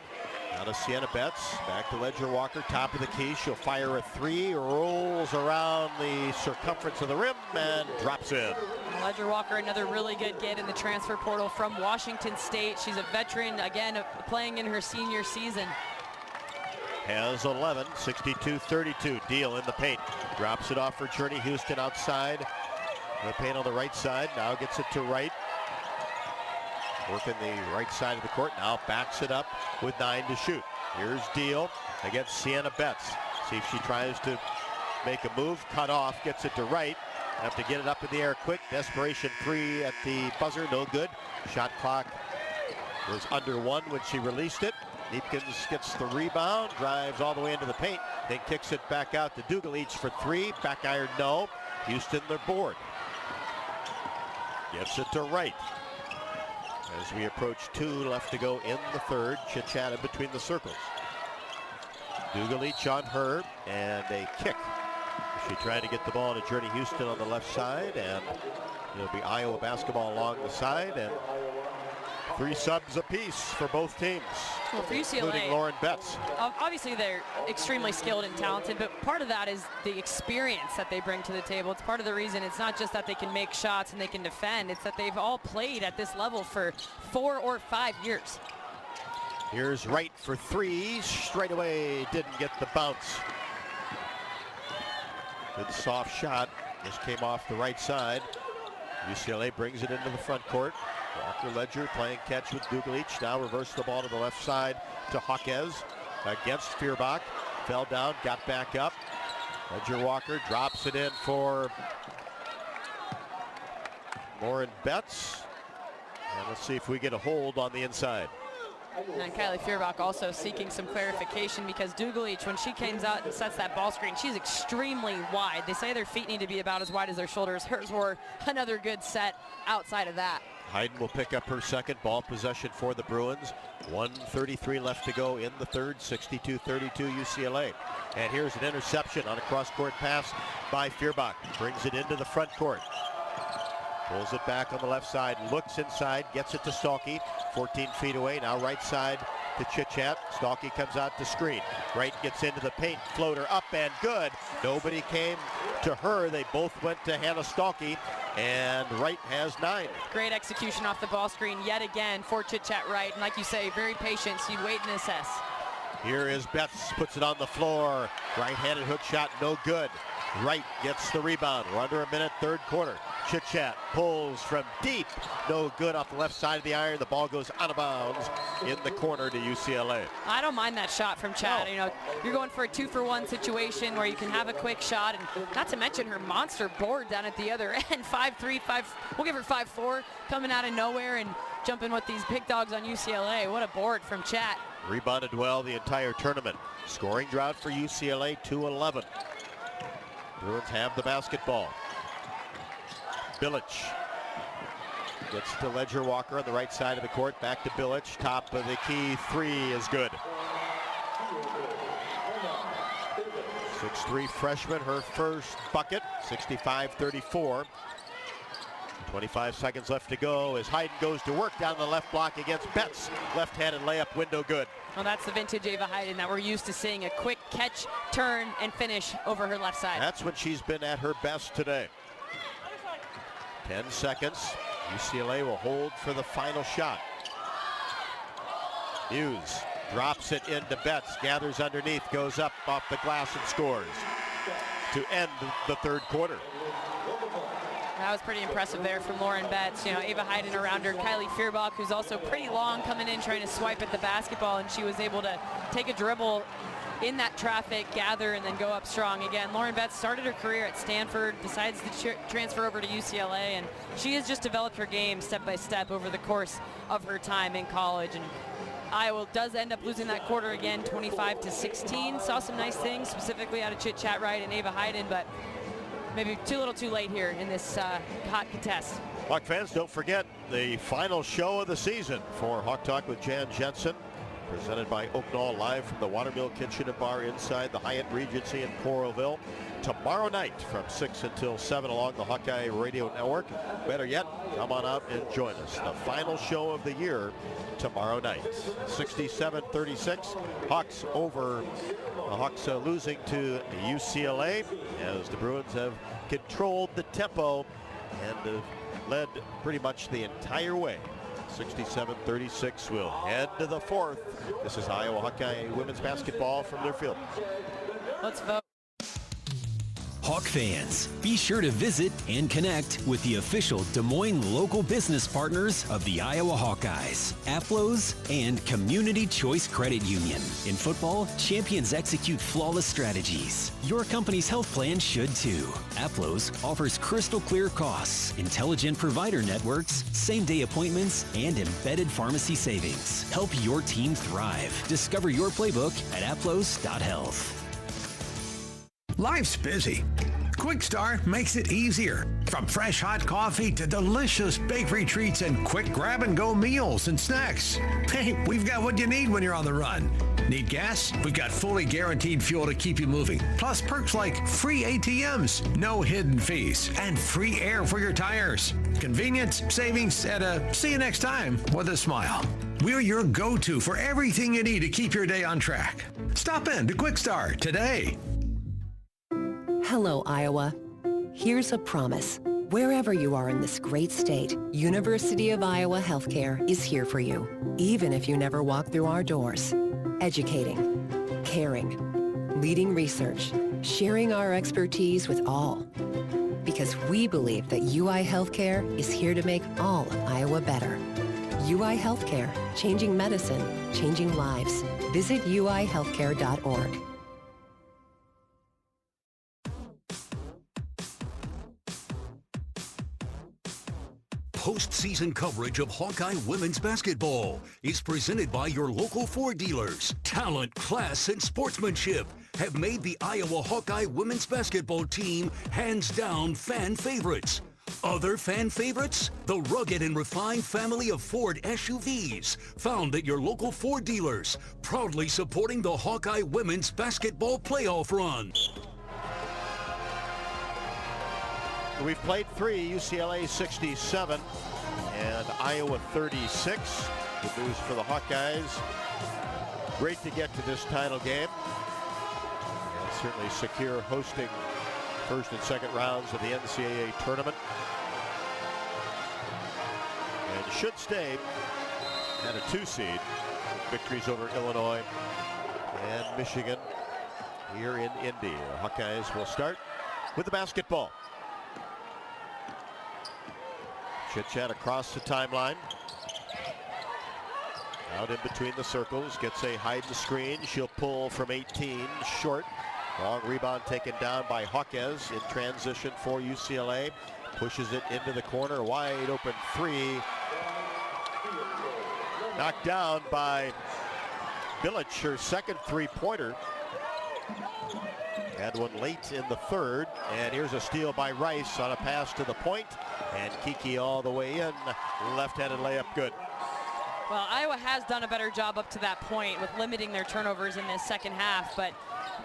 Now to Sienna Betts, back to Ledger Walker, top of the key. She'll fire a 3, rolls around the circumference of the rim and drops in. Ledger Walker, another really good get in the transfer portal from Washington State. She's a veteran, again, playing in her senior season. Has 11, 62-32. Deal in the paint. Drops it off for Journey Houston outside. The paint on the right side, now gets it to Wright. Working the right side of the court, now backs it up with 9 to shoot. Here's Deal against Sienna Betts. See if she tries to make a move, cut off, gets it to Wright. Have to get it up in the air quick. Desperation 3 at the buzzer, no good. Shot clock was under 1 when she released it. Neepkins gets the rebound, drives all the way into the paint, then kicks it back out to Dugalich for 3. Back iron, no. Houston, their board. Gets it to Wright. As we approach 2 left to go in the third, Chitchat in between the circles. Dugalich on her, and a kick. She tried to get the ball to Journey Houston on the left side, and it'll be Iowa basketball along the side, and 3 subs apiece for both teams. Well, for UCLA, including Lauren Betts. Obviously they're extremely skilled and talented, but part of that is the experience that they bring to the table. It's part of the reason it's not just that they can make shots and they can defend, it's that they've all played at this level for 4 or 5 years. Here's Wright for 3, straight away, didn't get the bounce. Good soft shot, just came off the right side. UCLA brings it into the front court. Walker Ledger playing catch with Dugalich. Now reverse the ball to the left side to Hawkeyes against Feuerbach. Fell down, got back up. Ledger Walker drops it in for Lauren Betts. And let's see if we get a hold on the inside. And Kylie Feuerbach also seeking some clarification because Dugalich, when she comes out and sets that ball screen, she's extremely wide. They say their feet need to be about as wide as their shoulders. Hers were another good set outside of that. Hayden will pick up her second ball possession for the Bruins. 1:33 left to go in the third, 62-32 UCLA. And here's an interception on a cross-court pass by Feuerbach. Brings it into the front court. Pulls it back on the left side, looks inside, gets it to Stalky, 14 feet away, now right side to Chitchat. Stalky comes out to screen. Wright gets into the paint, floater up and good. Nobody came to her. They both went to Hannah Stalky, and Wright has 9. Great execution off the ball screen yet again for Chitchat Wright. And like you say, very patient, so you wait and assess. Here is Betts, puts it on the floor. Right-handed hook shot, no good. Wright gets the rebound. We're under a minute, third quarter. Chitchat pulls from deep. No good off the left side of the iron. The ball goes out of bounds in the corner to UCLA. I don't mind that shot from Chad. No. You know, you're going for a 2-for-1 situation where you can have a quick shot, and not to mention her monster board down at the other end. 5'3", we'll give her 5'4", coming out of nowhere and jumping with these big dogs on UCLA. What a board from Chat. Rebounded well the entire tournament. Scoring drought for UCLA, 2-11. Bruins have the basketball. Bilic gets to Ledger Walker on the right side of the court. Back to Bilic. Top of the key. 3 is good. 6'3" freshman, her first bucket. 65-34. 25 seconds left to go as Hayden goes to work down the left block against Betts. Left-handed layup, window good. Well, that's the vintage Ava Hayden that we're used to seeing. A quick catch, turn, and finish over her left side. That's when she's been at her best today. 10 seconds. UCLA will hold for the final shot. Hughes drops it into Betts, gathers underneath, goes up off the glass and scores to end the third quarter. That was pretty impressive there from Lauren Betts. You know, Ava Hayden around her. Kylie Feuerbach, who's also pretty long, coming in trying to swipe at the basketball, and she was able to take a dribble in that traffic, gather, and then go up strong again. Lauren Betts started her career at Stanford, decides to transfer over to UCLA, and she has just developed her game step by step over the course of her time in college. And Iowa does end up losing that quarter again, 25-16. Saw some nice things, specifically out of Chitchat Wright and Ava Hayden, but maybe too little too late here in this hot contest. Hawk fans, don't forget the final show of the season for Hawk Talk with Jan Jensen, presented by Oaknall, live from the Watermill Kitchen and Bar inside the Hyatt Regency in Coralville. Tomorrow night from 6 until 7 along the Hawkeye Radio Network. Better yet, come on out and join us. The final show of the year tomorrow night. 67-36. Hawks over. The Hawks losing to UCLA as the Bruins have controlled the tempo and have led pretty much the entire way. 67-36. We'll head to the fourth. This is Iowa Hawkeye women's basketball from their field. Let's vote. Hawk fans, be sure to visit and connect with the official Des Moines local business partners of the Iowa Hawkeyes, Aplos, and Community Choice Credit Union. In football, champions execute flawless strategies. Your company's health plan should too. Aplos offers crystal clear costs, intelligent provider networks, same-day appointments, and embedded pharmacy savings. Help your team thrive. Discover your playbook at aplos.health. Life's busy. Quick Start makes it easier. From fresh hot coffee to delicious bakery treats and quick grab-and-go meals and snacks. Hey, we've got what you need when you're on the run. Need gas? We've got fully guaranteed fuel to keep you moving. Plus perks like free ATMs, no hidden fees, and free air for your tires. Convenience, savings, and a see you next time with a smile. We're your go-to for everything you need to keep your day on track. Stop in to Quick Start today. Hello, Iowa. Here's a promise. Wherever you are in this great state, University of Iowa Healthcare is here for you, even if you never walk through our doors. Educating, caring, leading research, sharing our expertise with all. Because we believe that UI Healthcare is here to make all of Iowa better. UI Healthcare, changing medicine, changing lives. Visit uihealthcare.org. Postseason coverage of Hawkeye women's basketball is presented by your local Ford dealers. Talent, class, and sportsmanship have made the Iowa Hawkeye women's basketball team hands down fan favorites. Other fan favorites? The rugged and refined family of Ford SUVs, found at your local Ford dealers, proudly supporting the Hawkeye women's basketball playoff run. We've played 3, UCLA 67 and Iowa 36. Good news for the Hawkeyes. Great to get to this title game. And certainly secure hosting first and second rounds of the NCAA tournament. And should stay at a 2 seed. Victories over Illinois and Michigan here in Indy. The Hawkeyes will start with the basketball. Chit-chat across the timeline. Out in between the circles, gets a hide the screen. She'll pull from 18, short. Long rebound taken down by Hawkeyes in transition for UCLA. Pushes it into the corner, wide open 3. Knocked down by Bilic, her second 3-pointer. Had one late in the third, and here's a steal by Rice on a pass to the point, and Kiki all the way in, left-handed layup good. Well, Iowa has done a better job up to that point with limiting their turnovers in this second half, but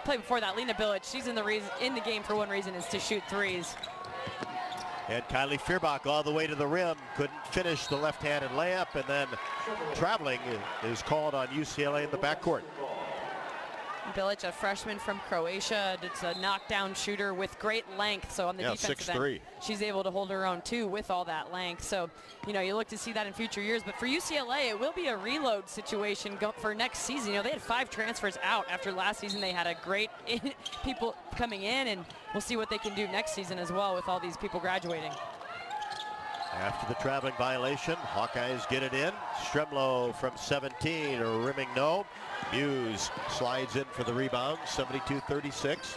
play before that, Lena Bilic, she's in the game for one reason, is to shoot threes. And Kylie Fierbach all the way to the rim, couldn't finish the left-handed layup, and then traveling is called on UCLA in the backcourt. Bilic, a freshman from Croatia, it's a knockdown shooter with great length. So on the defensive end, she's able to hold her own too with all that length. So, you know, you look to see that in future years. But for UCLA, it will be a reload situation for next season. You know, they had 5 transfers out after last season. They had a great people coming in, and we'll see what they can do next season as well with all these people graduating. After the traveling violation, Hawkeyes get it in. Stremlo from 17, rimming no. Muse slides in for the rebound, 72-36.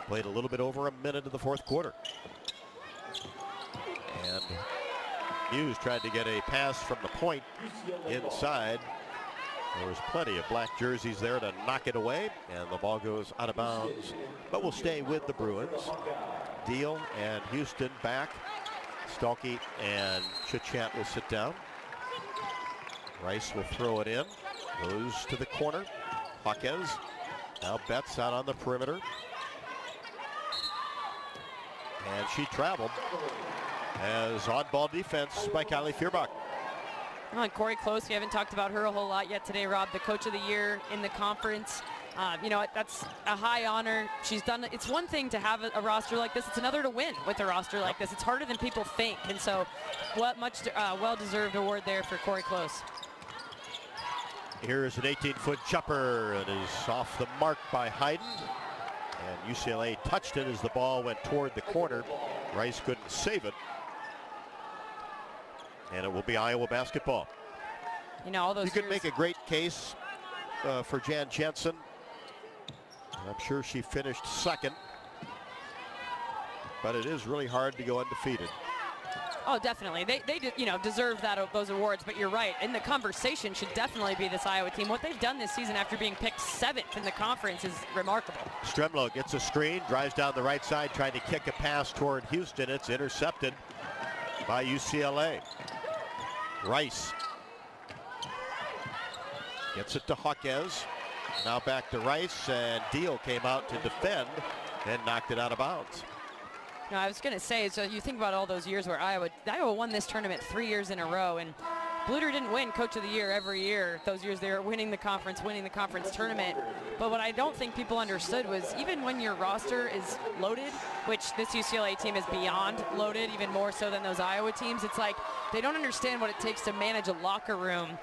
Played a little bit over a minute in the fourth quarter. And Muse tried to get a pass from the point inside. There was plenty of black jerseys there to knock it away, and the ball goes out of bounds, but will stay with the Bruins. Deal and Houston back. Stalky and Chit-Chat will sit down. Rice will throw it in. Goes to the corner. Hawkeyes. Now Betts out on the perimeter. And she traveled as on-ball defense by Kylie Fierbach. Well, Corey Close, we haven't talked about her a whole lot yet today, Rob. The coach of the year in the conference. You know, that's a high honor. She's done, it's one thing to have a roster like this. It's another to win with a roster like this. It's harder than people think. And so well-deserved award there for Corey Close. Here's an 18-foot jumper. It is off the mark by Hayden. And UCLA touched it as the ball went toward the corner. Rice couldn't save it. And it will be Iowa basketball. You know, all those You could make a great case for Jan Jensen. I'm sure she finished second, but it is really hard to go undefeated. Oh, definitely. They you know, deserve those awards, but you're right. In the conversation should definitely be this Iowa team. What they've done this season after being picked 7th in the conference is remarkable. Stremlo gets a screen, drives down the right side, trying to kick a pass toward Houston. It's intercepted by UCLA. Rice gets it to Hawkeyes. Now back to Rice, and Deal came out to defend and knocked it out of bounds. No, I was going to say, so you think about all those years where Iowa won this tournament 3 years in a row, and Bluder didn't win Coach of the Year every year. Those years they were winning the conference tournament. But what I don't think people understood was even when your roster is loaded, which this UCLA team is beyond loaded, even more so than those Iowa teams, it's like they don't understand what it takes to manage a locker room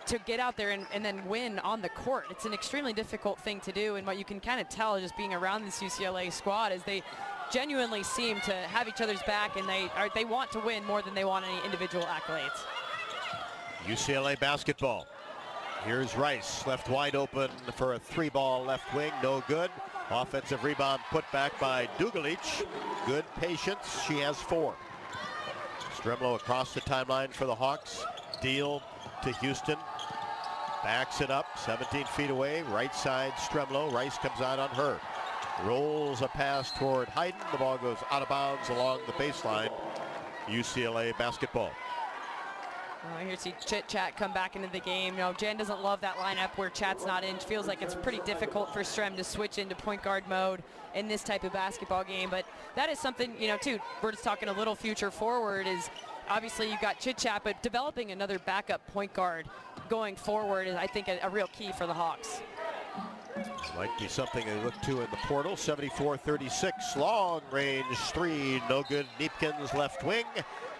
to get out there and then win on the court. It's an extremely difficult thing to do, and what you can kind of tell just being around this UCLA squad is they genuinely seem to have each other's back, and they want to win more than they want any individual accolades. UCLA basketball. Here's Rice, left wide open for a 3-ball left wing, no good. Offensive rebound put back by Dugalic. Good patience, she has 4. Stremlo across the timeline for the Hawks. Deal to Houston. Backs it up, 17 feet away. Right side, Stremlo. Rice comes out on her. Rolls a pass toward Hayden. The ball goes out of bounds along the baseline. UCLA basketball. Oh, here see Chit Chat come back into the game. You know, Jan doesn't love that lineup where Chat's not in. Feels like it's pretty difficult for Strem to switch into point guard mode in this type of basketball game. But that is something, you know, too, we're just talking a little future forward is obviously you've got Chit Chat, but developing another backup point guard going forward is, I think, a real key for the Hawks. Might be something they look to in the portal. 74-36, long range three, no good. Neepkins left wing,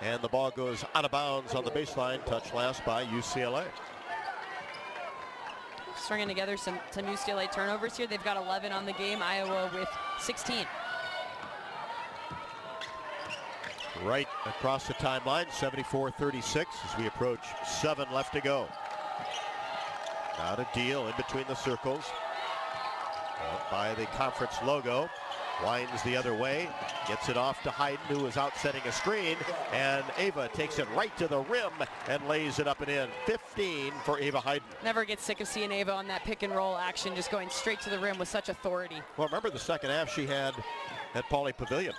and the ball goes out of bounds on the baseline. Touch last by UCLA. Stringing together some UCLA turnovers here. They've got 11 on the game. Iowa with 16. Right across the timeline, 74-36 as we approach 7 left to go. Not a deal in between the circles. Out by the conference logo. Winds the other way. Gets it off to Hayden, who is out setting a screen. And Ava takes it right to the rim and lays it up and in. 15 for Ava Hayden. Never get sick of seeing Ava on that pick and roll action, just going straight to the rim with such authority. Well, remember the second half she had at Pauley Pavilion.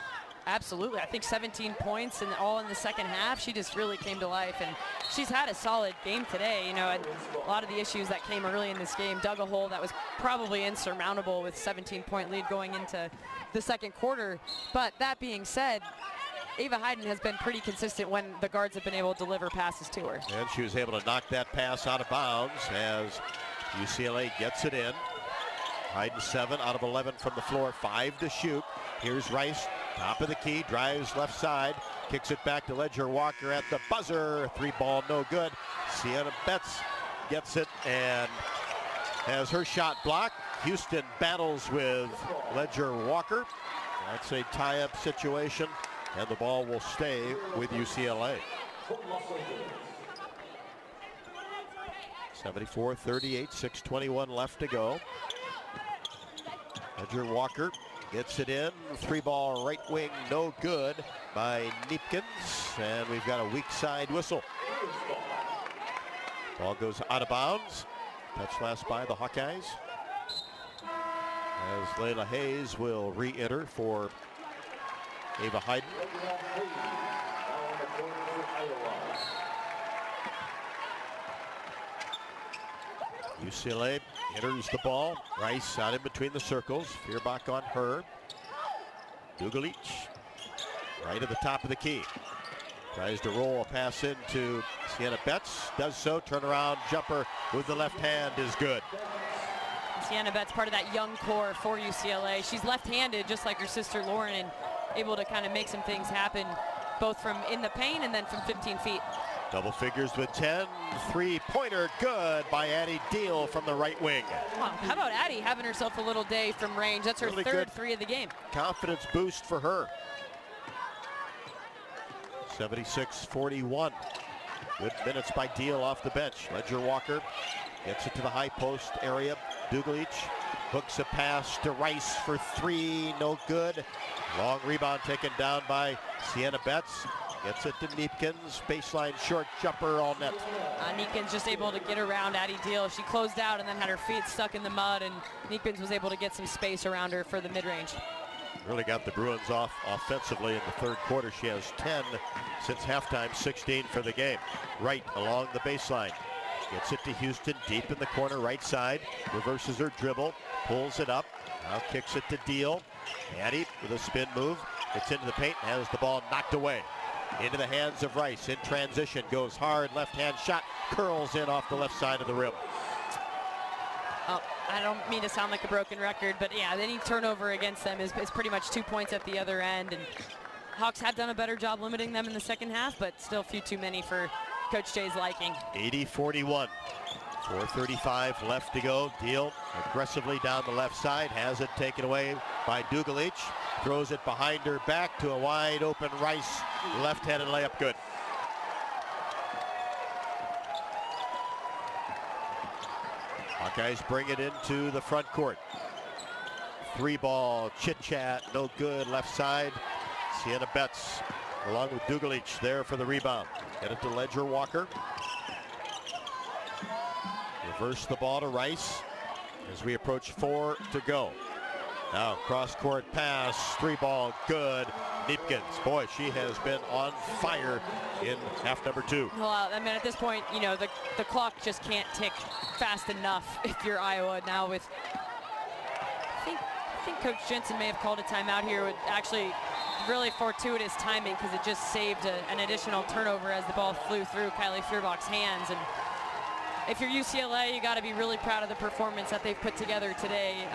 Absolutely. I think 17 points and all in the second half. She just really came to life, and she's had a solid game today. You know, and a lot of the issues that came early in this game dug a hole that was probably insurmountable with 17-point lead going into the second quarter. But that being said, Ava Hayden has been pretty consistent when the guards have been able to deliver passes to her. And she was able to knock that pass out of bounds as UCLA gets it in. Hayden 7 out of 11 from the floor, 5 to shoot. Here's Rice. Top of the key, drives left side, kicks it back to Ledger Walker at the buzzer. 3-ball, no good. Sienna Betts gets it and has her shot blocked. Houston battles with Ledger Walker. That's a tie-up situation, and the ball will stay with UCLA. 74-38, 6:21 left to go. Ledger Walker gets it in, 3-ball right wing, no good by Neepkins, and we've got a weak side whistle. Ball goes out of bounds. Touch last by the Hawkeyes. As Layla Hayes will re-enter for Ava Hayden. UCLA enters the ball. Rice out in between the circles. Feuerbach on her. Dugalich right at the top of the key. Tries to roll a pass into Sienna Betts. Does so. Turnaround jumper with the left hand is good. Sienna Betts, part of that young core for UCLA. She's left-handed, just like her sister Lauren, and able to kind of make some things happen, both from in the paint and then from 15 feet. Double figures with 10. 3-pointer good by Addie Deal from the right wing. Wow, how about Addie having herself a little day from range? That's her really third good 3 of the game. Confidence boost for her. 76-41. Good minutes by Deal off the bench. Ledger Walker gets it to the high post area. Dugalich hooks a pass to Rice for 3, no good. Long rebound taken down by Sienna Betts. Gets it to Neepkins, baseline short jumper all net. Neepkins just able to get around Addie Deal. She closed out and then had her feet stuck in the mud, and Neepkins was able to get some space around her for the mid-range. Really got the Bruins off offensively in the third quarter. She has 10 since halftime, 16 for the game. Right along the baseline. Gets it to Houston, deep in the corner, right side. Reverses her dribble, pulls it up. Now kicks it to Deal. Addie with a spin move. It's into the paint, has the ball knocked away. Into the hands of Rice in transition, goes hard, left-hand shot, curls in off the left side of the rim. Oh, I don't mean to sound like a broken record, but yeah, any turnover against them is pretty much 2 points at the other end, and Hawks have done a better job limiting them in the second half, but still a few too many for Coach Jay's liking. 80-41, 4:35 left to go. Deal aggressively down the left side, has it taken away by Dugalich. Throws it behind her back to a wide open Rice. Left-handed layup good. Hawkeyes bring it into the front court. 3-ball, Chit Chat, no good, left side. Sienna Betts along with Dugalich there for the rebound. Get it to Ledger Walker. Reverse the ball to Rice as we approach 4 to go. Now cross-court pass, 3-ball, good. Neepkins, boy, she has been on fire in half number 2. Well, I mean, at this point, you know, the clock just can't tick fast enough if you're Iowa now with, I think Coach Jensen may have called a timeout here with actually really fortuitous timing because it just saved an additional turnover as the ball flew through Kylie Feuerbach's hands. And if you're UCLA, you got to be really proud of the performance that they've put together today.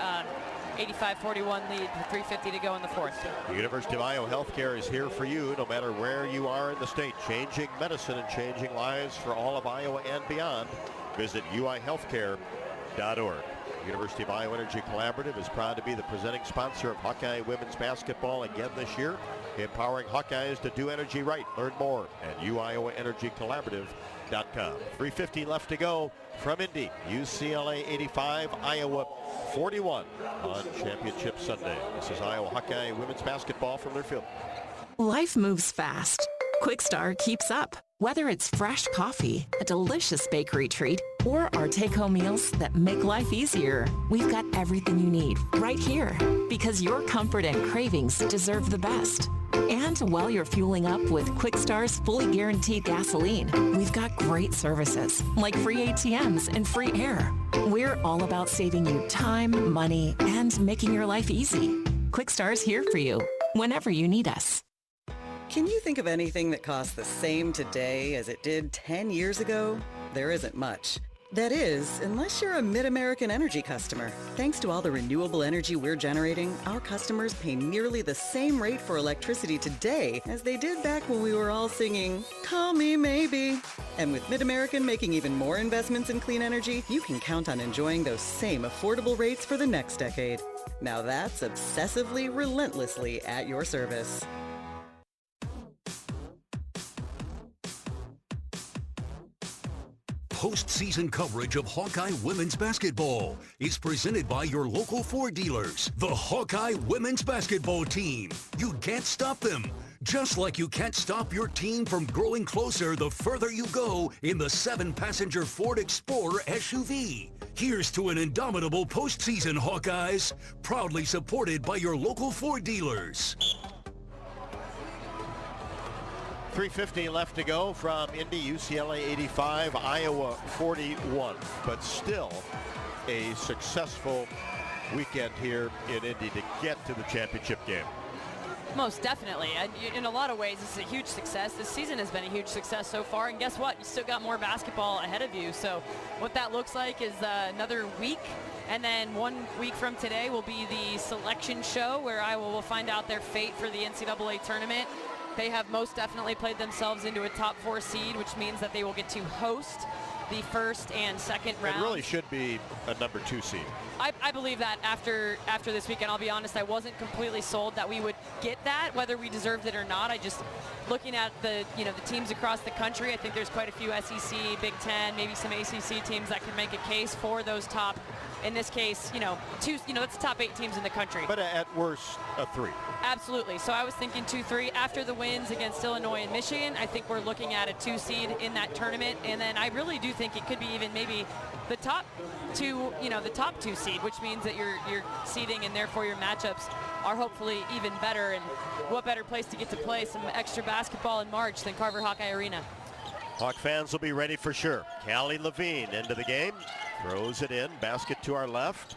85-41 lead with 3:50 to go in the fourth. The University of Iowa Healthcare is here for you no matter where you are in the state, changing medicine and changing lives for all of Iowa and beyond. Visit uihealthcare.org. University of Iowa Energy Collaborative is proud to be the presenting sponsor of Hawkeye women's basketball again this year, empowering Hawkeyes to do energy right. Learn more at uiowaenergycollaborative.com. 3:50 left to go from Indy. UCLA 85, Iowa 41 on Championship Sunday. This is Iowa Hawkeye women's basketball from Learfield. Life moves fast. Quickstar keeps up. Whether it's fresh coffee, a delicious bakery treat, or our take-home meals that make life easier, we've got everything you need right here. Because your comfort and cravings deserve the best. And while you're fueling up with Quickstar's fully guaranteed gasoline, we've got great services like free ATMs and free air. We're all about saving you time, money, and making your life easy. Quickstar's here for you whenever you need us. Can you think of anything that costs the same today as it did 10 years ago? There isn't much. That is, unless you're a Mid-American Energy customer. Thanks to all the renewable energy we're generating, our customers pay nearly the same rate for electricity today as they did back when we were all singing, "Call Me Maybe." And with Mid-American making even more investments in clean energy, you can count on enjoying those same affordable rates for the next decade. Now that's obsessively, relentlessly at your service. Postseason coverage of Hawkeye women's basketball is presented by your local Ford dealers, the Hawkeye women's basketball team. You can't stop them, just like you can't stop your team from growing closer the further you go in the 7-passenger Ford Explorer SUV. Here's to an indomitable postseason, Hawkeyes, proudly supported by your local Ford dealers. 3:50 left to go from Indy. UCLA 85, Iowa 41. But still a successful weekend here in Indy to get to the championship game. Most definitely. In a lot of ways, this is a huge success. This season has been a huge success so far. And guess what? You still got more basketball ahead of you. So what that looks like is another week. And then 1 week from today will be the selection show where Iowa will find out their fate for the NCAA tournament. They have most definitely played themselves into a top 4 seed, which means that they will get to host the first and second round. It really should be a number 2 seed. I believe that after this weekend, I'll be honest, I wasn't completely sold that we would get that, whether we deserved it or not. I just, looking at the teams across the country, I think there's quite a few SEC, Big Ten, maybe some ACC teams that can make a case for those top, in this case, that's the top 8 teams in the country. But at worst, a 3. Absolutely. So I was thinking 2-3 after the wins against Illinois and Michigan. I think we're looking at a 2 seed in that tournament, and then I really do think it could be even maybe the top 2, the top 2 seed, which means that your seeding and therefore your matchups are hopefully even better. And what better place to get to play some extra basketball in March than Carver Hawkeye Arena? Hawk fans will be ready for sure. Callie Levine into the game, throws it in, basket to our left.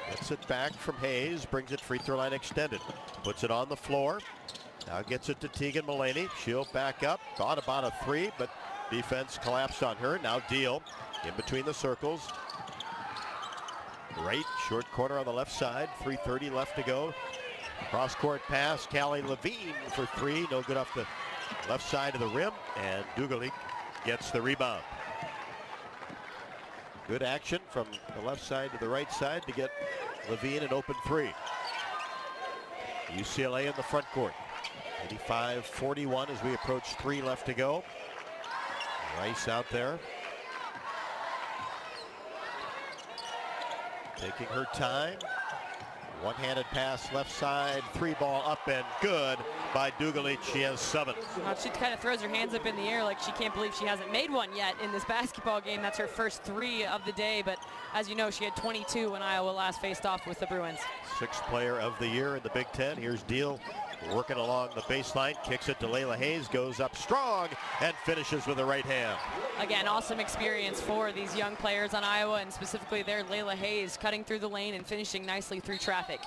Gets it back from Hayes, brings it free throw line extended. Puts it on the floor. Now gets it to Tegan Mulaney. She'll back up. Thought about a 3, but defense collapsed on her. Now Deal in between the circles. Right short corner on the left side. 3:30 left to go. Cross court pass. Callie Levine for 3. No good off the left side of the rim. And Dugalich gets the rebound. Good action from the left side to the right side to get Levine an open 3. UCLA in the front court. 85-41 as we approach 3 left to go. Rice out there. Taking her time. One-handed pass left side, 3-ball up and good by Dugalich. She has 7. She kind of throws her hands up in the air like she can't believe she hasn't made one yet in this basketball game. That's her first 3 of the day, but as you know, she had 22 when Iowa last faced off with the Bruins. 6th player of the year in the Big Ten. Here's Deal working along the baseline, kicks it to Layla Hayes, goes up strong and finishes with the right hand. Again, awesome experience for these young players on Iowa, and specifically there, Layla Hayes cutting through the lane and finishing nicely through traffic.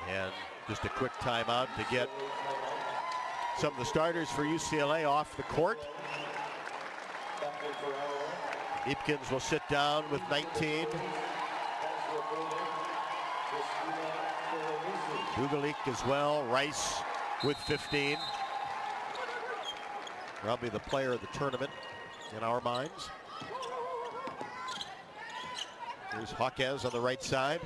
And just a quick timeout to get some of the starters for UCLA off the court. Eepkins will sit down with 19. Dugalich as well. Rice with 15. Probably the player of the tournament in our minds. Here's Hawkeyes on the right side.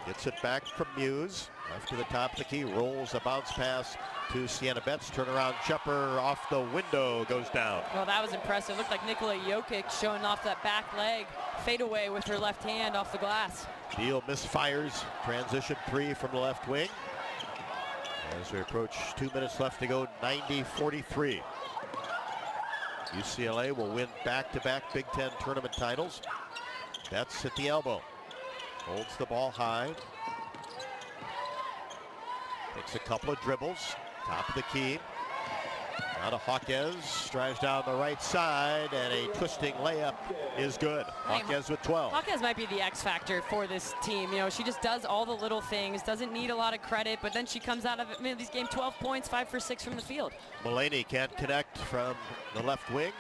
Gets it back from Muse. Left to the top of the key. Rolls a bounce pass to Sienna Betts. Turnaround jumper off the window. Goes down. Well, that was impressive. Looked like Nikola Jokic showing off that back leg. Fadeaway with her left hand off the glass. Deal misfires. Transition 3 from the left wing. As we approach 2 minutes left to go, 90-43. UCLA will win back-to-back Big Ten tournament titles. Betts at the elbow. Holds the ball high. Takes a couple of dribbles. Top of the key. Now to Hawkeyes. Drives down the right side, and a twisting layup is good. Hawkeyes with 12. Hawkeyes might be the X factor for this team. You know, she just does all the little things, doesn't need a lot of credit, but then she comes out of this game 12 points, 5 for 6 from the field. Mulaney can't connect from the left wing.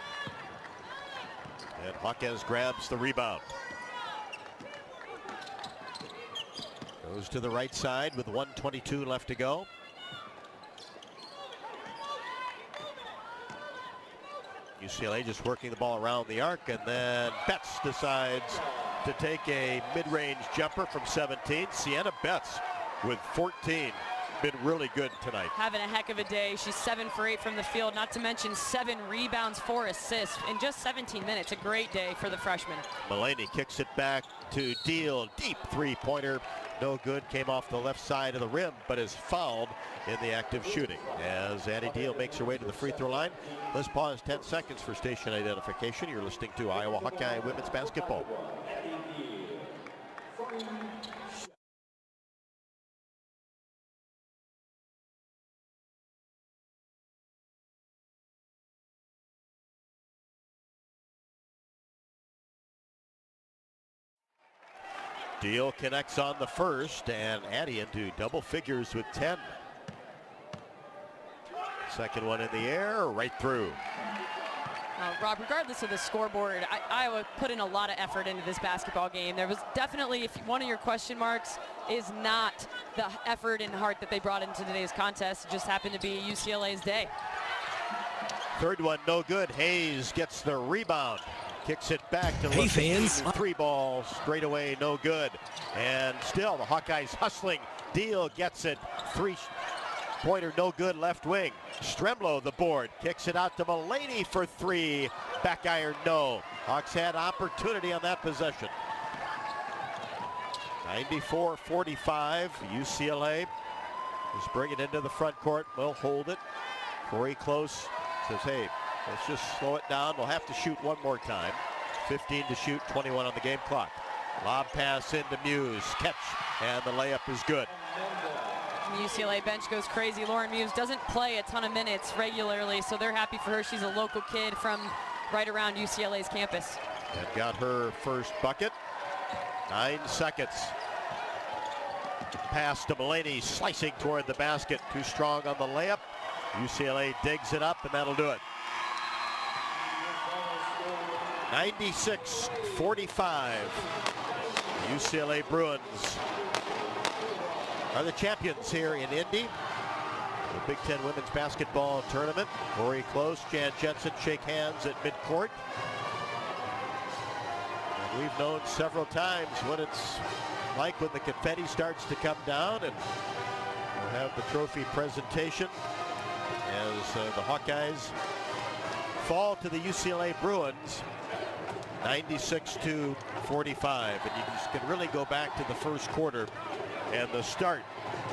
And Hawkeyes grabs the rebound. Goes to the right side with 1:22 left to go. UCLA just working the ball around the arc, and then Betts decides to take a mid-range jumper from 17. Sienna Betts with 14. Been really good tonight. Having a heck of a day. She's 7 for 8 from the field, not to mention 7 rebounds, 4 assists in just 17 minutes. A great day for the freshman. Mulaney kicks it back to Deal. Deep 3-pointer. No good. Came off the left side of the rim, but is fouled in the act of shooting. As Addie Deal makes her way to the free throw line. Let's pause 10 seconds for station identification. You're listening to Iowa Hawkeye Women's Basketball. Deal connects on the first, and Addie into double figures with 10. Second one in the air, right through. Rob, regardless of the scoreboard, Iowa put in a lot of effort into this basketball game. There was definitely, if one of your question marks is not the effort and heart that they brought into today's contest, it just happened to be UCLA's day. Third one, no good. Hayes gets the rebound. Kicks it back to Hey fans. 3 balls straight away, no good. And still the Hawkeyes hustling. Deal gets it. 3-pointer, no good, left wing. Stremlo the board, kicks it out to Mulaney for 3. Back iron, no. Hawks had opportunity on that possession. 94-45, UCLA just bring it into the front court. Will hold it. Corey Close says, hey, let's just slow it down. We'll have to shoot one more time. 15 to shoot, 21 on the game clock. Lob pass into Muse. Catch, and the layup is good. The UCLA bench goes crazy. Lauren Muse doesn't play a ton of minutes regularly, so they're happy for her. She's a local kid from right around UCLA's campus. And got her first bucket. 9 seconds. Pass to Mulaney, slicing toward the basket. Too strong on the layup. UCLA digs it up, and that'll do it. 96-45. UCLA Bruins are the champions here in Indy. The Big Ten Women's Basketball Tournament. Corey Close, Jan Jensen shake hands at midcourt. And we've known several times what it's like when the confetti starts to come down, and we'll have the trophy presentation as the Hawkeyes fall to the UCLA Bruins 96-45. And you just can really go back to the first quarter And the start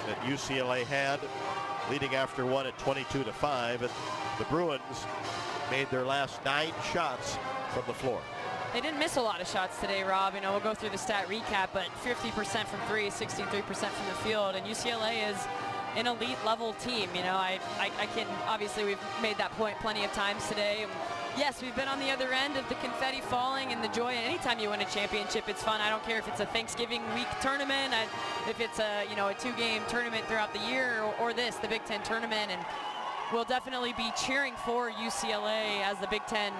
that UCLA had, leading after one at 22-5, and the Bruins made their last 9 shots from the floor. They didn't miss a lot of shots today, Rob. You know, we'll go through the stat recap, but 50% from 3, 63% from the field, and UCLA is an elite level team. You know, I can, obviously we've made that point plenty of times today. Yes, we've been on the other end of the confetti falling and the joy. Anytime you win a championship, it's fun. I don't care if it's a Thanksgiving week tournament, if it's a, you know, a 2-game tournament throughout the year, or this, the Big Ten tournament. And we'll definitely be cheering for UCLA as the Big Ten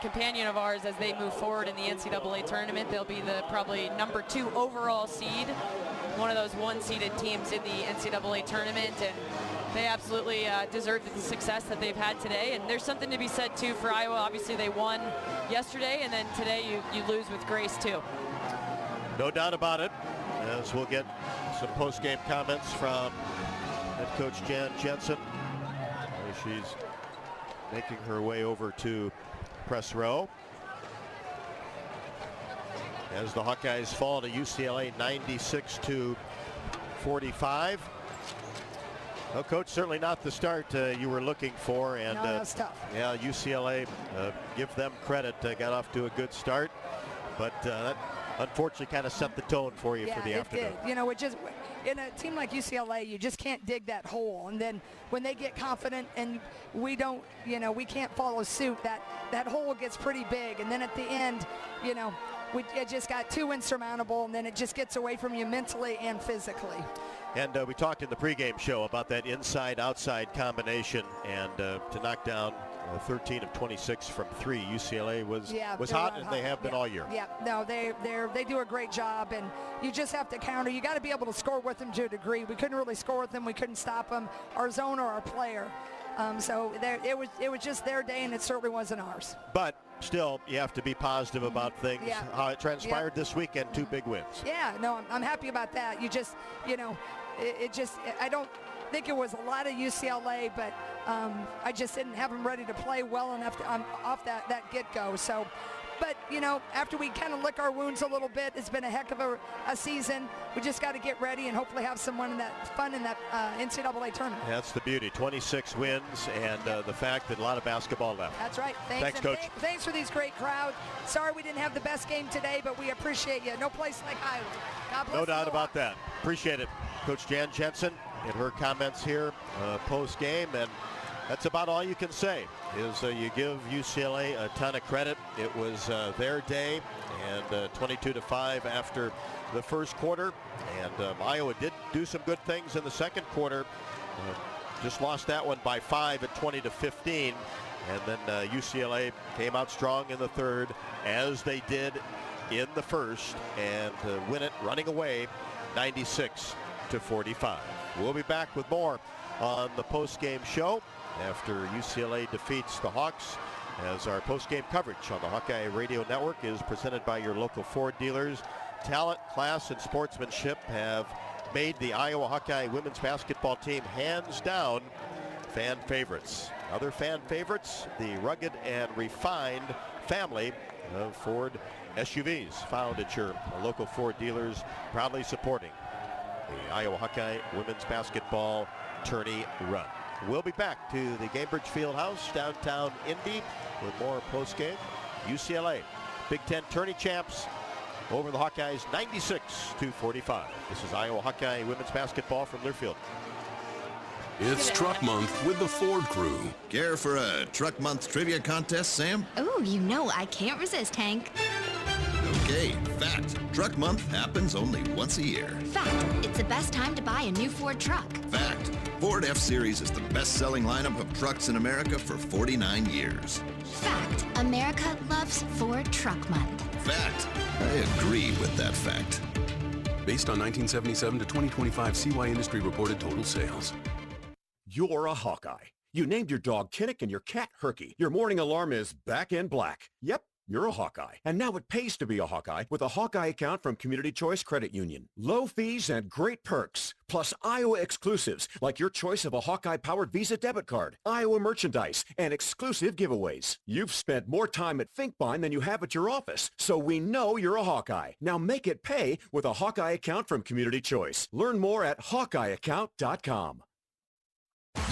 companion of ours as they move forward in the NCAA tournament. They'll be the probably number 2 overall seed, one of those 1-seeded teams in the NCAA tournament, and they absolutely deserve the success that they've had today. And there's something to be said too for Iowa. Obviously they won yesterday, and then today you lose with grace too. No doubt about it, as we'll get some post-game comments from head coach Jan Jensen as she's making her way over to press row, as the Hawkeyes fall to UCLA 96-45. Well, Coach, certainly not the start you were looking for, and no, that's tough. Yeah, UCLA, give them credit, got off to a good start, but that unfortunately kind of set the tone for you for the afternoon. It did. You know, it just, in a team like UCLA, you just can't dig that hole, and then when they get confident and we don't, you know, we can't follow suit, that hole gets pretty big, and then at the end, you know, it just got too insurmountable, and then it just gets away from you mentally and physically. And we talked in the pregame show about that inside-outside combination, and to knock down 13 of 26 from 3, UCLA was hot, and they have been all year. Yeah, no, they do a great job, and you just have to counter. You got to be able to score with them to a degree. We couldn't really score with them. We couldn't stop them, our zone or our player. So it was just their day, and it certainly wasn't ours. But still, you have to be positive about things. How it transpired this weekend, 2 big wins. Yeah, no, I'm happy about that. You just, you know, I don't think it was a lot of UCLA, but I just didn't have them ready to play well enough off that get-go. So, but, you know, after we kind of lick our wounds a little bit, it's been a heck of a season. We just got to get ready and hopefully have fun in that NCAA tournament. That's the beauty. 26 wins, and the fact that a lot of basketball left. That's right. Thanks, Coach. Thanks for these great crowds. Sorry we didn't have the best game today, but we appreciate you. No place like Iowa. God bless. No doubt about that. Appreciate it. Coach Jan Jensen in her comments here post-game, and that's about all you can say is you give UCLA a ton of credit. It was their day, and 22-5 after the first quarter, and Iowa did do some good things in the second quarter. Just lost that one by 5 at 20-15, and then UCLA came out strong in the third, as they did in the first, and win it running away 96-45. We'll be back with more on the post-game show after UCLA defeats the Hawks, as our post-game coverage on the Hawkeye Radio Network is presented by your local Ford dealers. Talent, class, and sportsmanship have made the Iowa Hawkeye women's basketball team hands down fan favorites. Other fan favorites, the rugged and refined family of Ford SUVs, found at your local Ford dealers, proudly supporting the Iowa Hawkeye women's basketball tourney run. We'll be back to the Gamebridge Fieldhouse, downtown Indy, with more postgame. UCLA, Big Ten tourney champs, over the Hawkeyes 96-45. This is Iowa Hawkeye women's basketball from their field. It's Truck Month with the Ford crew. Care for a Truck Month trivia contest, Sam? Oh, you know I can't resist, Hank. Okay, fact. Truck Month happens only once a year. Fact. It's the best time to buy a new Ford truck. Fact. Ford F-Series is the best-selling lineup of trucks in America for 49 years. Fact. America loves Ford Truck Month. Fact. I agree with that fact. Based on 1977 to 2025 CY Industry reported total sales. You're a Hawkeye. You named your dog Kinnick and your cat Herky. Your morning alarm is back in black. Yep. you're a Hawkeye. And now it pays to be a Hawkeye with a Hawkeye account from Community Choice Credit Union. Low fees and great perks, plus Iowa exclusives like your choice of a Hawkeye-powered Visa debit card, Iowa merchandise, and exclusive giveaways. You've spent more time at Finkbine than you have at your office, so we know you're a Hawkeye. Now make it pay with a Hawkeye account from Community Choice. Learn more at HawkeyeAccount.com.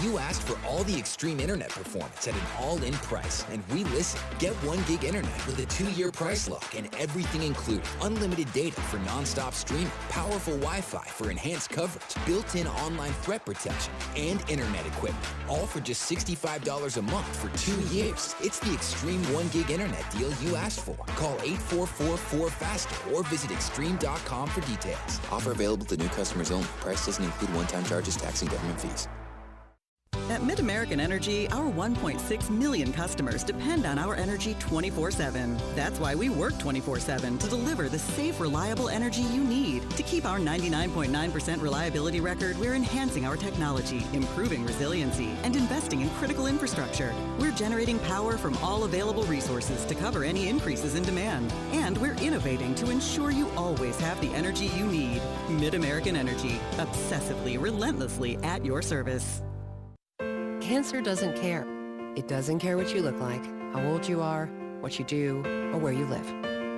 You asked for all the extreme internet performance at an all-in price, and we listened. Get 1 gig internet with a 2-year price lock and everything included. Unlimited data for non-stop streaming, powerful Wi-Fi for enhanced coverage, built-in online threat protection, and internet equipment. All for just $65 a month for 2 years. It's the extreme 1 gig internet deal you asked for. Call 844-4FASTER or visit extreme.com for details. Offer available to new customers only. Price doesn't include one-time charges, tax, and government fees. At Mid-American Energy, our 1.6 million customers depend on our energy 24/7. That's why we work 24/7 to deliver the safe, reliable energy you need. To keep our 99.9% reliability record, we're enhancing our technology, improving resiliency, and investing in critical infrastructure. We're generating power from all available resources to cover any increases in demand. And we're innovating to ensure you always have the energy you need. Mid-American Energy, obsessively, relentlessly at your service. Cancer doesn't care. It doesn't care what you look like, how old you are, what you do, or where you live.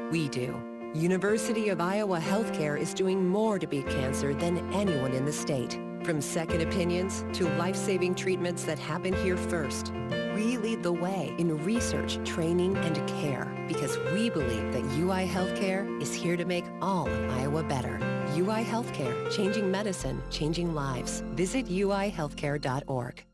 We do. University of Iowa Healthcare is doing more to beat cancer than anyone in the state. From second opinions to life-saving treatments that happen here first. We lead the way in research, training, and care because we believe that UI Healthcare is here to make all of Iowa better. UI Healthcare, changing medicine, changing lives. Visit uihealthcare.org.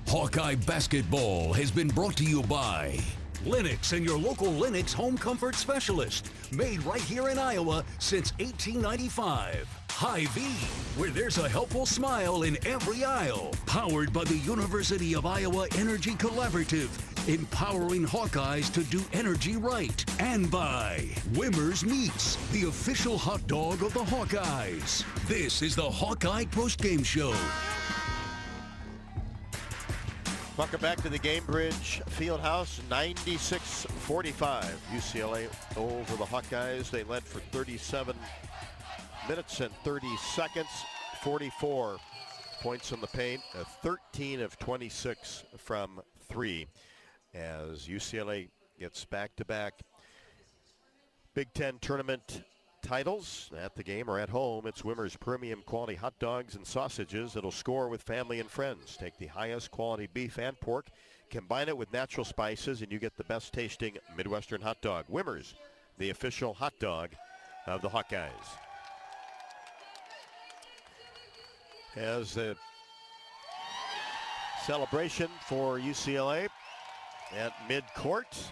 Hawkeye Basketball has been brought to you by Lennox and your local Lennox home comfort specialist. Made right here in Iowa since 1895. Hy-Vee, where there's a helpful smile in every aisle. Powered by the University of Iowa Energy Collaborative, empowering Hawkeyes to do energy right. And by Wimmer's Meats, the official hot dog of the Hawkeyes. This is the Hawkeye Postgame Show. Welcome back to the Gamebridge Fieldhouse, 96-45. UCLA over the Hawkeyes. They led for 37 minutes and 30 seconds, 44 points in the paint, 13 of 26 from 3 as UCLA gets back-to-back Big Ten tournament titles at the game or at home. It's Wimmer's premium quality hot dogs and sausages that'll score with family and friends. Take the highest quality beef and pork, combine it with natural spices, and you get the best tasting Midwestern hot dog. Wimmer's, the official hot dog of the Hawkeyes. As the celebration for UCLA at midcourt.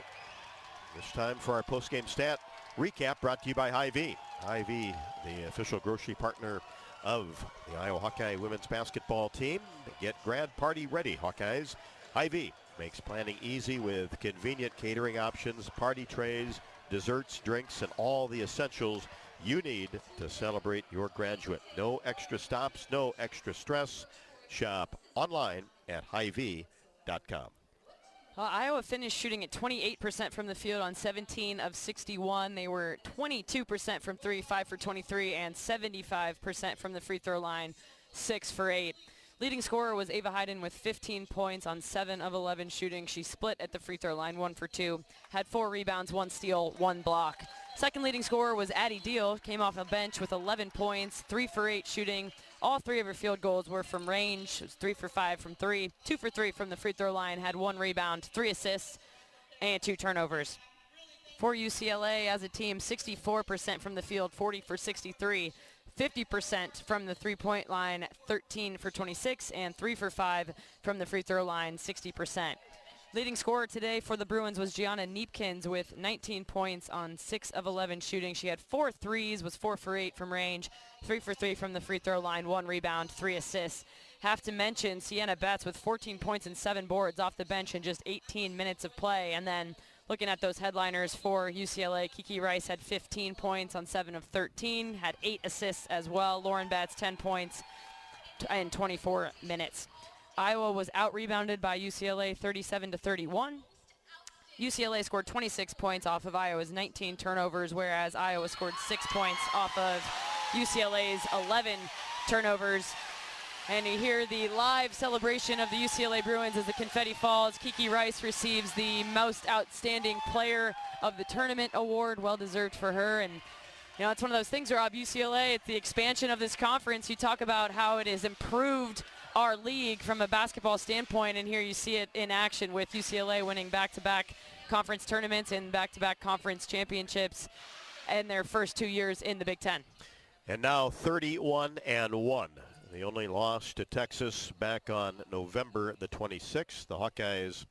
This time for our postgame stat recap brought to you by Hy-Vee. Hy-Vee, the official grocery partner of the Iowa Hawkeye women's basketball team. Get grad party ready, Hawkeyes. Hy-Vee makes planning easy with convenient catering options, party trays, desserts, drinks, and all the essentials you need to celebrate your graduate. No extra stops, no extra stress. Shop online at Hy-Vee.com. Iowa finished shooting at 28% from the field on 17 of 61. They were 22% from 3, 5 for 23, and 75% from the free throw line, 6 for 8. Leading scorer was Ava Hayden with 15 points on 7 of 11 shooting. She split at the free throw line, 1 for 2, had 4 rebounds, 1 steal, 1 block. Second leading scorer was Addie Deal, came off the bench with 11 points, 3 for 8 shooting. All 3 of her field goals were from range. It was 3 for 5 from 3, 2 for 3 from the free throw line, had 1 rebound, 3 assists, and 2 turnovers. For UCLA as a team, 64% from the field, 40 for 63, 50% from the three-point line, 13 for 26, and 3 for 5 from the free throw line, 60%. Leading scorer today for the Bruins was Gianna Neepkins with 19 points on 6 of 11 shooting. She had 4 threes, was 4 for 8 from range, 3 for 3 from the free throw line, 1 rebound, 3 assists. Have to mention Sienna Betts with 14 points and 7 boards off the bench in just 18 minutes of play. And then looking at those headliners for UCLA, Kiki Rice had 15 points on 7 of 13, had 8 assists as well. Lauren Betts, 10 points in 24 minutes. Iowa was out-rebounded by UCLA 37-31. UCLA scored 26 points off of Iowa's 19 turnovers, whereas Iowa scored 6 points off of UCLA's 11 turnovers. And you hear the live celebration of the UCLA Bruins as the confetti falls. Kiki Rice receives the Most Outstanding Player of the Tournament award. Well-deserved for her. And, you know, it's one of those things, Rob, UCLA, it's the expansion of this conference. You talk about how it has improved our league from a basketball standpoint, and here you see it in action with UCLA winning back-to-back conference tournaments and back-to-back conference championships in their first 2 years in the Big Ten. And now 31-1. The only loss to Texas back on November the 26th. The Hawkeyes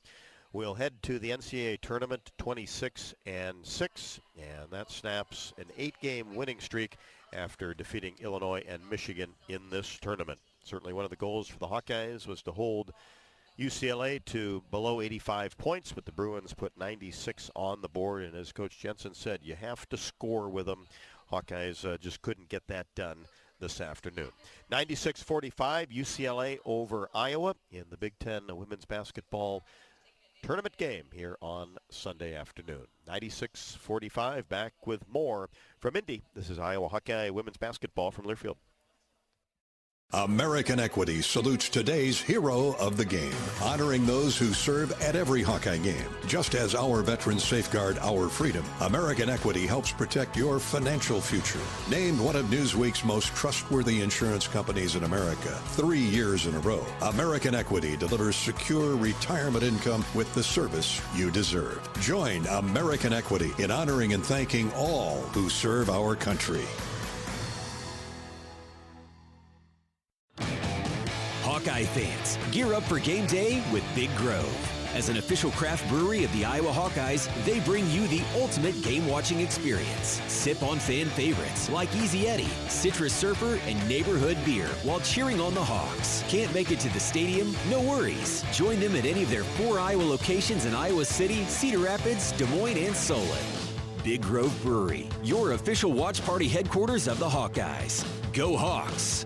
will head to the NCAA tournament 26-6, and that snaps an 8-game winning streak after defeating Illinois and Michigan in this tournament. Certainly one of the goals for the Hawkeyes was to hold UCLA to below 85 points, but the Bruins put 96 on the board, and as Coach Jensen said, you have to score with them. Hawkeyes just couldn't get that done this afternoon. 96-45, UCLA over Iowa in the Big Ten women's basketball tournament game here on Sunday afternoon. 96-45, back with more from Indy. This is Iowa Hawkeye women's basketball from Learfield. American Equity salutes today's hero of the game, honoring those who serve at every Hawkeye game. Just as our veterans safeguard our freedom, American Equity helps protect your financial future. Named one of Newsweek's most trustworthy insurance companies in America 3 years in a row, American Equity delivers secure retirement income with the service you deserve. Join American Equity in honoring and thanking all who serve our country. Hawkeye fans, gear up for game day with Big Grove. As an official craft brewery of the Iowa Hawkeyes, they bring you the ultimate game-watching experience. Sip on fan favorites like Easy Eddie, Citrus Surfer, and Neighborhood Beer while cheering on the Hawks. Can't make it to the stadium? No worries. Join them at any of their 4 Iowa locations in Iowa City, Cedar Rapids, Des Moines, and Solon. Big Grove Brewery, your official watch party headquarters of the Hawkeyes. Go Hawks!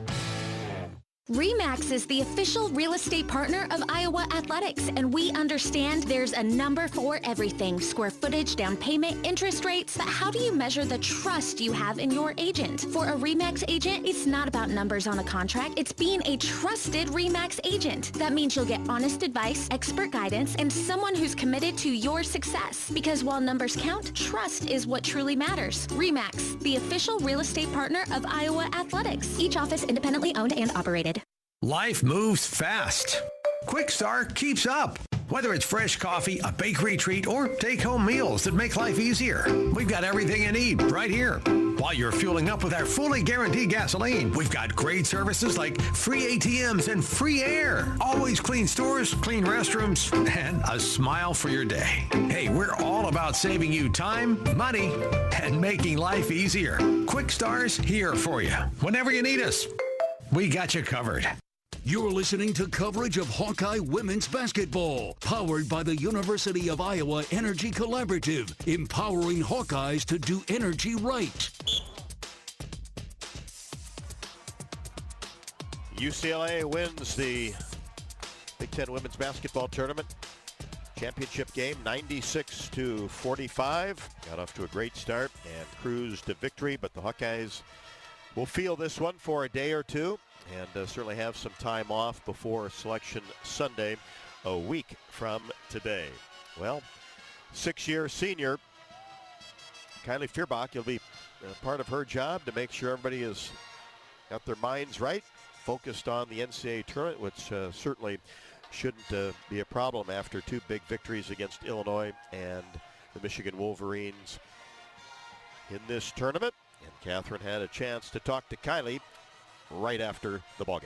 RE/MAX is the official real estate partner of Iowa Athletics, and we understand there's a number for everything. Square footage, down payment, interest rates. But how do you measure the trust you have in your agent? For a RE/MAX agent, it's not about numbers on a contract. It's being a trusted RE/MAX agent. That means you'll get honest advice, expert guidance, and someone who's committed to your success. Because while numbers count, trust is what truly matters. RE/MAX, the official real estate partner of Iowa Athletics. Each office independently owned and operated. Life moves fast. Quickstar keeps up. Whether it's fresh coffee, a bakery treat, or take-home meals that make life easier, we've got everything you need right here. While you're fueling up with our fully guaranteed gasoline, we've got great services like free ATMs and free air. Always clean stores, clean restrooms, and a smile for your day. Hey, we're all about saving you time, money, and making life easier. Quickstar's here for you. Whenever you need us, we got you covered. You're listening to coverage of Hawkeye women's basketball, powered by the University of Iowa Energy Collaborative, empowering Hawkeyes to do energy right. UCLA wins the Big Ten women's basketball tournament championship game 96-45. Got off to a great start and cruised to victory, but the Hawkeyes will feel this one for a day or two and certainly have some time off before Selection Sunday, a week from today. Well, 6-year senior Kylie Feuerbach, will be part of her job to make sure everybody has got their minds right, focused on the NCAA tournament, which certainly shouldn't be a problem after 2 big victories against Illinois and the Michigan Wolverines in this tournament. And Catherine had a chance to talk to Kylie right after the ballgame.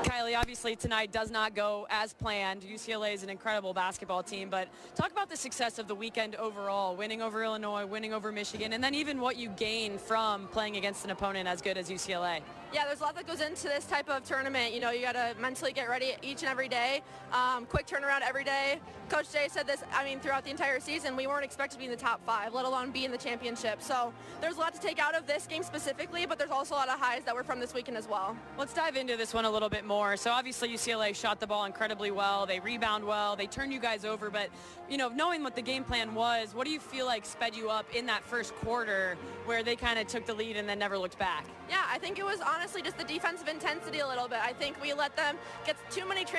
Kylie, obviously tonight does not go as planned. UCLA is an incredible basketball team, but talk about the success of the weekend overall, winning over Illinois, winning over Michigan, and then even what you gain from playing against an opponent as good as UCLA. Yeah, there's a lot that goes into this type of tournament. You know, you got to mentally get ready each and every day. Quick turnaround every day. Coach Jay said this, I mean, throughout the entire season, we weren't expected to be in the top 5, let alone be in the championship. So there's a lot to take out of this game specifically, but there's also a lot of highs that were from this weekend as well. Let's dive into this one a little bit more. So obviously UCLA shot the ball incredibly well. They rebound well. They turn you guys over. But, you know, knowing what the game plan was, what do you feel like sped you up in that first quarter where they kind of took the lead and then never looked back? Yeah, I think it was honestly just the defensive intensity a little bit. I think we let them get too many too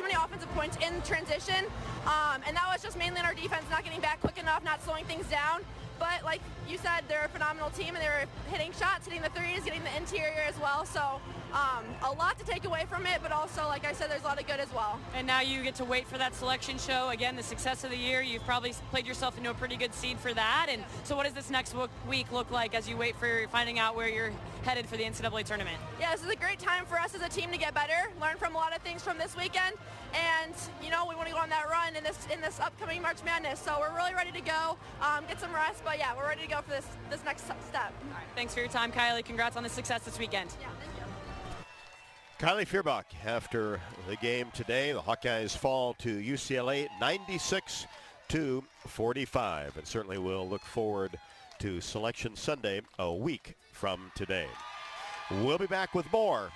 many offensive points in transition. And that was just mainly on our defense, not getting back quick enough, not slowing things down. But like you said, they're a phenomenal team, and they were hitting shots, hitting the threes, getting the interior as well. So a lot to take away from it, but also, like I said, there's a lot of good as well. And now you get to wait for that selection show. Again, the success of the year, you've probably played yourself into a pretty good seed for that. And so what does this next week look like as you wait for finding out where you're headed for the NCAA tournament? Yeah, this is a great time for us as a team to get better, learn from a lot of things from this weekend. And, you know, we want to go on that run in this upcoming March Madness. So we're really ready to go, get some rest. But, yeah, we're ready to go for this next step. All right, thanks for your time, Kylie. Congrats on the success this weekend. Yeah, thank you. Kylie Feuerbach, after the game today, the Hawkeyes fall to UCLA 96-45. And certainly we'll look forward to Selection Sunday a week from today. We'll be back with more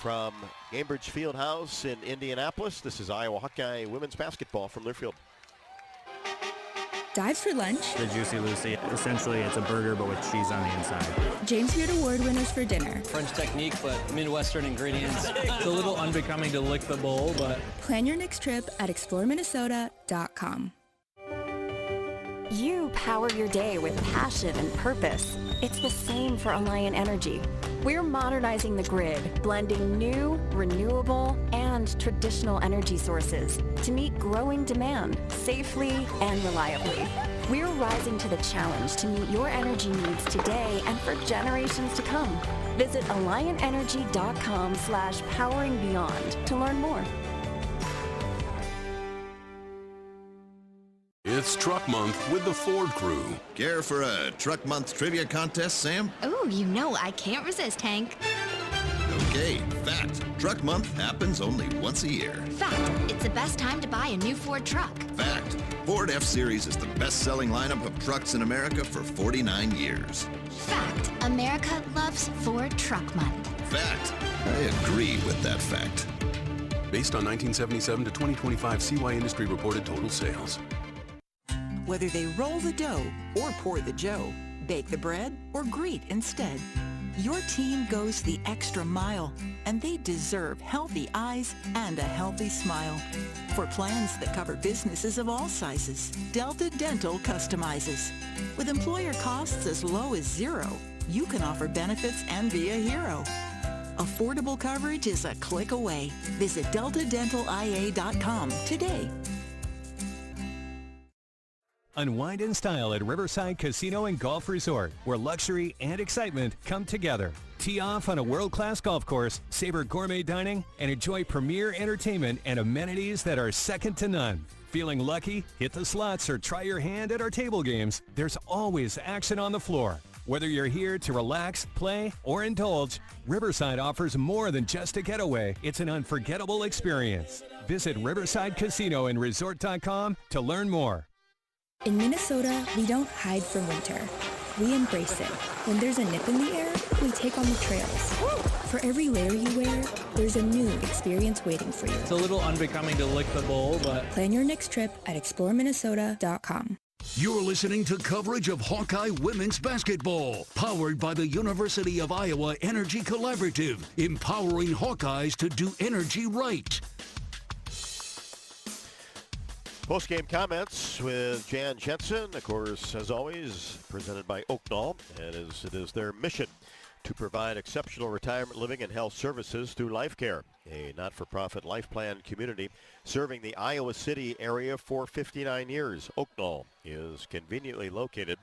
from Gainbridge Fieldhouse in Indianapolis. This is Iowa Hawkeye women's basketball from Learfield. Dives for lunch. The Juicy Lucy. Essentially, it's a burger, but with cheese on the inside. James Beard Award winners for dinner. French technique, but Midwestern ingredients. It's a little unbecoming to lick the bowl, but... Plan your next trip at exploreminnesota.com. You power your day with passion and purpose. It's the same for Alliant Energy. We're modernizing the grid, blending new, renewable, and traditional energy sources to meet growing demand safely and reliably. We're rising to the challenge to meet your energy needs today and for generations to come. Visit AlliantEnergy.com/poweringbeyond to learn more. It's Truck Month with the Ford Crew. Care for a Truck Month trivia contest, Sam? Ooh, you know I can't resist, Hank. Okay, fact. Truck Month happens only once a year. Fact. It's the best time to buy a new Ford truck. Fact. Ford F-Series is the best-selling lineup of trucks in America for 49 years. Fact. America loves Ford Truck Month. Fact. I agree with that fact. Based on 1977 to 2025 CY Industry reported total sales. Whether they roll the dough or pour the joe, bake the bread or greet instead, your team goes the extra mile, and they deserve healthy eyes and a healthy smile. For plans that cover businesses of all sizes, Delta Dental customizes. With employer costs as low as $0, you can offer benefits and be a hero. Affordable coverage is a click away. Visit deltadentalia.com today. Unwind in style at Riverside Casino and Golf Resort, where luxury and excitement come together. Tee off on a world-class golf course, savor gourmet dining, and enjoy premier entertainment and amenities that are second to none. Feeling lucky? Hit the slots or try your hand at our table games. There's always action on the floor. Whether you're here to relax, play, or indulge, Riverside offers more than just a getaway. It's an unforgettable experience. Visit Riverside Casino and Resort.com to learn more. In Minnesota, we don't hide from winter. We embrace it. When there's a nip in the air, we take on the trails. For every layer you wear, there's a new experience waiting for you. It's a little unbecoming to lick the bowl, but... Plan your next trip at exploreminnesota.com. You're listening to coverage of Hawkeye women's basketball, powered by the University of Iowa Energy Collaborative, empowering Hawkeyes to do energy right. Postgame comments with Jan Jensen, of course, as always, presented by Oaknall, and it is their mission to provide exceptional retirement living and health services through Life Care, a not-for-profit life plan community serving the Iowa City area for 59 years. Oaknall is conveniently located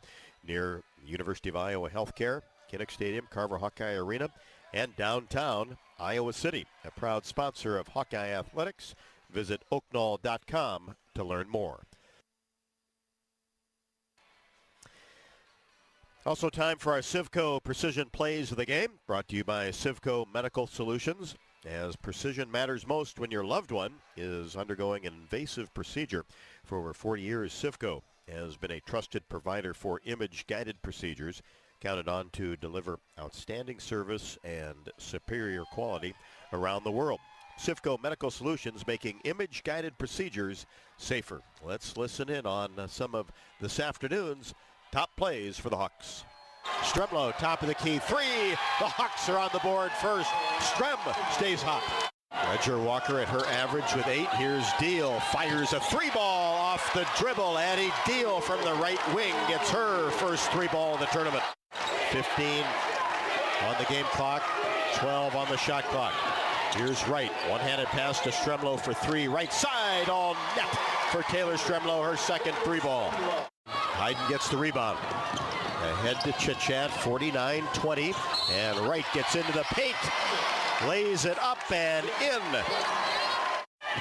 near University of Iowa Healthcare, Kinnick Stadium, Carver Hawkeye Arena, and downtown Iowa City, a proud sponsor of Hawkeye Athletics. Visit oaknall.com to learn more. Also time for our Civco Precision Plays of the Game, brought to you by Civco Medical Solutions. As precision matters most when your loved one is undergoing an invasive procedure. For over 40 years, Civco has been a trusted provider for image-guided procedures, counted on to deliver outstanding service and superior quality around the world. Civco Medical Solutions, making image-guided procedures safer. Let's listen in on some of this afternoon's top plays for the Hawks. Stremlow, top of the key, three. The Hawks are on the board first. Strem stays hot. Roger Walker at her average with 8. Here's Deal, fires a 3-ball off the dribble. Addie Deal from the right wing gets her first 3-ball of the tournament. 15 on the game clock, 12 on the shot clock. Here's Wright, one-handed pass to Stremlow for 3. Right side, all net for Taylor Stremlow, her second 3-ball. Hayden gets the rebound. Ahead to Chichat, 49-20, and Wright gets into the paint, lays it up and in.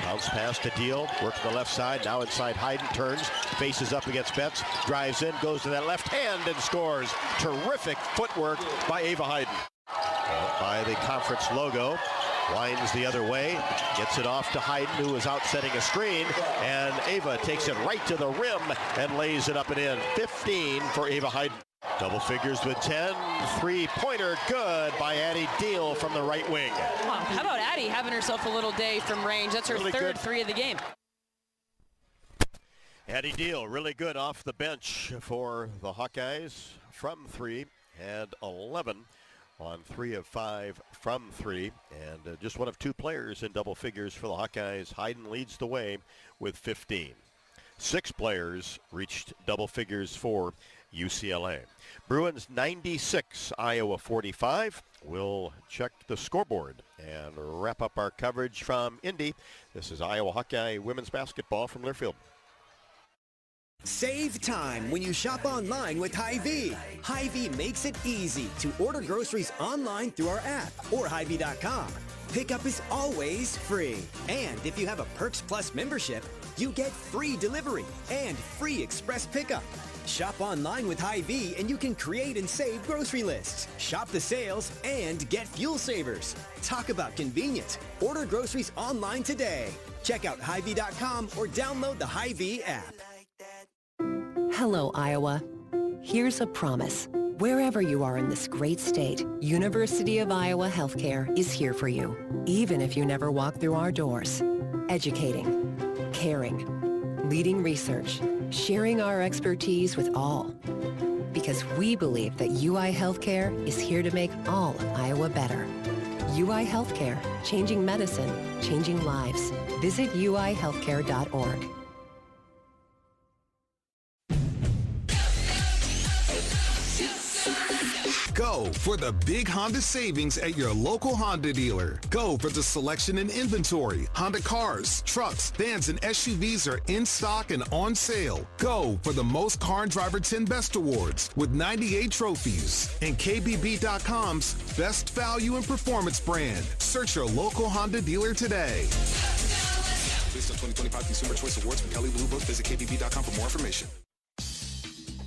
Bounce pass to Deal, work to the left side, now inside Hayden, turns, faces up against Betts, drives in, goes to that left hand and scores. Terrific footwork by Ava Hayden. By the conference logo, winds the other way, gets it off to Hayden, who is out setting a screen, and Ava takes it right to the rim and lays it up and in. 15 for Ava Hayden. Double figures with 10. 3-pointer good by Addie Deal from the right wing. Wow, how about Addie having herself a little day from range? That's her Really third good. 3 of the game. Addie Deal really good off the bench for the Hawkeyes from 3, and 11 on 3 of 5 from 3, and just one of 2 players in double figures for the Hawkeyes. Hayden leads the way with 15. 6 players reached double figures for UCLA. Bruins 96, Iowa 45. We'll check the scoreboard and wrap up our coverage from Indy. This is Iowa Hawkeye women's basketball from Learfield. Save time when you shop online with Hy-Vee. Hy-Vee makes it easy to order groceries online through our app or Hy-Vee.com. Pickup is always free. And if you have a Perks Plus membership, you get free delivery and free express pickup. Shop online with Hy-Vee and you can create and save grocery lists. Shop the sales and get fuel savers. Talk about convenient. Order groceries online today. Check out Hy-Vee.com or download the Hy-Vee app. Hello, Iowa. Here's a promise. Wherever you are in this great state, University of Iowa Healthcare is here for you, even if you never walk through our doors. Educating, caring, leading research, sharing our expertise with all. Because we believe that UI Healthcare is here to make all of Iowa better. UI Healthcare, changing medicine, changing lives. Visit uihealthcare.org. Go for the big Honda savings at your local Honda dealer. Go for the selection and inventory. Honda cars, trucks, vans, and SUVs are in stock and on sale. Go for the most Car and Driver 10 Best Awards with 98 trophies. And KBB.com's Best Value and Performance brand. Search your local Honda dealer today. Based on 2025 Consumer Choice Awards from Kelley Blue Book, visit KBB.com for more information.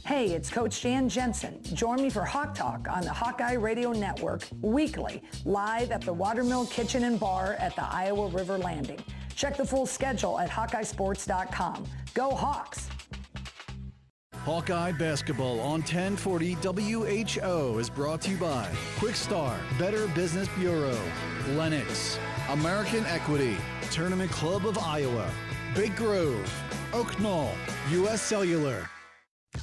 Hey, it's Coach Jan Jensen. Join me for Hawk Talk on the Hawkeye Radio Network weekly, live at the Watermill Kitchen and Bar at the Iowa River Landing. Check the full schedule at HawkeyeSports.com. Go Hawks! Hawkeye Basketball on 1040 WHO is brought to you by Quick Star, Better Business Bureau, Lennox, American Equity, Tournament Club of Iowa, Big Grove, Oak Knoll, U.S. Cellular.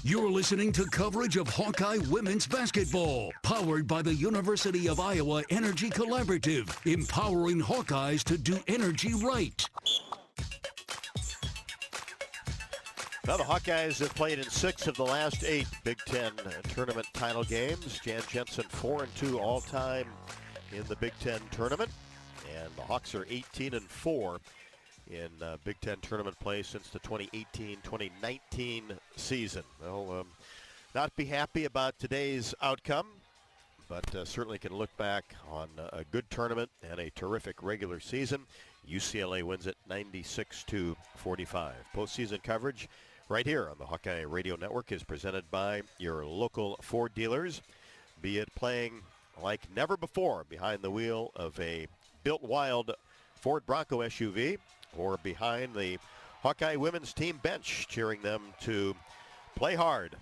You're listening to coverage of Hawkeye women's basketball, powered by the University of Iowa Energy Collaborative, empowering Hawkeyes to do energy right. Now the Hawkeyes have played in 6 of the last 8 Big Ten tournament title games. Jan Jensen 4-2 all-time in the Big Ten tournament, and the Hawks are 18-4 in Big Ten tournament play since the 2018-2019 season. They'll not be happy about today's outcome, but certainly can look back on a good tournament and a terrific regular season. UCLA wins it 96-45. Postseason coverage right here on the Hawkeye Radio Network is presented by your local Ford dealers. Be it playing like never before behind the wheel of a built wild Ford Bronco SUV or behind the Hawkeye women's team bench, cheering them to play hard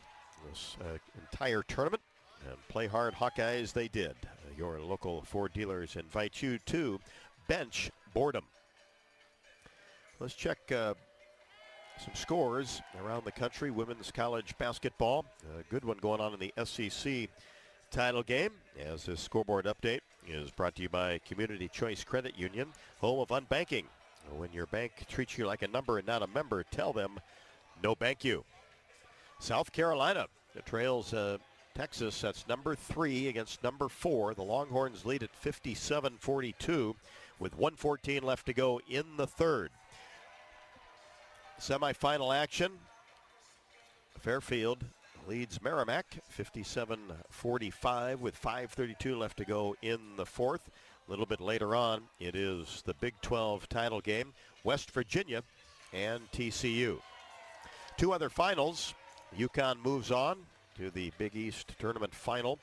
this entire tournament. And play hard Hawkeyes they did. Your local Ford dealers invite you to bench boredom. Let's check some scores around the country. Women's college basketball. A good one going on in the SEC title game, as this scoreboard update is brought to you by Community Choice Credit Union, home of unbanking. When your bank treats you like a number and not a member, tell them no bank you. South Carolina trails Texas. That's number 3 against number 4. The Longhorns lead at 57-42 with 1:14 left to go in the third. Semifinal action. Fairfield leads Merrimack 57-45 with 5:32 left to go in the fourth. A little bit later on, it is the Big 12 title game, West Virginia and TCU. Two other finals. UConn moves on to the Big East tournament final,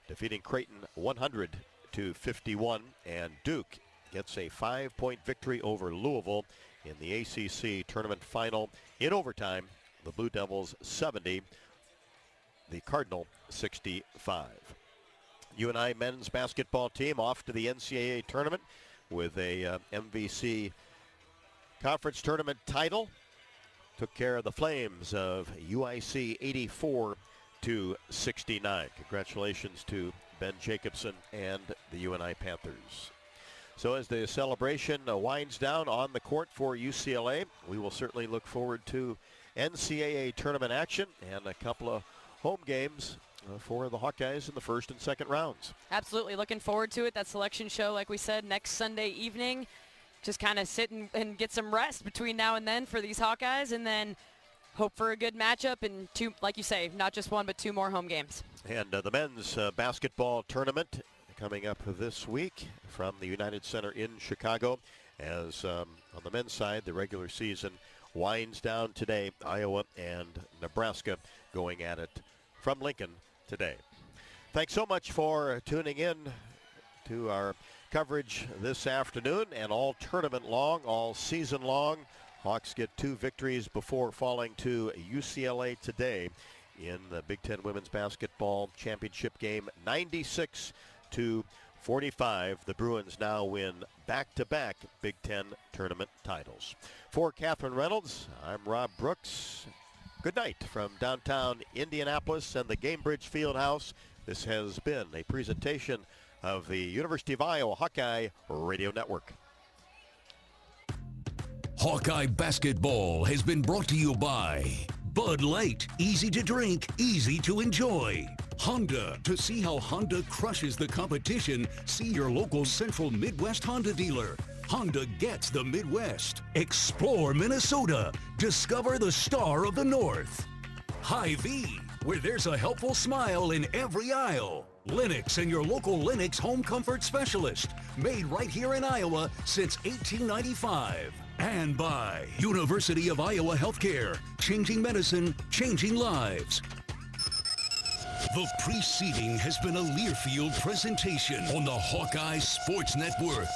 defeating Creighton 100-51, and Duke gets a 5-point victory over Louisville in the ACC tournament final in overtime. The Blue Devils 70, the Cardinal 65. UNI men's basketball team off to the NCAA tournament with a MVC conference tournament title. Took care of the Flames of UIC 84-69. Congratulations to Ben Jacobson and the UNI Panthers. So as the celebration winds down on the court for UCLA, we will certainly look forward to NCAA tournament action and a couple of home games for the Hawkeyes in the first and second rounds. Absolutely. Looking forward to it. That selection show, like we said, next Sunday evening. Just kind of sit and get some rest between now and then for these Hawkeyes, and then hope for a good matchup and two, like you say, not just one, but two more home games. And the men's basketball tournament coming up this week from the United Center in Chicago, as on the men's side, the regular season winds down today. Iowa and Nebraska going at it from Lincoln today. Thanks so much for tuning in to our coverage this afternoon, and all tournament long, all season long. Hawks get 2 victories before falling to UCLA today in the Big Ten Women's Basketball Championship game, 96-45. The Bruins now win back-to-back Big Ten tournament titles. For Catherine Reynolds, I'm Rob Brooks. Good night from downtown Indianapolis and the Gamebridge Fieldhouse. This has been a presentation of the University of Iowa Hawkeye Radio Network. Hawkeye basketball has been brought to you by Bud Light, easy to drink, easy to enjoy. Honda, to see how Honda crushes the competition, see your local Central Midwest Honda dealer. Honda gets the Midwest. Explore Minnesota. Discover the star of the North. Hy-Vee, where there's a helpful smile in every aisle. Lennox and your local Lennox home comfort specialist. Made right here in Iowa since 1895. And by University of Iowa Healthcare. Changing medicine, changing lives. The preceding has been a Learfield presentation on the Hawkeye Sports Network.